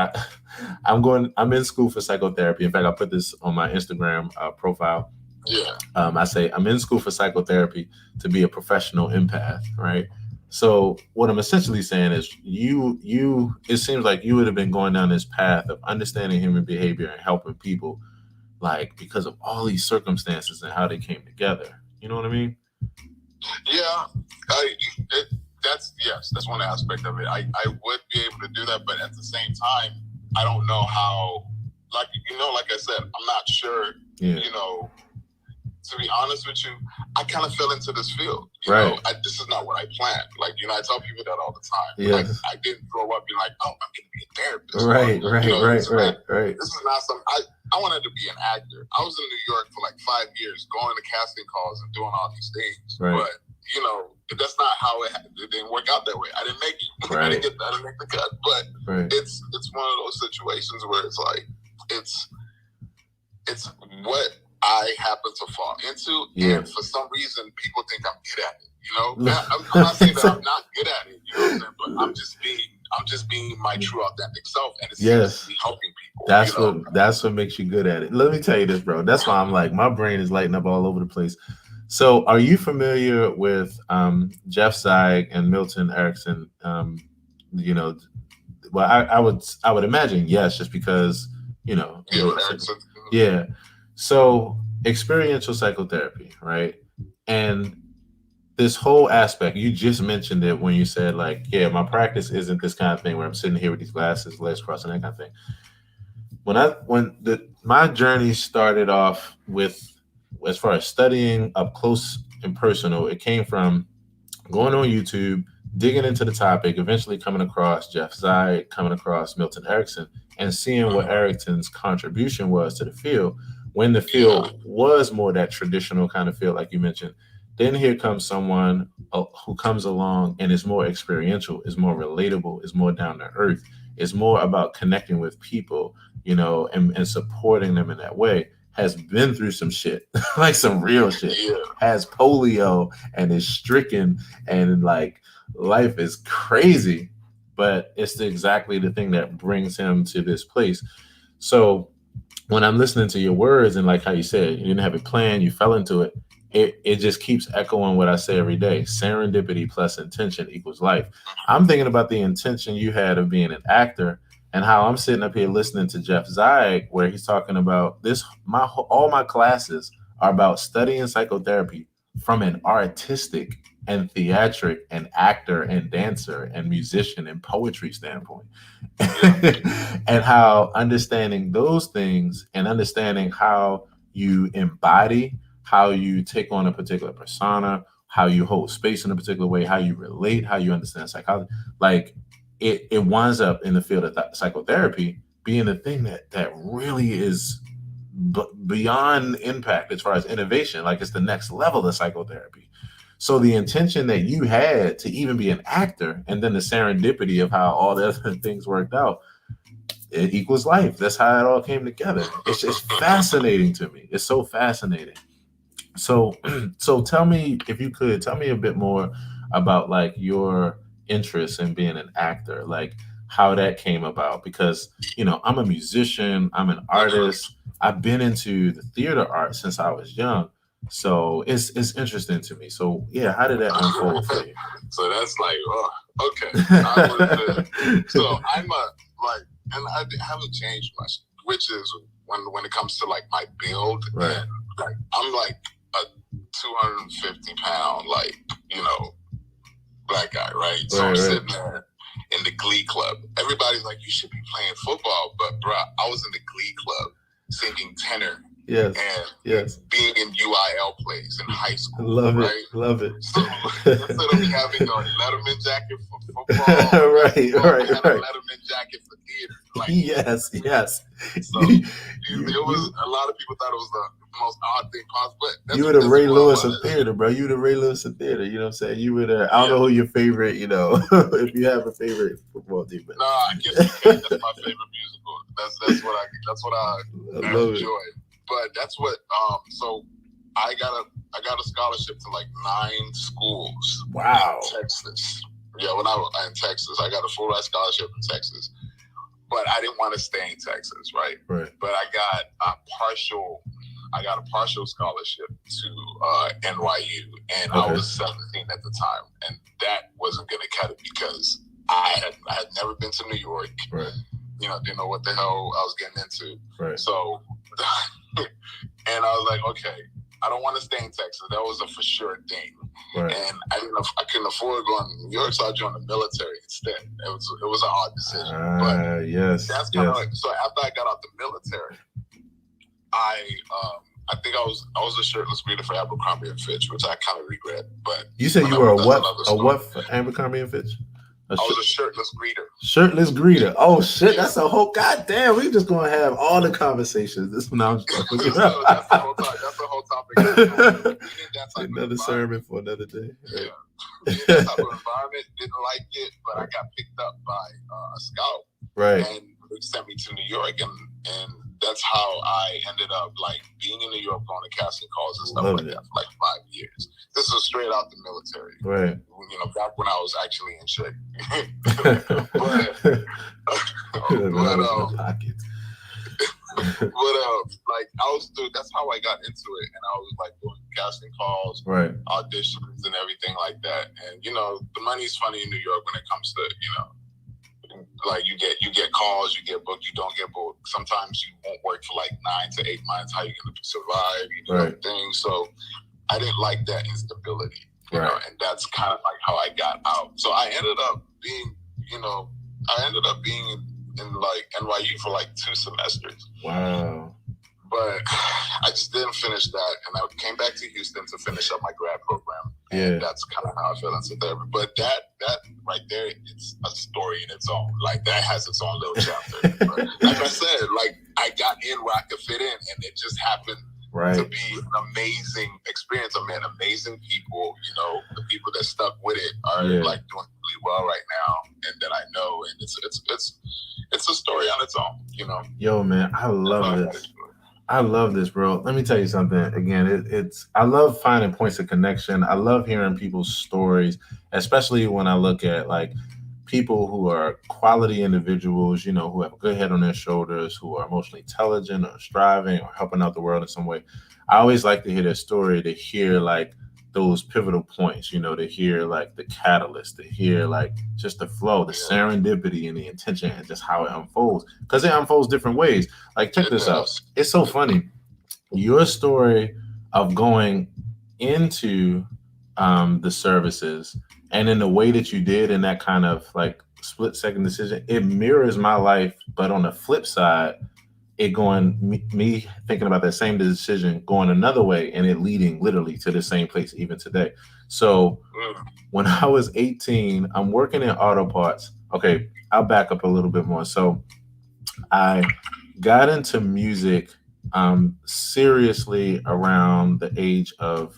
I'm in school for psychotherapy. In fact, I put this on my Instagram profile. Yeah. I say I'm in school for psychotherapy to be a professional empath, right? So what I'm essentially saying is it seems like you would have been going down this path of understanding human behavior and helping people, like, because of all these circumstances and how they came together. You know what I mean? Yeah. That's one aspect of it. I would be able to do that, but at the same time, I don't know how, like I said, I'm not sure, you know, to be honest with you, I kind of fell into this field. You know, this is not what I planned. Like, you know, I tell people that all the time. Yes. Like, I didn't grow up being like, oh, I'm going to be a therapist. Right. This is not something, I wanted to be an actor. I was in New York for like 5 years, going to casting calls and doing all these things. Right. But, you know, that's not how it didn't work out that way. I didn't make it. I didn't make the cut. But it's one of those situations where it's like, it's what I happen to fall into, and for some reason, people think I'm good at it. You know, I'm not saying that I'm not good at it. You know what I'm saying? But I'm just being my true authentic self, and it seems to be helping people. That's what makes you good at it. Let me tell you this, bro. That's why I'm like, my brain is lighting up all over the place. So, are you familiar with Jeff Zeig and Milton Erickson? Well, I would imagine yes, just because yeah. So, experiential psychotherapy, right? And this whole aspect, you just mentioned it when you said, like, yeah, my practice isn't this kind of thing where I'm sitting here with these glasses, legs crossed, and that kind of thing. My journey started off with, as far as studying up close and personal, it came from going on YouTube, digging into the topic, eventually coming across Jeff Zeig, coming across Milton Erickson, and seeing what Erickson's contribution was to the field when the field was more that traditional kind of field, like you mentioned. Then here comes someone who comes along and is more experiential, is more relatable, is more down to earth, is more about connecting with people, and supporting them in that way. Has been through some shit, like some real shit. Has polio and is stricken, and like life is crazy, but it's exactly the thing that brings him to this place. So when I'm listening to your words and like how you said you didn't have a plan, you fell into it. It just keeps echoing what I say every day. Serendipity plus intention equals life. I'm thinking about the intention you had of being an actor and how I'm sitting up here listening to Jeff Zeig, where he's talking about this. All my classes are about studying psychotherapy from an artistic and theatric and actor and dancer and musician and poetry standpoint. And how understanding those things and understanding how you embody, how you take on a particular persona, how you hold space in a particular way, how you relate, how you understand psychology, like it winds up in the field of psychotherapy being a thing that really is beyond impact as far as innovation. Like, it's the next level of psychotherapy. So the intention that you had to even be an actor, and then the serendipity of how all the other things worked out, it equals life. That's how it all came together. It's just fascinating to me. It's so fascinating. So tell me, if you could, tell me a bit more about like your interest in being an actor, like how that came about. Because, I'm a musician, I'm an artist. I've been into the theater art since I was young. So it's interesting to me. So yeah, how did that unfold for you? So that's like, okay. So I'm and I haven't changed much, which is when it comes to like my build, right? And like I'm like a 250-pound, like, black guy, right? So I'm sitting there in the glee club. Everybody's like, you should be playing football, but bro, I was in the glee club singing tenor. Yes. And being in UIL plays in high school. Love it. Right? Love it. So instead of me having a Letterman jacket for football, right. I had a Letterman jacket for theater. Like, yes. So it was, a lot of people thought it was the most odd thing possible. You were the Ray Lewis of theater, bro. You were the Ray Lewis of theater. You know what I'm saying? You were the, I don't know who your favorite, if you have a favorite football team. But. No, I guess that's my favorite musical. That's what I enjoy. But that's what so I got a scholarship to like 9 schools. Wow. In Texas. Yeah, when I was in Texas, I got a full ride scholarship in Texas. But I didn't want to stay in Texas, right? Right. But I got a partial scholarship to NYU, and I was 17 at the time, and that wasn't gonna cut it because I had never been to New York. Right. Didn't know what the hell I was getting into. Right. So and I was like, okay, I don't want to stay in Texas. That was a for sure thing. Right. And I couldn't afford going to New York, so I joined the military instead. It was an odd decision. But yes. That's kind of like, so after I got out the military, I think I was a shirtless greeter for Abercrombie and Fitch, which I kind of regret. But you said you were a what for Abercrombie and Fitch? I was a shirtless greeter. Shirtless greeter. Oh shit, that's a whole goddamn. We just gonna have all the conversations. This one I'm just that's the whole topic. Another sermon for another day. Yeah. That type of environment, didn't like it, but I got picked up by a scout. Right. And they sent me to New York, and that's how I ended up like being in New York, going to casting calls and stuff like that for like 5 years. this is straight out the military. Right. You know, back when I was actually in shape. Like I was doing, that's how I got into it, and I was like doing casting calls, right, auditions, and everything like that. And you know, the money's funny in New York when it comes to, you know, like you get calls, you get booked, you don't get booked. Sometimes you won't work for like 9 to 8 months. How you gonna survive? You do right. things. So I didn't like that instability, you know, and that's kind of like how I got out. So I ended up being, you know, in like NYU for like 2 semesters. Wow. But I just didn't finish that, and I came back to Houston to finish up my grad program. Yeah. And that's kind of how I fell into therapy. But that right there, it's a story in its own. Like that has its own little chapter. But like I said, like I got in where I could fit in, and it just happened to be an amazing experience. I met amazing people. You know, the people that stuck with it are like doing really well right now, and that I know. And it's a story on its own. You know. Yo, man, I love this. I love this, bro. Let me tell you something. Again, I love finding points of connection. I love hearing people's stories, especially when I look at like people who are quality individuals, you know, who have a good head on their shoulders, who are emotionally intelligent or striving or helping out the world in some way. I always like to hear their story, to hear like those pivotal points, you know, to hear like the catalyst, to hear like just the flow, the serendipity and the intention and just how it unfolds, because it unfolds different ways. Like, check this out. It's so funny. Your story of going into the services and in the way that you did in that kind of like split second decision, it mirrors my life. But on the flip side, it going me thinking about that same decision going another way and it leading literally to the same place even today. So when I was 18, I'm working in auto parts. Okay, I'll back up a little bit more. So I got into music seriously around the age of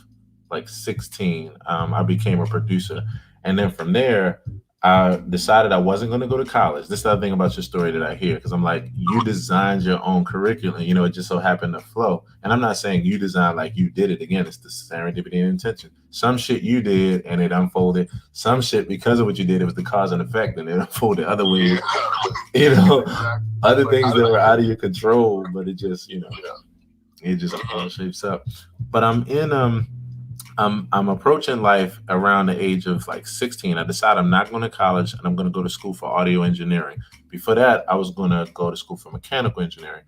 like 16. I became a producer. And then from there, I decided I wasn't going to go to college. This is the other thing about your story that I hear, because I'm like, you designed your own curriculum. You know, it just so happened to flow. And I'm not saying you designed like you did it. Again, it's the serendipity and intention. Some shit you did and it unfolded. Some shit, because of what you did, it was the cause and effect and it unfolded other ways. You know, other things that were out of your control, but it just, you know, it just all shapes up. But I'm approaching life around the age of like 16. I decided I'm not going to college and I'm going to go to school for audio engineering. Before that, I was going to go to school for mechanical engineering.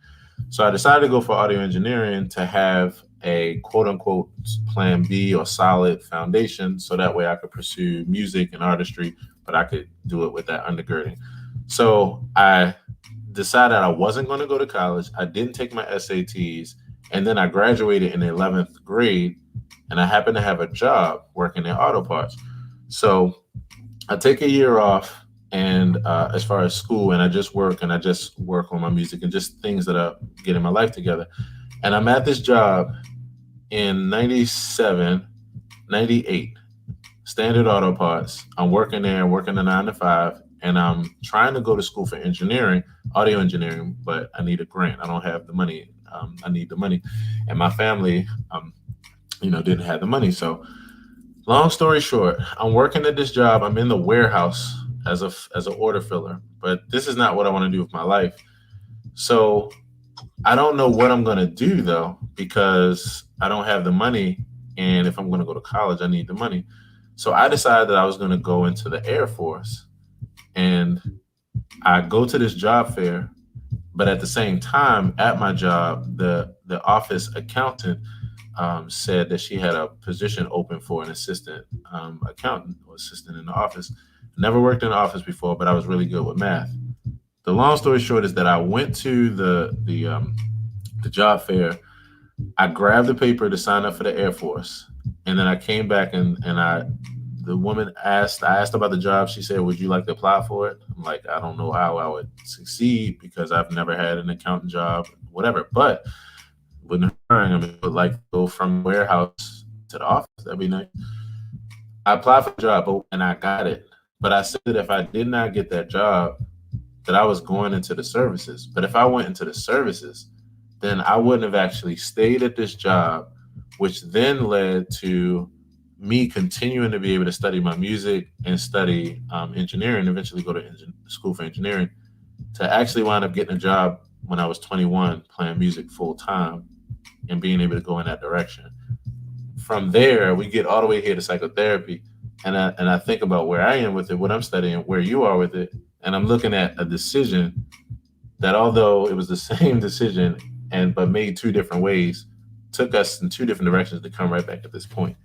So I decided to go for audio engineering to have a quote unquote plan B or solid foundation. So that way I could pursue music and artistry, but I could do it with that undergirding. So I decided I wasn't going to go to college. I didn't take my SATs. And then I graduated in the 11th grade. And I happen to have a job working in auto parts. So I take a year off and as far as school, and I just work on my music and just things that are getting my life together. And I'm at this job in 97, 98, Standard Auto Parts. I'm working there, working a 9 to 5, and I'm trying to go to school for engineering, audio engineering, but I need a grant. I don't have the money. I need the money. And my family, didn't have the money. So long story short, I'm working at this job. I'm in the warehouse as an order filler, but this is not what I want to do with my life. So I don't know what I'm going to do though, because I don't have the money. And if I'm going to go to college, I need the money. So I decided that I was going to go into the Air Force, and I go to this job fair. But at the same time, at my job, the office accountant said that she had a position open for an assistant accountant or assistant in the office. Never worked in the office before, but I was really good with math. The long story short is that I went to the job fair. I grabbed the paper to sign up for the Air Force, and then I came back and the woman I asked about the job. She said, "Would you like to apply for it?" I'm like, I don't know how I would succeed because I've never had an accountant job, whatever. But when hiring, I would like to go from warehouse to the office. That'd be nice. I applied for the job and I got it. But I said that if I did not get that job, that I was going into the services. But if I went into the services, then I wouldn't have actually stayed at this job, which then led to me continuing to be able to study my music and study engineering, eventually go to school for engineering, to actually wind up getting a job when I was 21, playing music full time and being able to go in that direction. From there, we get all the way here to psychotherapy, and I think about where I am with it, what I'm studying, where you are with it, and I'm looking at a decision that, although it was the same decision but made two different ways, took us in two different directions to come right back at this point.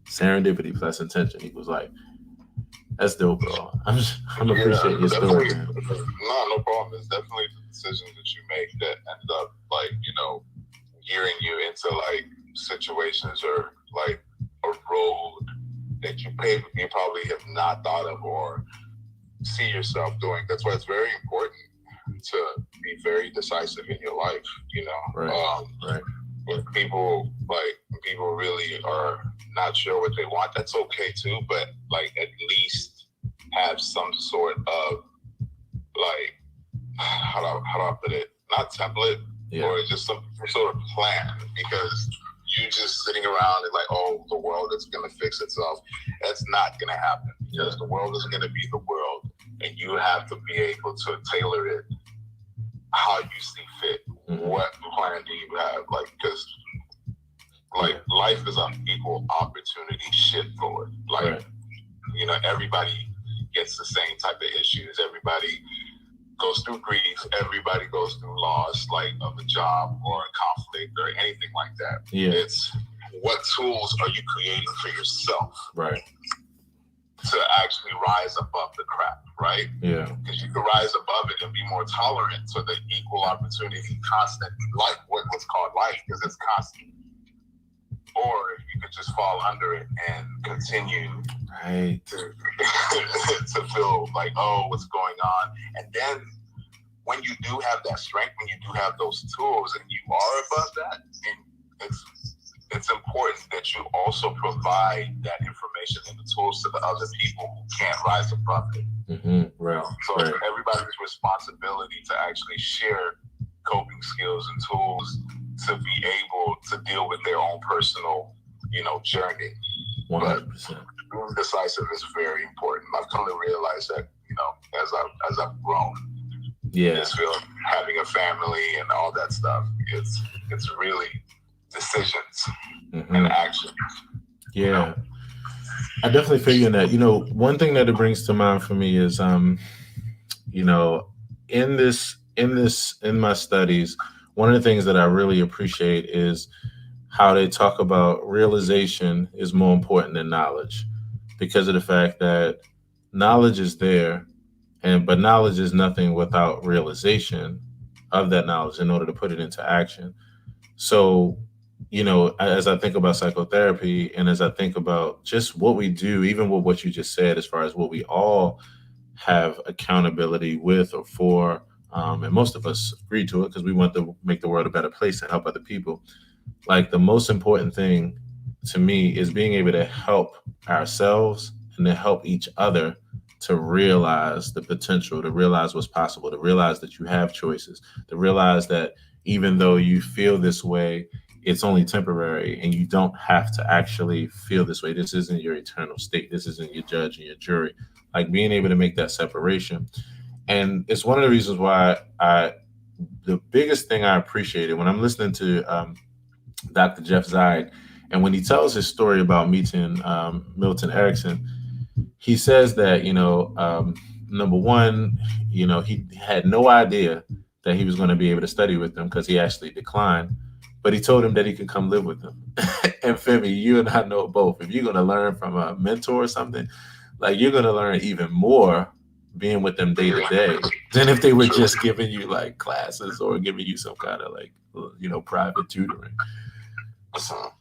Serendipity plus intention equals life. That's dope, bro. I'm appreciating your story, man. No problem. It's definitely the decisions that you make that end up, like, gearing you into like situations or like a road that you probably have not thought of or see yourself doing. That's why it's very important to be very decisive in your life. Right. When people really are not sure what they want, that's okay too. But like, at least have some sort of like, how do I put it? Not template, or just some sort of plan. Because you just sitting around and like, oh, the world is going to fix itself. That's not going to happen, because the world is going to be the world, and you have to be able to tailor it how you see fit. Mm-hmm. What plan do you have? Like, because like life is an equal opportunity shit forward. Like, everybody gets the same type of issues. Everybody goes through grief. Everybody goes through loss, like of a job or a conflict or anything like that. Yeah. It's what tools are you creating for yourself? Right. To actually rise above the crap, right? Yeah. Because you can rise above it and be more tolerant to the equal opportunity, constant, like what's called life, because it's constant. Or you could just fall under it and continue to feel like, oh, what's going on? And then when you do have that strength, when you do have those tools and you are above that, it's important that you also provide that information and the tools to the other people who can't rise above it. Mm-hmm. Right. So it's everybody's responsibility to actually share coping skills and tools to be able to deal with their own personal, journey. 100%. But being decisive is very important. I've come to realize that, as I've grown. Yeah. This field, having a family and all that stuff, it's really decisions and actions. Yeah. I definitely feel you in that. One thing that it brings to mind for me is, in my studies, one of the things that I really appreciate is how they talk about realization is more important than knowledge, because of the fact that knowledge is there, but knowledge is nothing without realization of that knowledge in order to put it into action. So, as I think about psychotherapy and as I think about just what we do, even with what you just said, as far as what we all have accountability with or for, and most of us agree to it because we want to make the world a better place and help other people. Like, the most important thing to me is being able to help ourselves and to help each other to realize the potential, to realize what's possible, to realize that you have choices, to realize that even though you feel this way, it's only temporary and you don't have to actually feel this way. This isn't your eternal state. This isn't your judge and your jury. Like, being able to make that separation. And it's one of the reasons why the biggest thing I appreciated when I'm listening to Dr. Jeff Zeig, and when he tells his story about meeting Milton Erickson, he says that, number one, he had no idea that he was going to be able to study with them because he actually declined, but he told him that he could come live with them. And Femi, you and I know both. If you're going to learn from a mentor or something, like, you're going to learn even more being with them day to day than if they were just giving you like classes or giving you some kind of like, private tutoring.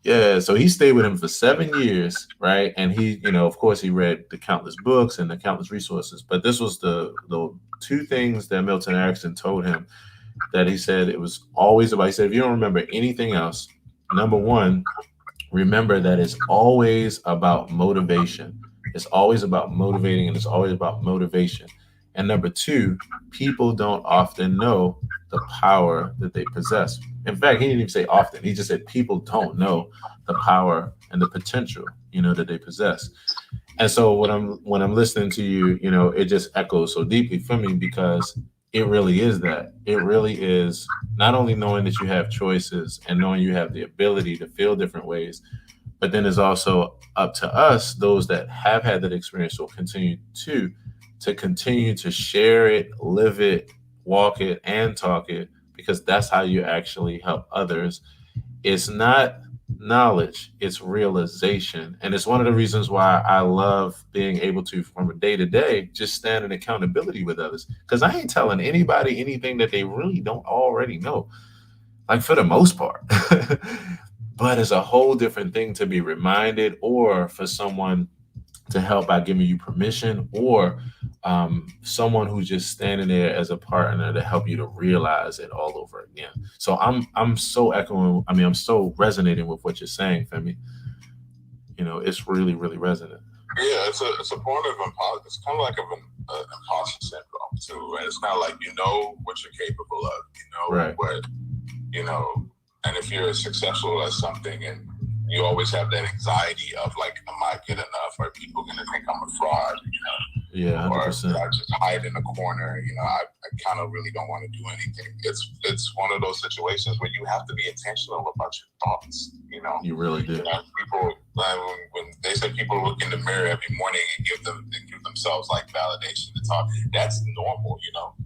Yeah, so he stayed with him for 7 years, right? And he, of course, he read the countless books and the countless resources. But this was the two things that Milton Erickson told him that he said it was always about. He said, if you don't remember anything else, number one, remember that it's always about motivation. It's always about motivating, and it's always about motivation. And number two, people don't often know the power that they possess. In fact, he didn't even say often. He just said people don't know the power and the potential that they possess. And so when I'm listening to you, it just echoes so deeply for me, because it really is that. It really is not only knowing that you have choices and knowing you have the ability to feel different ways, but then it's also up to us, those that have had that experience, will continue to share it, live it, walk it, and talk it, because that's how you actually help others. It's not knowledge, it's realization. And it's one of the reasons why I love being able to, from a day to day, just stand in accountability with others. Because I ain't telling anybody anything that they really don't already know, like, for the most part. But it's a whole different thing to be reminded, or for someone to help by giving you permission, or someone who's just standing there as a partner to help you to realize it all over again. So I'm so echoing. I mean, I'm so resonating with what you're saying, Femi. It's really, really resonant. Yeah, it's a point of imposter. It's kind of like an imposter syndrome too, right? It's kind of like what you're capable of, right. What and if you're successful at something, and you always have that anxiety of like, am I good enough? Are people going to think I'm a fraud? Yeah, 100%. Or should I just hide in a corner? I kind of really don't want to do anything. It's one of those situations where you have to be intentional about your thoughts. You really do. People, when they say people look in the mirror every morning and give themselves like validation to talk, that's normal.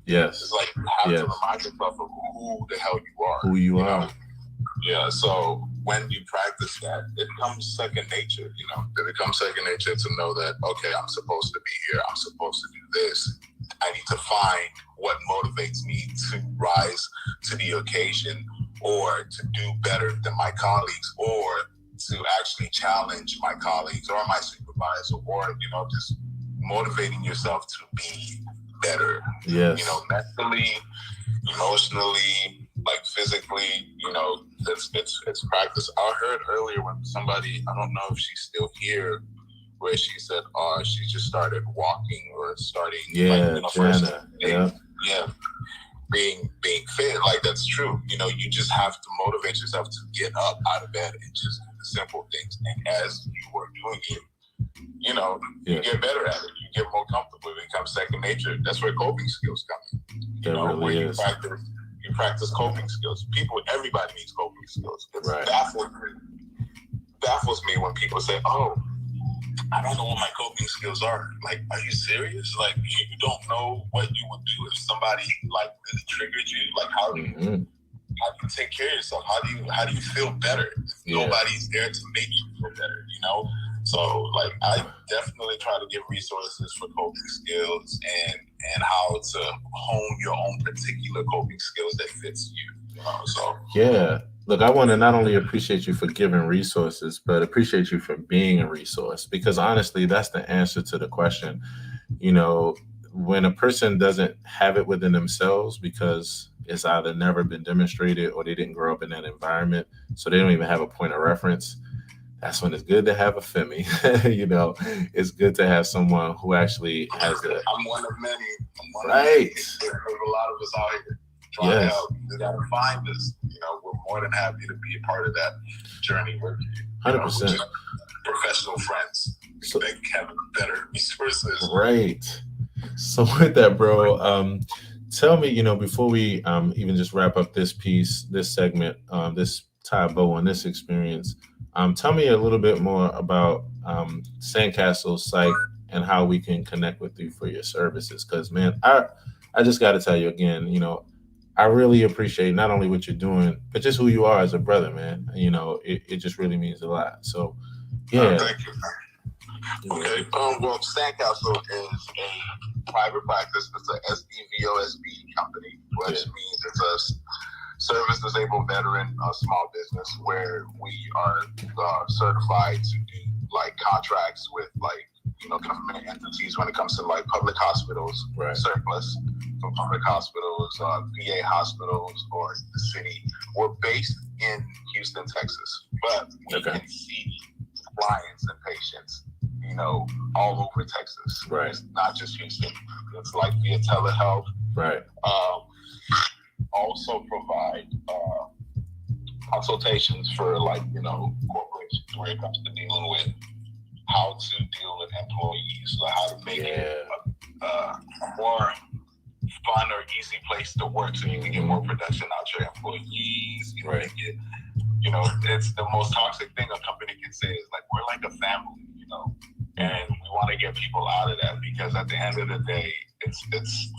Yes. It's like you have to remind yourself of who the hell you are. Who you are. Yeah, so when you practice that, it becomes second nature, It becomes second nature to know that, okay, I'm supposed to be here. I'm supposed to do this. I need to find what motivates me to rise to the occasion, or to do better than my colleagues, or to actually challenge my colleagues or my supervisor, or, just motivating yourself to be better. Yes. Mentally, emotionally, like physically, it's practice. I heard earlier when somebody, I don't know if she's still here, where she said, she just started walking, or starting, being fit. Like, that's true. You just have to motivate yourself to get up out of bed and just do the simple things. And as you are doing it, you get better at it. You get more comfortable. It becomes second nature. That's where coping skills come in. Really where you practice coping skills. Everybody needs coping skills. It baffles me when people say, "Oh, I don't know what my coping skills are." Like, are you serious? Like, you don't know what you would do if somebody like really triggered you? Like, how do you take care of yourself? How do you feel better if nobody's there to make you feel better? So, like, I definitely try to give resources for coping skills and how to hone your own particular coping skills that fits you. So yeah. Look, I want to not only appreciate you for giving resources, but appreciate you for being a resource, because honestly, that's the answer to the question. When a person doesn't have it within themselves, because it's either never been demonstrated or they didn't grow up in that environment, so they don't even have a point of reference, that's when it's good to have a Femi. It's good to have someone who actually has the. I'm one of many. Right. There's a lot of us out here trying to help. You got to find us. We're more than happy to be a part of that journey with you. 100%. Professional friends. So they have better resources. Right. So with that, bro, tell me, before we even just wrap up this piece, this segment, this tie bow on this experience, tell me a little bit more about Sandcastle Psych and how we can connect with you for your services. Because, man, I just got to tell you again, I really appreciate not only what you're doing, but just who you are as a brother, man. It just really means a lot. So, yeah. Thank you. Okay. Well, Sandcastle is a private practice. It's a SDVOSB company, which means it's a service disabled veteran small business, where we are certified to do like contracts with government entities when it comes to like public hospitals, surplus from public hospitals, VA hospitals, or the city. We're based in Houston, Texas, but we can see clients and patients, all over Texas. Right. It's not just Houston. It's like via telehealth. Right. Also provide consultations for corporations where it comes to dealing with how to deal with employees, like how to make it a more fun or easy place to work, so you can get more production out your employees. You know, it's the most toxic thing a company can say is like, we're like a family, you know, and we want to get people out of that, because at the end of the day, it's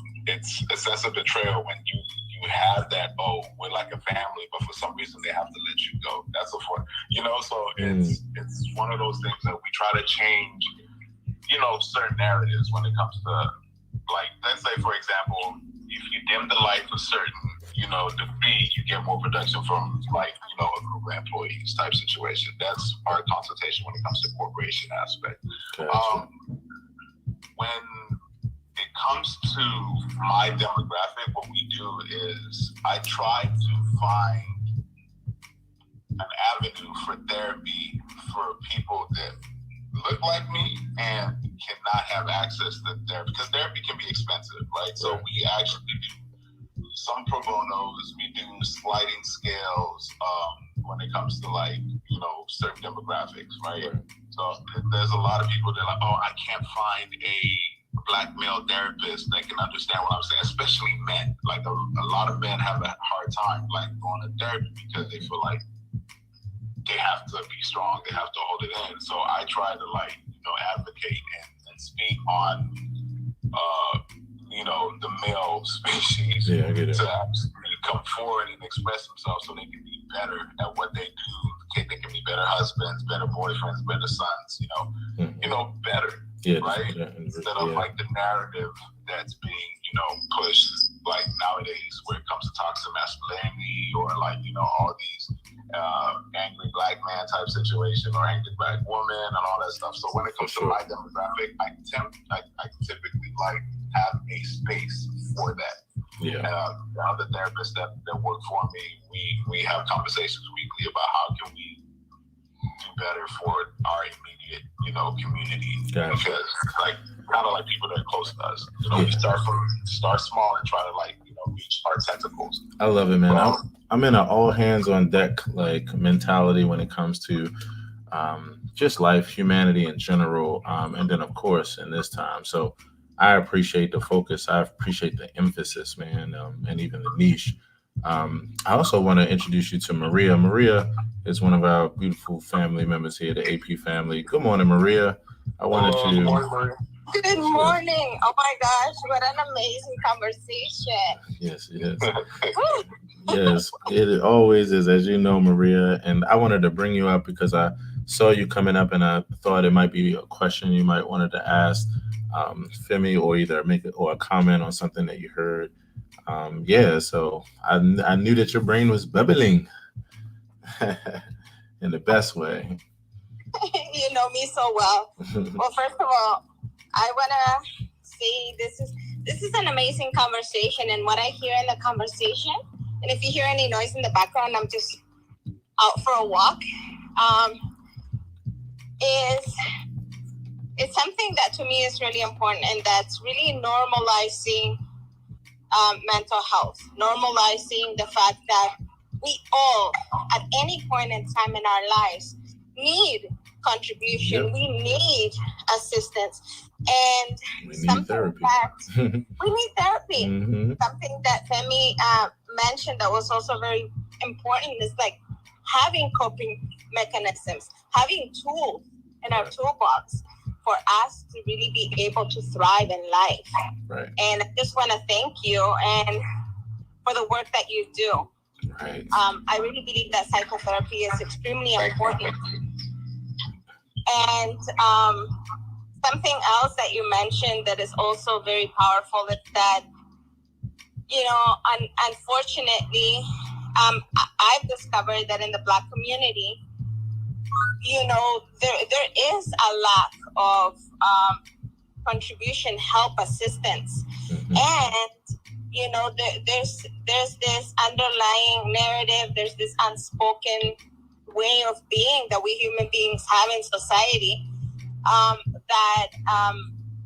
a sense of betrayal when you have that, oh, we're like a family, but for some reason they have to let you go. That's a fun, you know, so it's one of those things that we try to change, you know, certain narratives when it comes to, like, let's say, for example, if you dim the light for certain, you know, degree, you get more production from, like, you know, a group of employees type situation. That's our consultation when it comes to corporation aspect. Gotcha. When it comes to my demographic, what we do is I try to find an avenue for therapy for people that look like me and cannot have access to therapy, because therapy can be expensive, right? So we actually do some pro bonos, we do sliding scales when it comes to, like, you know, certain demographics, right? So there's a lot of people that are like, oh, I can't find a Black male therapist that can understand what I'm saying, especially men. Like a lot of men have a hard time, like, going to therapy because they feel like they have to be strong, they have to hold it in. So I try to, like, you know, advocate and speak on, you know, the male species to actually come forward and express themselves so they can be better at what they do. They can be better husbands, better boyfriends, better sons, you know, better, right? Instead of like the narrative that's being, you know, pushed, like nowadays, where it comes to toxic masculinity or, like, you know, all these angry Black man type situation or angry Black woman and all that stuff. So when it comes to my demographic, I typically, like, have a space for that. The other therapists that work for me, we have conversations weekly about how can we do better for our immediate, you know, community. Because, like, kind of like people that are close to us, you know, we start small and try to, like, you know, reach our tentacles. I love it, man. I'm in an all hands on deck, like, mentality when it comes to just life, humanity in general, and then of course in this time. So I appreciate the focus. I appreciate the emphasis, man, and even the niche. I also want to introduce you to Maria. Maria is one of our beautiful family members here, the AP family. Good morning, Maria. I wanted to. Good morning. Oh my gosh, what an amazing conversation. Yes. Yes, it always is, as you know, Maria. And I wanted to bring you up because I saw you coming up and I thought it might be a question you might wanted to ask Femi, or either make it or a comment on something that you heard. So I knew that your brain was bubbling in the best way. You know me so well. Well, first of all, I want to say this is an amazing conversation, and what I hear in the conversation, and if you hear any noise in the background, I'm just out for a walk, it's something that to me is really important, and that's really normalizing mental health, normalizing the fact that we all, at any point in time in our lives, need contribution. We need assistance, and we need therapy. We need therapy. Something that Femi mentioned that was also very important is, like, having coping mechanisms, having tools in our toolbox for us to really be able to thrive in life. Right. And I just want to thank you and for the work that you do. Right. I really believe that psychotherapy is extremely important. And something else that you mentioned that is also very powerful is that, you know, unfortunately, I've discovered that in the Black community, you know, there is a lack of contribution, help, assistance. And, you know, there's this underlying narrative, there's this unspoken way of being that we human beings have in society, that,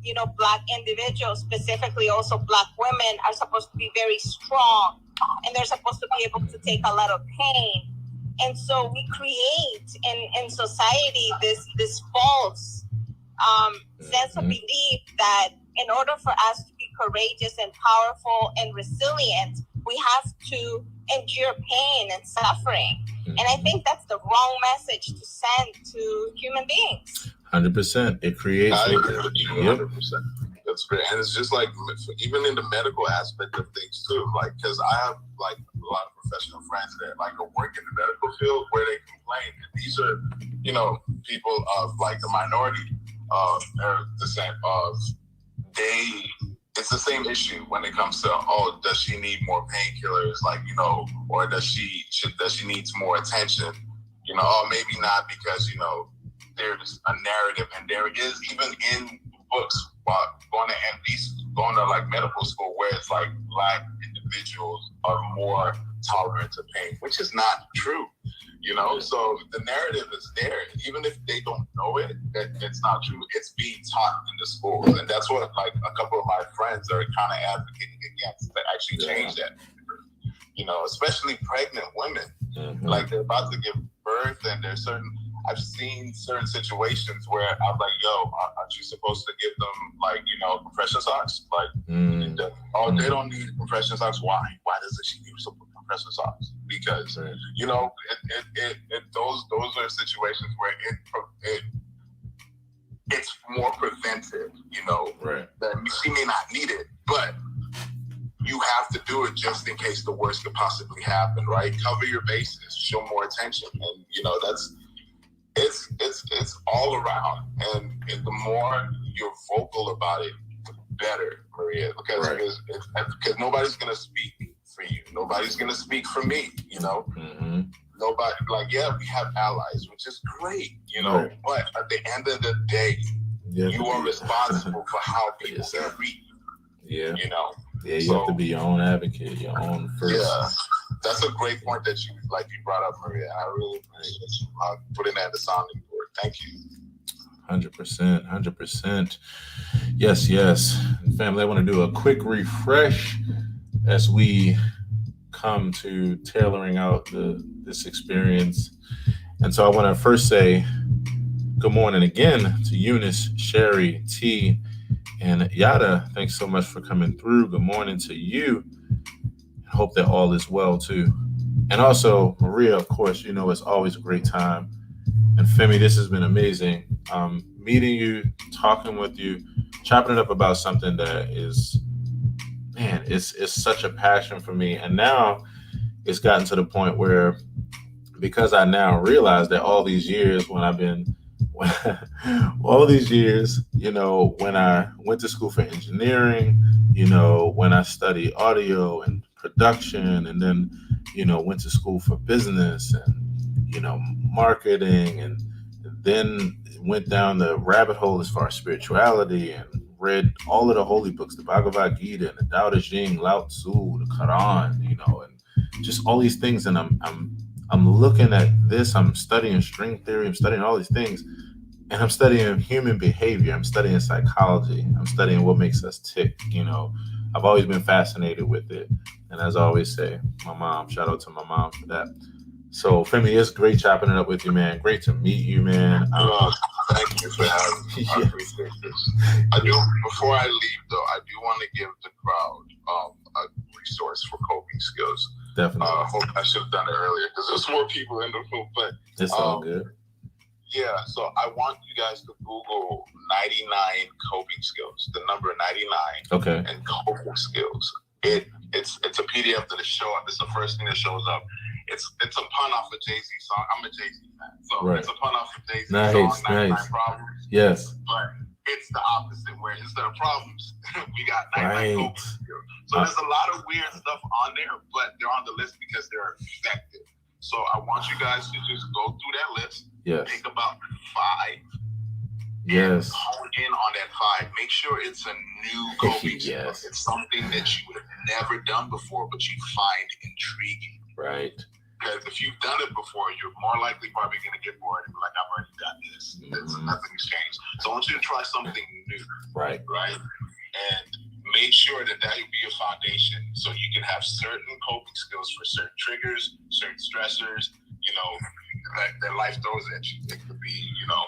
you know, Black individuals, specifically also Black women, are supposed to be very strong, and they're supposed to be able to take a lot of pain. And so we create in society this false sense of belief that in order for us to be courageous and powerful and resilient, we have to endure pain and suffering. And I think that's the wrong message to send to human beings. 100%. It creates. I agree with you 100%. That's great. And it's just like, even in the medical aspect of things too, like, because I have like a lot of professional friends that like work in the medical field where they complain. And these are, you know, people of like the minority descent of it's the same issue when it comes to, oh, does she need more painkillers? Like, you know, or does she needs more attention? You know, oh, maybe not, because, you know, there's a narrative, and there is even in books while going to like medical school where it's like Black individuals are more tolerant to pain, which is not true. You know, so the narrative is there. Even if they don't know it, it's not true. It's being taught in the schools. And that's what like a couple of my friends are kind of advocating against, to actually change that. You know, especially pregnant women. Mm-hmm. Like, they're about to give birth, and I've seen certain situations where I'm like, yo, aren't you supposed to give them, like, you know, compression socks? Like, they don't need compression socks. Why? Why doesn't she need some compression socks? Because, you know, those are situations where it's more preventive, you know, that she may not need it, but you have to do it just in case the worst could possibly happen, right? Cover your bases, show more attention. And, you know, it's all around. And the more you're vocal about it, the better, Maria, because nobody's going to speak for you. Nobody's going to speak for me, you know? Mm-hmm. Nobody, like, yeah, we have allies, which is great, you know? But at the end of the day, you are responsible for how people treat you. Yeah. You know? Yeah, you have to be your own advocate, your own first. Yeah, that's a great point that you brought up, Maria. I really appreciate you putting that in the sounding board. Thank you. 100%. Yes. Family, I want to do a quick refresh as we come to tailoring out this experience. And so I want to first say good morning again to Eunice, Sherry, T, and Yada. Thanks so much for coming through. Good morning to you. I hope that all is well too. And also, Maria, of course, you know, it's always a great time. And Femi, this has been amazing. Meeting you, talking with you, chopping it up about something that is, man, it's such a passion for me. And now it's gotten to the point where, because I now realize that all these years when I've been all these years, you know, when I went to school for engineering, you know, when I studied audio and production, and then, you know, went to school for business and, you know, marketing, and then went down the rabbit hole as far as spirituality and read all of the holy books, the Bhagavad Gita and the Tao Te Ching, Lao Tzu, the Quran, you know, and just all these things. And I'm looking at this, I'm studying string theory, I'm studying all these things. And I'm studying human behavior. I'm studying psychology. I'm studying what makes us tick. You know, I've always been fascinated with it. And as I always say, my mom, shout out to my mom for that. So, Femi, it's great chopping it up with you, man. Great to meet you, man. Thank you for having me. I appreciate this. Before I leave, though, I do want to give the crowd a resource for coping skills. Definitely. I should have done it earlier because there's more people in the room. But it's all good. Yeah, so I want you guys to Google 99 coping skills, the number 99, okay, and coping skills. It's a PDF that is show up. It's the first thing that shows up. It's a pun off a Jay-Z song. I'm a Jay-Z fan, so it's a pun off a Jay-Z song, 99 Problems. Yes. But it's the opposite, where instead of problems, we got 99 coping skills. So there's a lot of weird stuff on there, but they're on the list because they're effective. So I want you guys to just go through that list. Yes. Pick about 5. Yes. Hone in on that 5. Make sure it's a new coping skill. It's something that you would have never done before, but you find intriguing. Right. Because if you've done it before, you're more likely probably going to get bored and be like, I've already done this. Nothing's changed. So I want you to try something new. Right. And make sure that will be a foundation so you can have certain coping skills for certain triggers, certain stressors, you know, that life throws at you. It could be, you know,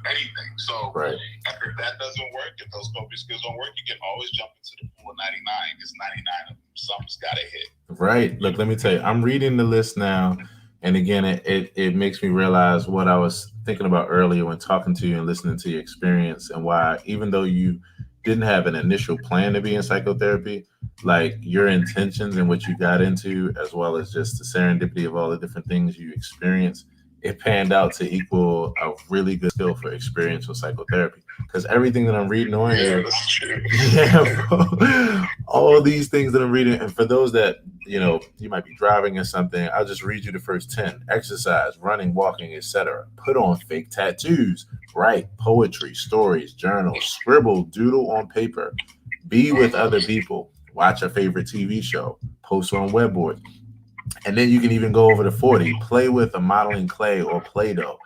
anything. So right. If that doesn't work, if those coping skills don't work, you can always jump into the pool of 99. It's 99 of them. Something's got to hit. Right. Look, let me tell you, I'm reading the list now. And again, it makes me realize what I was thinking about earlier when talking to you and listening to your experience, and why, even though you didn't have an initial plan to be in psychotherapy, like your intentions and what you got into, as well as just the serendipity of all the different things you experienced, it panned out to equal a really good skill for experiential psychotherapy. Because everything that I'm reading on here, that's true. Yeah, bro, all these things that I'm reading, and for those that, you might be driving or something, I'll just read you the first 10. Exercise, running, walking, etc. Put on fake tattoos, write poetry, stories, journal, scribble, doodle on paper, be with other people, watch a favorite TV show, post on webboard. And then you can even go over to 40, play with a modeling clay or Play-Doh.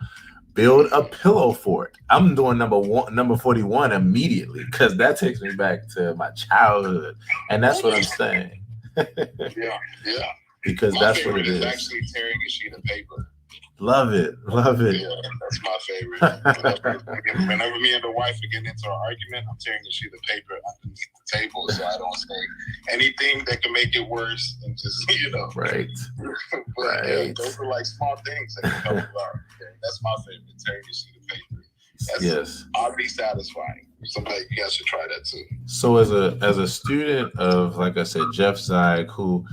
Build a pillow fort. I'm doing number 41 immediately, because that takes me back to my childhood. And that's what I'm saying. Yeah. Because my that's what it is. Actually tearing a sheet of paper. Love it. Yeah, that's my favorite. Whenever me and the wife are getting into an argument, I'm tearing a sheet of paper underneath the table so I don't say anything that can make it worse, and just, Right. But, yeah, those are like small things that can help you out. Okay? That's my favorite, tearing a sheet of paper. That's oddly satisfying. Somebody, you guys should try that too. So as a student of, like I said, Jeff Zeig, who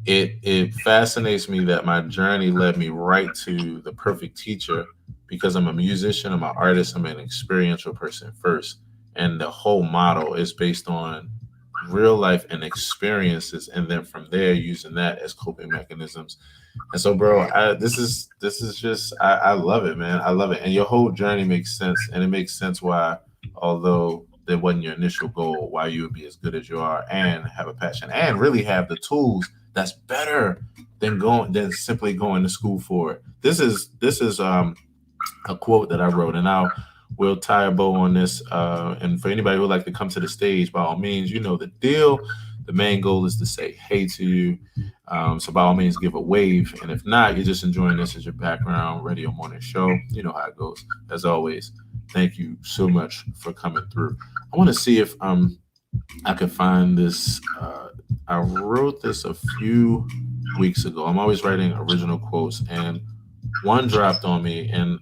it fascinates me that my journey led me right to the perfect teacher, because I'm a musician, I'm an artist, I'm an experiential person first. And the whole model is based on real life and experiences, and then from there using that as coping mechanisms. And so, bro, this is just, I love it, man. I love it. And your whole journey makes sense. And it makes sense why, although that wasn't your initial goal, why you would be as good as you are and have a passion and really have the tools that's better than simply going to school for it. This is a quote that I wrote, and we'll tie a bow on this. And for anybody who would like to come to the stage, by all means, you know the deal. The main goal is to say hey to you. So by all means, give a wave. And if not, you're just enjoying this as your background radio morning show. You know how it goes. As always, thank you so much for coming through. I want to see if I can find this. I wrote this a few weeks ago. I'm always writing original quotes, and one dropped on me, and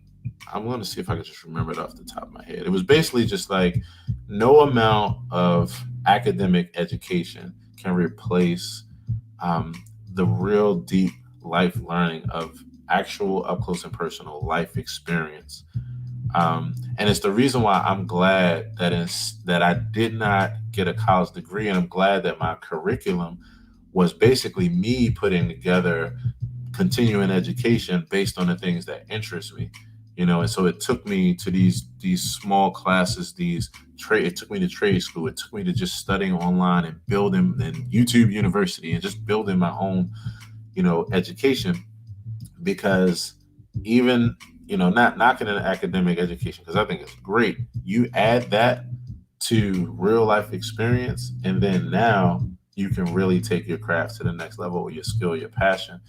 I'm going to see if I can just remember it off the top of my head. It was basically just like, no amount of academic education can replace the real deep life learning of actual up close and personal life experience. And it's the reason why I'm glad that I did not get a college degree, and I'm glad that my curriculum was basically me putting together continuing education based on the things that interest me, and so it took me to these small classes, it took me to trade school, it took me to just studying online and building in YouTube University and just building my own, education, because even, not knocking an academic education, because I think it's great. You add that to real life experience, and then now you can really take your craft to the next level, or your skill, your passion,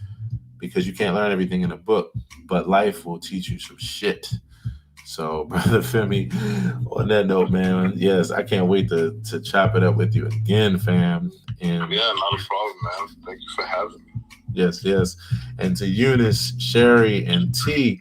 because you can't learn everything in a book, but life will teach you some shit. So, Brother Femi, on that note, man, yes, I can't wait to chop it up with you again, fam. And yeah, not a problem, man. Thank you for having me. Yes. And to Eunice, Sherry, and T,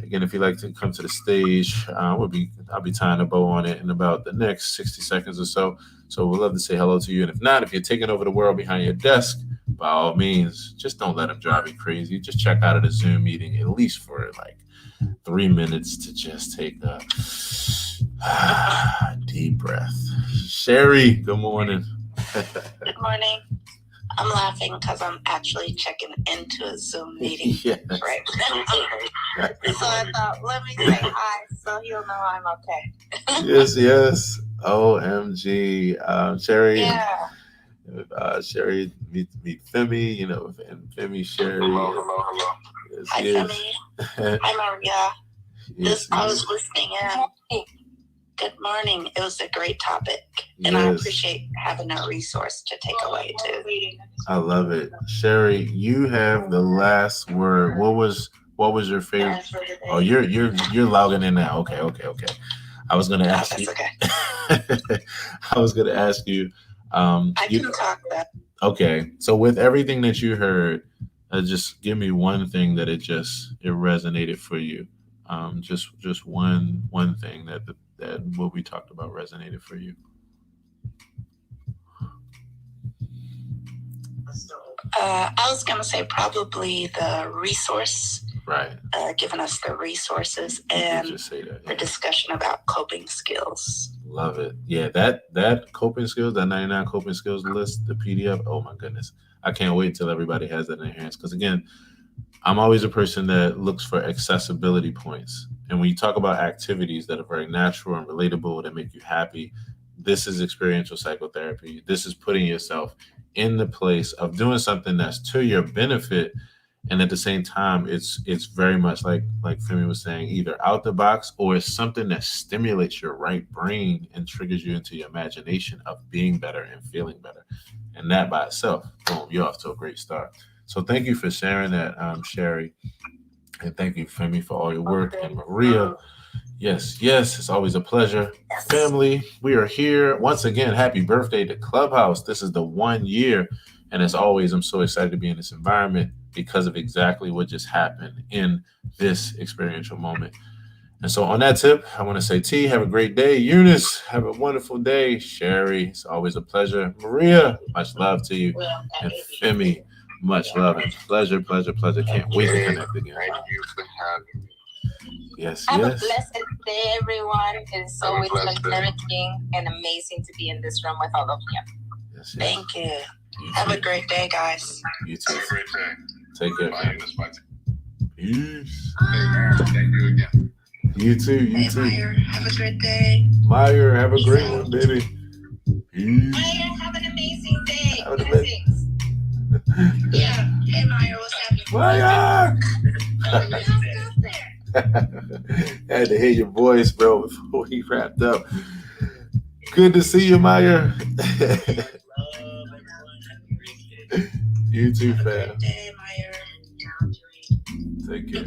again, if you'd like to come to the stage, I'll be tying a bow on it in about the next 60 seconds or so. So we'd love to say hello to you. And if not, if you're taking over the world behind your desk, by all means, just don't let them drive you crazy. Just check out of the Zoom meeting at least for like 3 minutes to just take a deep breath. Sherry, good morning. Good morning. I'm laughing because I'm actually checking into a Zoom meeting right now. So I thought, let me say hi so he'll know I'm okay. Yes. OMG. Sherry. Yeah. Sherry, meet Femi, and Femi, Sherry. Hello. Yes, Hi, Femi. Hi, Maria. I was listening in. Good morning. It was a great topic, and I appreciate having a resource to take away too. I love it. Sherry, you have the last word. What what was your favorite? Oh, you're logging in now. Okay. I was gonna ask you. Okay. I was gonna ask you. I can talk that. Okay, so with everything that you heard, just give me one thing that it resonated for you. Just one thing that what we talked about resonated for you. I was gonna say probably the resource, right? Giving us the resources and just say that, the discussion about coping skills. Love it. Yeah, that coping skills, that 99 coping skills list, the PDF. Oh my goodness, I can't wait till everybody has that in their hands. Because again, I'm always a person that looks for accessibility points. And when you talk about activities that are very natural and relatable, that make you happy, this is experiential psychotherapy. This is putting yourself in the place of doing something that's to your benefit. And at the same time, it's very much like Femi was saying, either out the box or it's something that stimulates your right brain and triggers you into your imagination of being better and feeling better. And that by itself, boom, you're off to a great start. So thank you for sharing that, Sherry. And thank you, Femi, for all your work. And Maria, yes, it's always a pleasure. Family, we are here. Once again, happy birthday to Clubhouse. This is the 1 year. And as always, I'm so excited to be in this environment because of exactly what just happened in this experiential moment. And so on that tip, I want to say, T, have a great day. Eunice, have a wonderful day. Sherry, it's always a pleasure. Maria, much love to you. And Femi, much love and pleasure. Can't wait to connect again. Thank you for having me. Yes. Have a blessed day, everyone. It's always encouraging and amazing to be in this room with all of you. Yes. Thank you. Have a great day, guys. You too. Have a great day. Take care. Bye. Peace. Thank you again. You too. Meyer, have a great day. Meyer, have a great one, baby. Peace. Meyer, have an amazing day. Have an amazing. Yeah. Hey, Meyer, what's happening? Meyer! I had to hear your voice, bro, before he wrapped up. Good to see you, Meyer. You too, fam. Hey, Meyer. Take care.